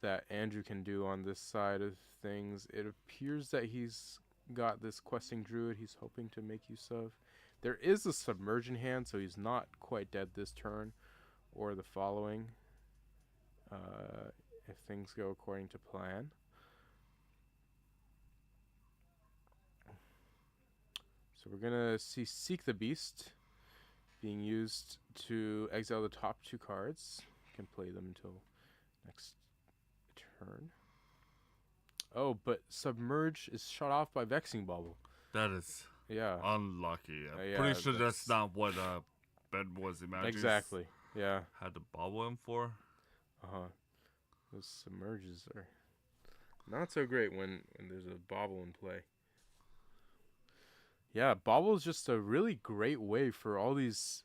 that Andrew can do on this side of things. It appears that he's got this questing druid he's hoping to make use of. There is a submergent hand, so he's not quite dead this turn or the following. If things go according to plan. So we're gonna see Seek the Beast being used to exile the top 2 cards. Can play them until next turn. Oh, but Submerge is shut off by Vexing Bauble. That is Yeah, unlucky. I'm yeah, pretty sure that's- that's not what Ben was imagining. exactly. Yeah. Had to bobble him for. Uh-huh. Those submerges are not so great when there's a bauble in play. Yeah, bauble is just a really great way for all these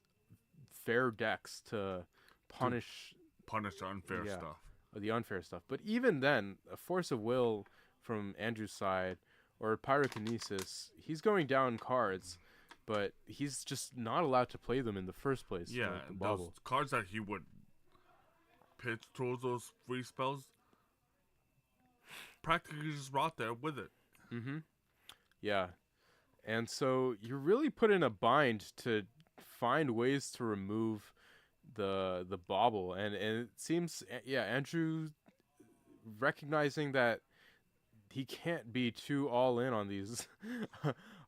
fair decks to punish Punish the unfair Yeah. stuff. the unfair stuff. But even then, a Force of Will from Andrew's side or Pyrokinesis, he's going down cards, but he's just not allowed to play them in the first place. Yeah, like the and bauble. those cards that he would pitch towards those free spells, practically just rot there with it. Mm-hmm. Yeah. And so you're really put in a bind to find ways to remove the bauble, and it seems Andrew recognizing that he can't be too all in on these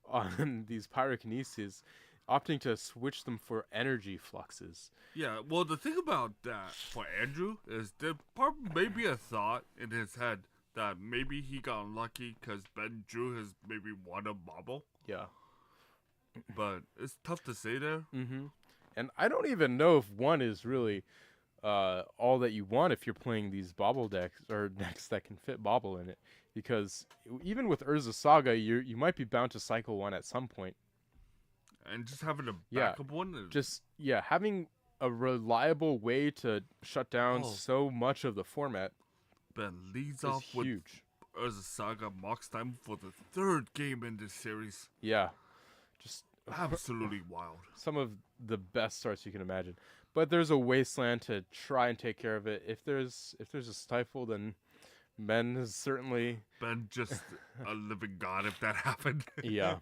on these pyrokinesis, opting to switch them for energy fluxes. Yeah, well, the thing about that for Andrew is there probably maybe a thought in his head that maybe he got unlucky because Ben drew his maybe one a bobble, Yeah. but it's tough to say there. Mm-hmm. And I don't even know if one is really all that you want if you're playing these bobble decks or decks that can fit bobble in it, because even with Urza Saga, you might be bound to cycle one at some point. And just having a Yeah, backup one is Just having a reliable way to shut down Oh. so much of the format Ben leads is off with huge. Urza Saga Mox time for the third game in this series. Yeah, just Absolutely wild. some of the best starts you can imagine. But there's a wasteland to try and take care of it. If there's a stifle, then Ben is certainly Ben just a living god if that happened. yeah.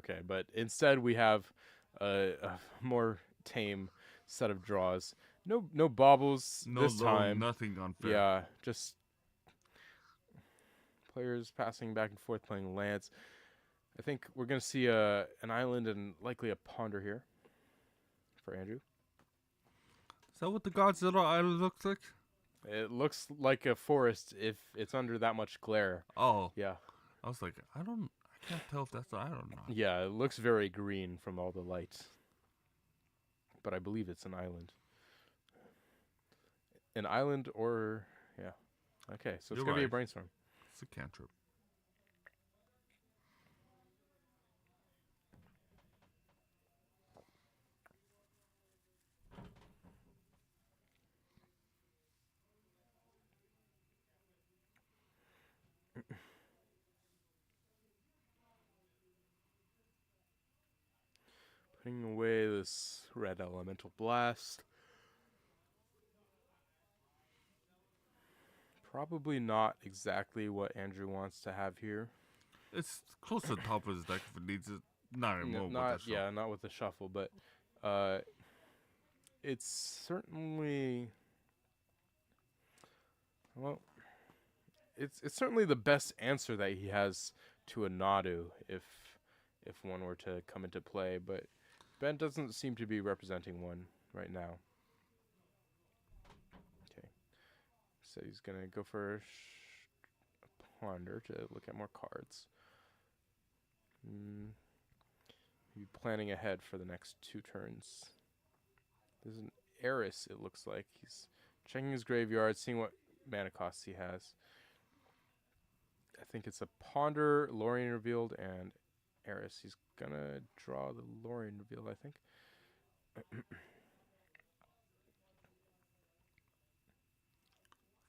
Okay, but instead we have a more tame set of draws. No bobbles No this low, time. nothing unfair. Yeah, just players passing back and forth playing lands. I think we're gonna see an island and likely a ponder here for Andrew. Is that what the Godzilla Island looks like? It looks like a forest if it's under that much glare. Oh, Yeah. I was like, I can't tell if that's an island or not. Yeah, it looks very green from all the lights. But I believe it's an island. An island or yeah. Okay, so it's You're gonna be a right. brainstorm. It's a cantrip. Putting away this red elemental blast. Probably not exactly what Andrew wants to have here. It's close to the top of his deck if it needs it. Not anymore. with Not the shuffle. not with the shuffle, but it's certainly well, it's certainly the best answer that he has to a Nadu if one were to come into play, but Ben doesn't seem to be representing one right now. Okay, so he's gonna go for a ponder to look at more cards. Be planning ahead for the next 2 turns. There's an Eris, it looks like. He's checking his graveyard, seeing what mana costs he has. I think it's a Ponder, Lorien Revealed, and Eris. He's gonna draw the Lorien Revealed, I think.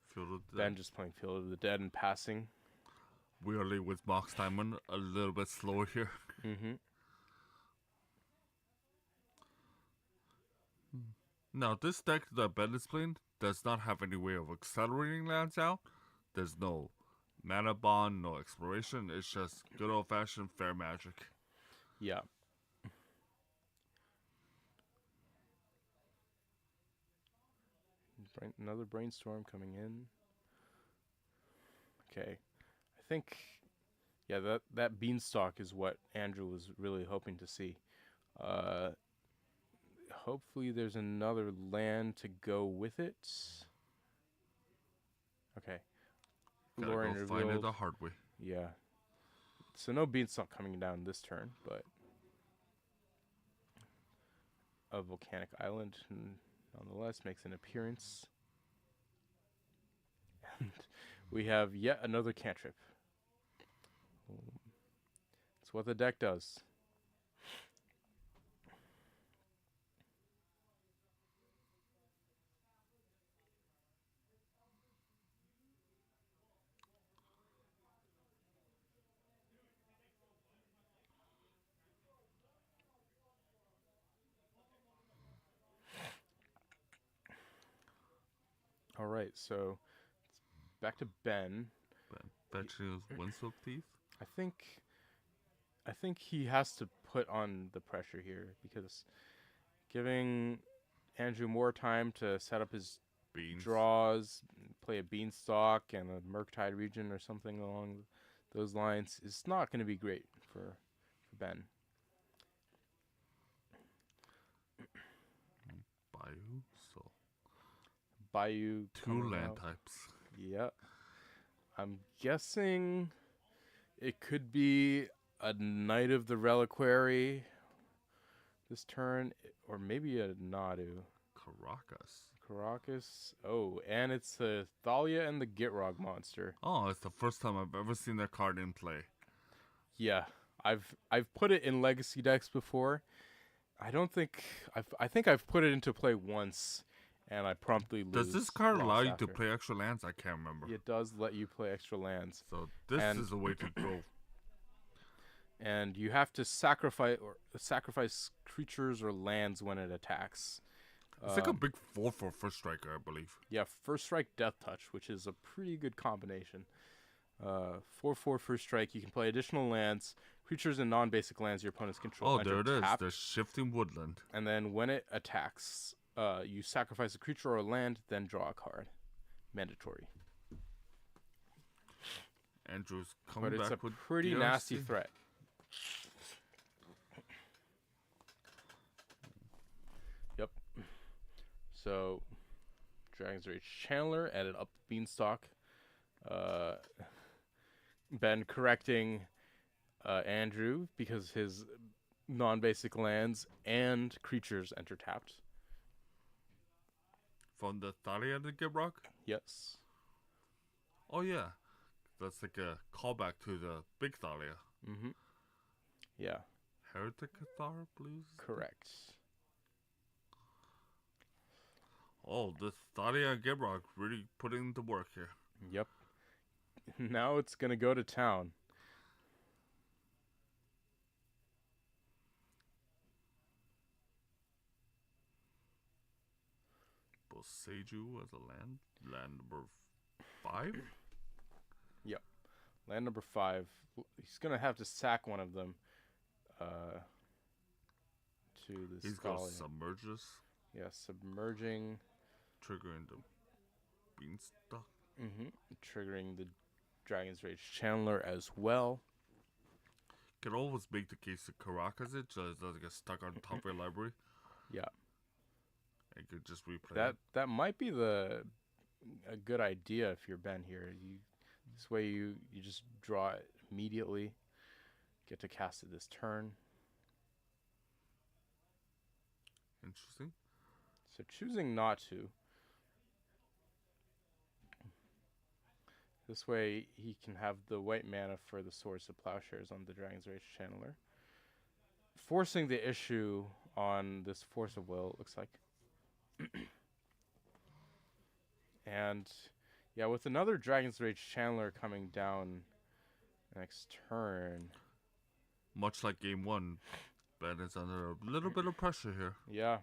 Field of the Ben Dead. just playing Field of the Dead and passing. Weirdly, with Mox Diamond a little bit slower here. Mm-hmm. Now, this deck that Ben is playing does not have any way of accelerating lands out. There's no mana bond, no exploration. It's just good old fashioned fair magic. Yeah. Another brainstorm coming in. Okay. I think that beanstalk is what Andrew was really hoping to see. Hopefully there's another land to go with it. Okay. Gotta Lorien go find it Revealed. the hard way. Yeah. So no beanstalk coming down this turn, but a volcanic island nonetheless makes an appearance. And we have yet another cantrip. It's what the deck does. All right, so back to Ben. Fetching his Windswept Teeth. I think he has to put on the pressure here because giving Andrew more time to set up his Beans. draws, play a beanstalk and a Murktide region or something along those lines is not going to be great for Ben. Bayou. So Bayou two coming land out. types. Yep. I'm guessing it could be a Knight of the Reliquary this turn, or maybe a Nadu. Caracas. Oh, and it's the Thalia and the Gitrog monster. Oh, it's the first time I've ever seen that card in play. Yeah, I've put it in Legacy decks before. I think I've put it into play once, and I promptly lose. Does this card allow you after. to play extra lands? I can't remember. It does let you play extra lands, So this And- is the way to go. and you have to sacrifice creatures or lands when it attacks. It's like a big 4 for first striker, I believe. Yeah, First Strike, Death Touch, which is a pretty good combination. 4/4 First Strike. You can play additional lands, creatures, and non-basic lands your opponents control. Oh, enter there it is. tapped, The Shifting Woodland. and then when it attacks, you sacrifice a creature or a land, then draw a card. Mandatory. Andrew's coming But it's back a with pretty nasty DRC. threat. Yep. So, Dragon's Rage Chandler added up the Beanstalk. Ben correcting Andrew because his non-basic lands and creatures enter tapped. From the Thalia to Gibrok? Yes. Oh, yeah. That's like a callback to the big Thalia. Mm-hmm. Yeah, Heretic Cathar Blues? correct. Oh, this Thalia and Gibrok really putting the work here. Yep. Now it's going to go to town. Boseiju as a land. Land number 5? Land number 5. He's going to have to sack one of them to this He's got Thalia. Submerges, Yeah, submerging, triggering the Beanstalk. triggering the Dragon's Rage Chandler as well. Can always make the case to Caracas it just doesn't get stuck on top of your library. Yeah. And could just replay That it. that might be a good idea if you're Ben here. This way you just draw it immediately, get to cast it this turn. Interesting. So choosing not to. This way he can have the white mana for the Swords of Plowshares on the Dragon's Rage Channeler. Forcing the issue on this Force of Will, it looks like. And yeah, with another Dragon's Rage Chandler coming down next turn. Much like game 1, Ben is under a little bit of pressure here. Yeah.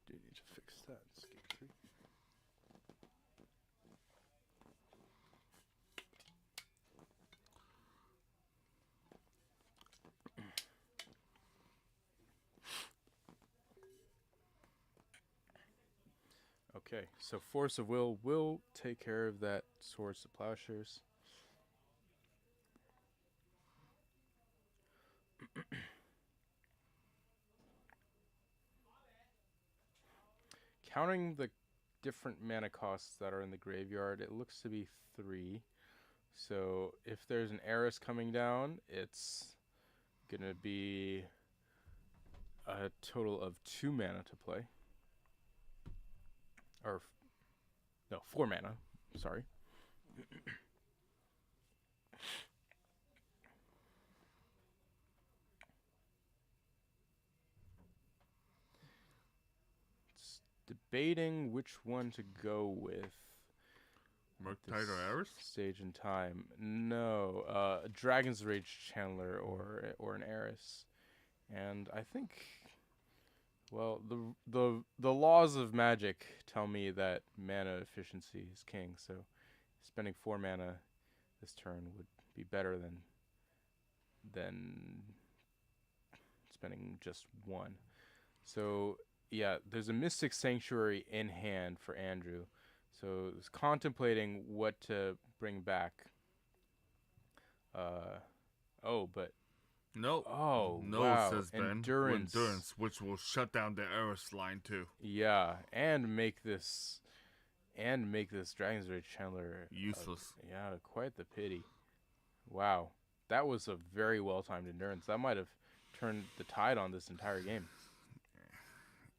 Do need to fix that. Escape tree. Okay, so Force of will take care of that Swords to Plowshares. Counting the different mana costs that are in the graveyard, it looks to be 3. So if there's an Eris coming down, it's gonna be a total of 2 mana to play. Or, no, 4 mana. Sorry. It's debating which one to go with. Murktide or Aris? stage in time. No, a Dragon's Rage Chandler or an Eris, and I think, well, the laws of Magic tell me that mana efficiency is king. So, spending 4 mana this turn would be better than spending just 1. So yeah, there's a Mystic Sanctuary in hand for Andrew. So he's contemplating what to bring back. But No. oh No, wow, says Ben. endurance. Endurance, which will shut down the Eris line too. Yeah, and make this Dragon's Rage Chandler Useless. yeah, quite the pity. Wow, that was a very well timed endurance. That might have turned the tide on this entire game.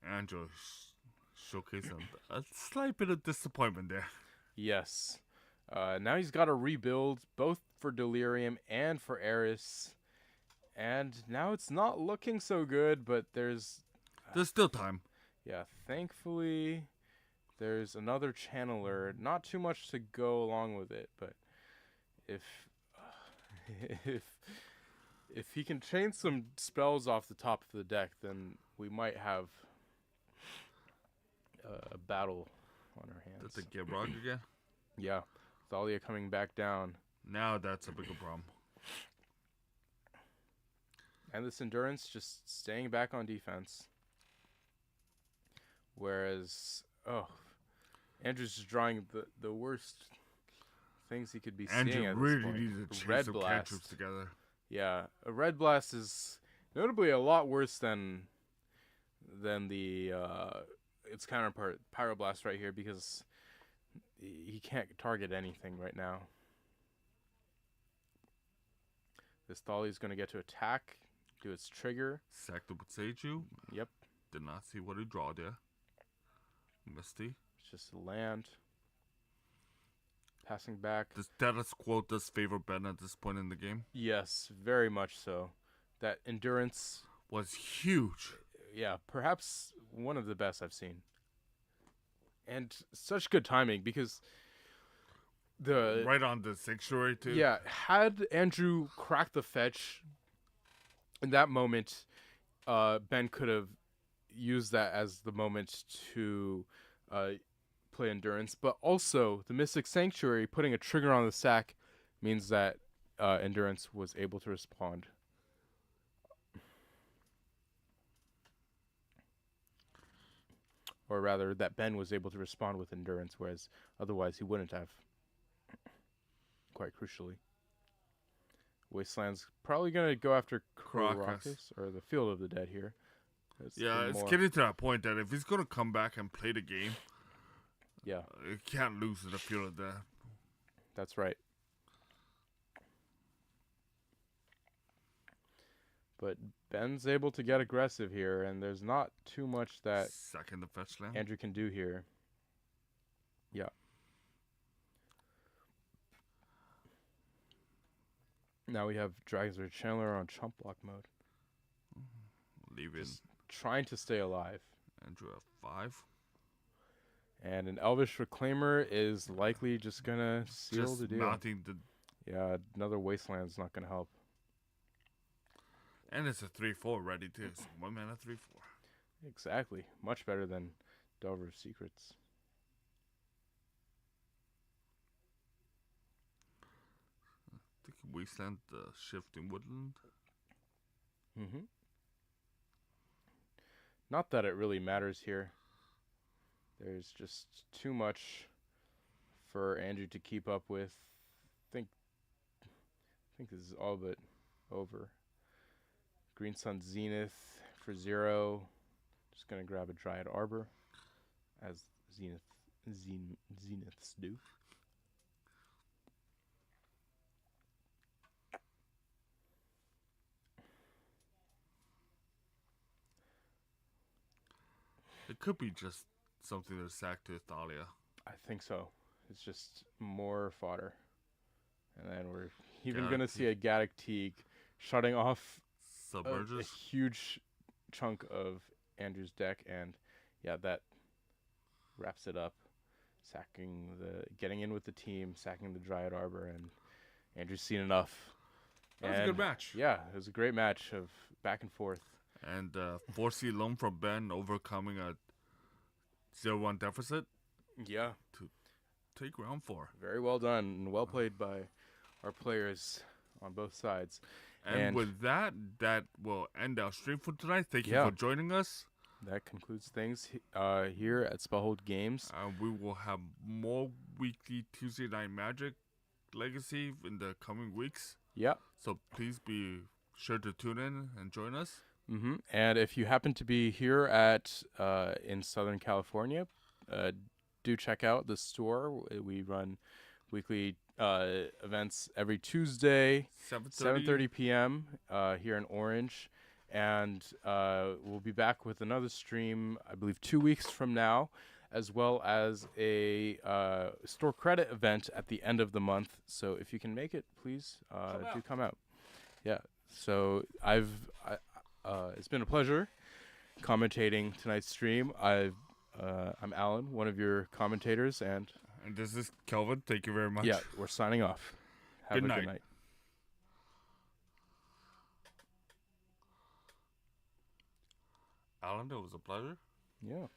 Andrew showcasing a slight bit of disappointment there. Yes. Now he's got to rebuild both for Delirium and for Eris. And now it's not looking so good, but there's still time. yeah, thankfully there's another channeler. Not too much to go along with it, but if if he can chain some spells off the top of the deck, then we might have a battle on our hands. Does it get wrong again? Yeah, Thalia coming back down. Now that's a bigger problem. And this endurance just staying back on defense. Whereas, Andrew's just drawing the worst things he could be seeing Andrew at really this point. needs to chain Red some Blast. cantrips together. Yeah, a Red Blast is notably a lot worse than the its counterpart Pyroblast right here, because he can't target anything right now. This Thalia's going to get to attack, do its trigger. Sacked up with Seiju. Yep, Did not see what he draw there. Misty. it's just a land. Passing back. The status quo does favor Ben at this point in the game. Yes, very much so. That endurance, Was huge. yeah, perhaps one of the best I've seen. And such good timing, because the Right on the sanctuary too. yeah, had Andrew cracked the fetch in that moment, Ben could have used that as the moment to play endurance. But also, the Mystic Sanctuary putting a trigger on the sack means that endurance was able to respond. Or rather, that Ben was able to respond with endurance, whereas otherwise he wouldn't have. Quite crucially. Wasteland's probably going to go after Karakas, or the Field of the Dead here. Yeah, it's getting to that point that if he's gonna come back and play the game, Yeah, he can't lose to the field of that. that's right. But Ben's able to get aggressive here, and there's not too much that Second the fetch land. Andrew can do here. Yeah. Now we have Dragon's Rage Chandler on chump block mode, Leaving just trying to stay alive. Andrew at 5. And an Elvish Reclaimer is likely just gonna seal Just the deal. mounting the, Yeah, another Wasteland's not gonna help. and it's a 3/4 ready too. So 1 mana 3/4. Exactly. Much better than Delver of Secrets. I think Wasteland the shift in Woodland. Mm-hmm. Not that it really matters here. There's just too much for Andrew to keep up with. I think this is all but over. Green Sun Zenith for 0. Just gonna grab a Dryad Arbor, as Zeniths do. It could be just something to sack to Thalia. I think so. It's just more fodder. And then we're even going to see a Gaddock Teague shutting off a Submerges. huge chunk of Andrew's deck. And yeah, that wraps it up. getting in with the team, sacking the Dryad Arbor, and Andrew's seen enough. That was a good match. Yeah, it was a great match of back and forth. And 4C loan from Ben overcoming a 0-1 deficit. Yeah, Take round 4. very well done and well played by our players on both sides. And with that will end our stream for tonight. Thank you Yeah. for joining us. That concludes things here at Spellhold Games. We will have more weekly Tuesday Night Magic Legacy in the coming weeks. Yeah. So please be sure to tune in and join us. And if you happen to be here in Southern California, do check out the store. We run weekly events every Tuesday, 7:30 p.m. Here in Orange. And we'll be back with another stream, I believe, 2 weeks from now, as well as a store credit event at the end of the month. So if you can make it, please do come out. Yeah. So it's been a pleasure commentating tonight's stream. I'm Alan, one of your commentators, and this is Kelvin. Thank you very much. yeah, we're signing off. Have Good a night. good night. Alan, it was a pleasure. Yeah.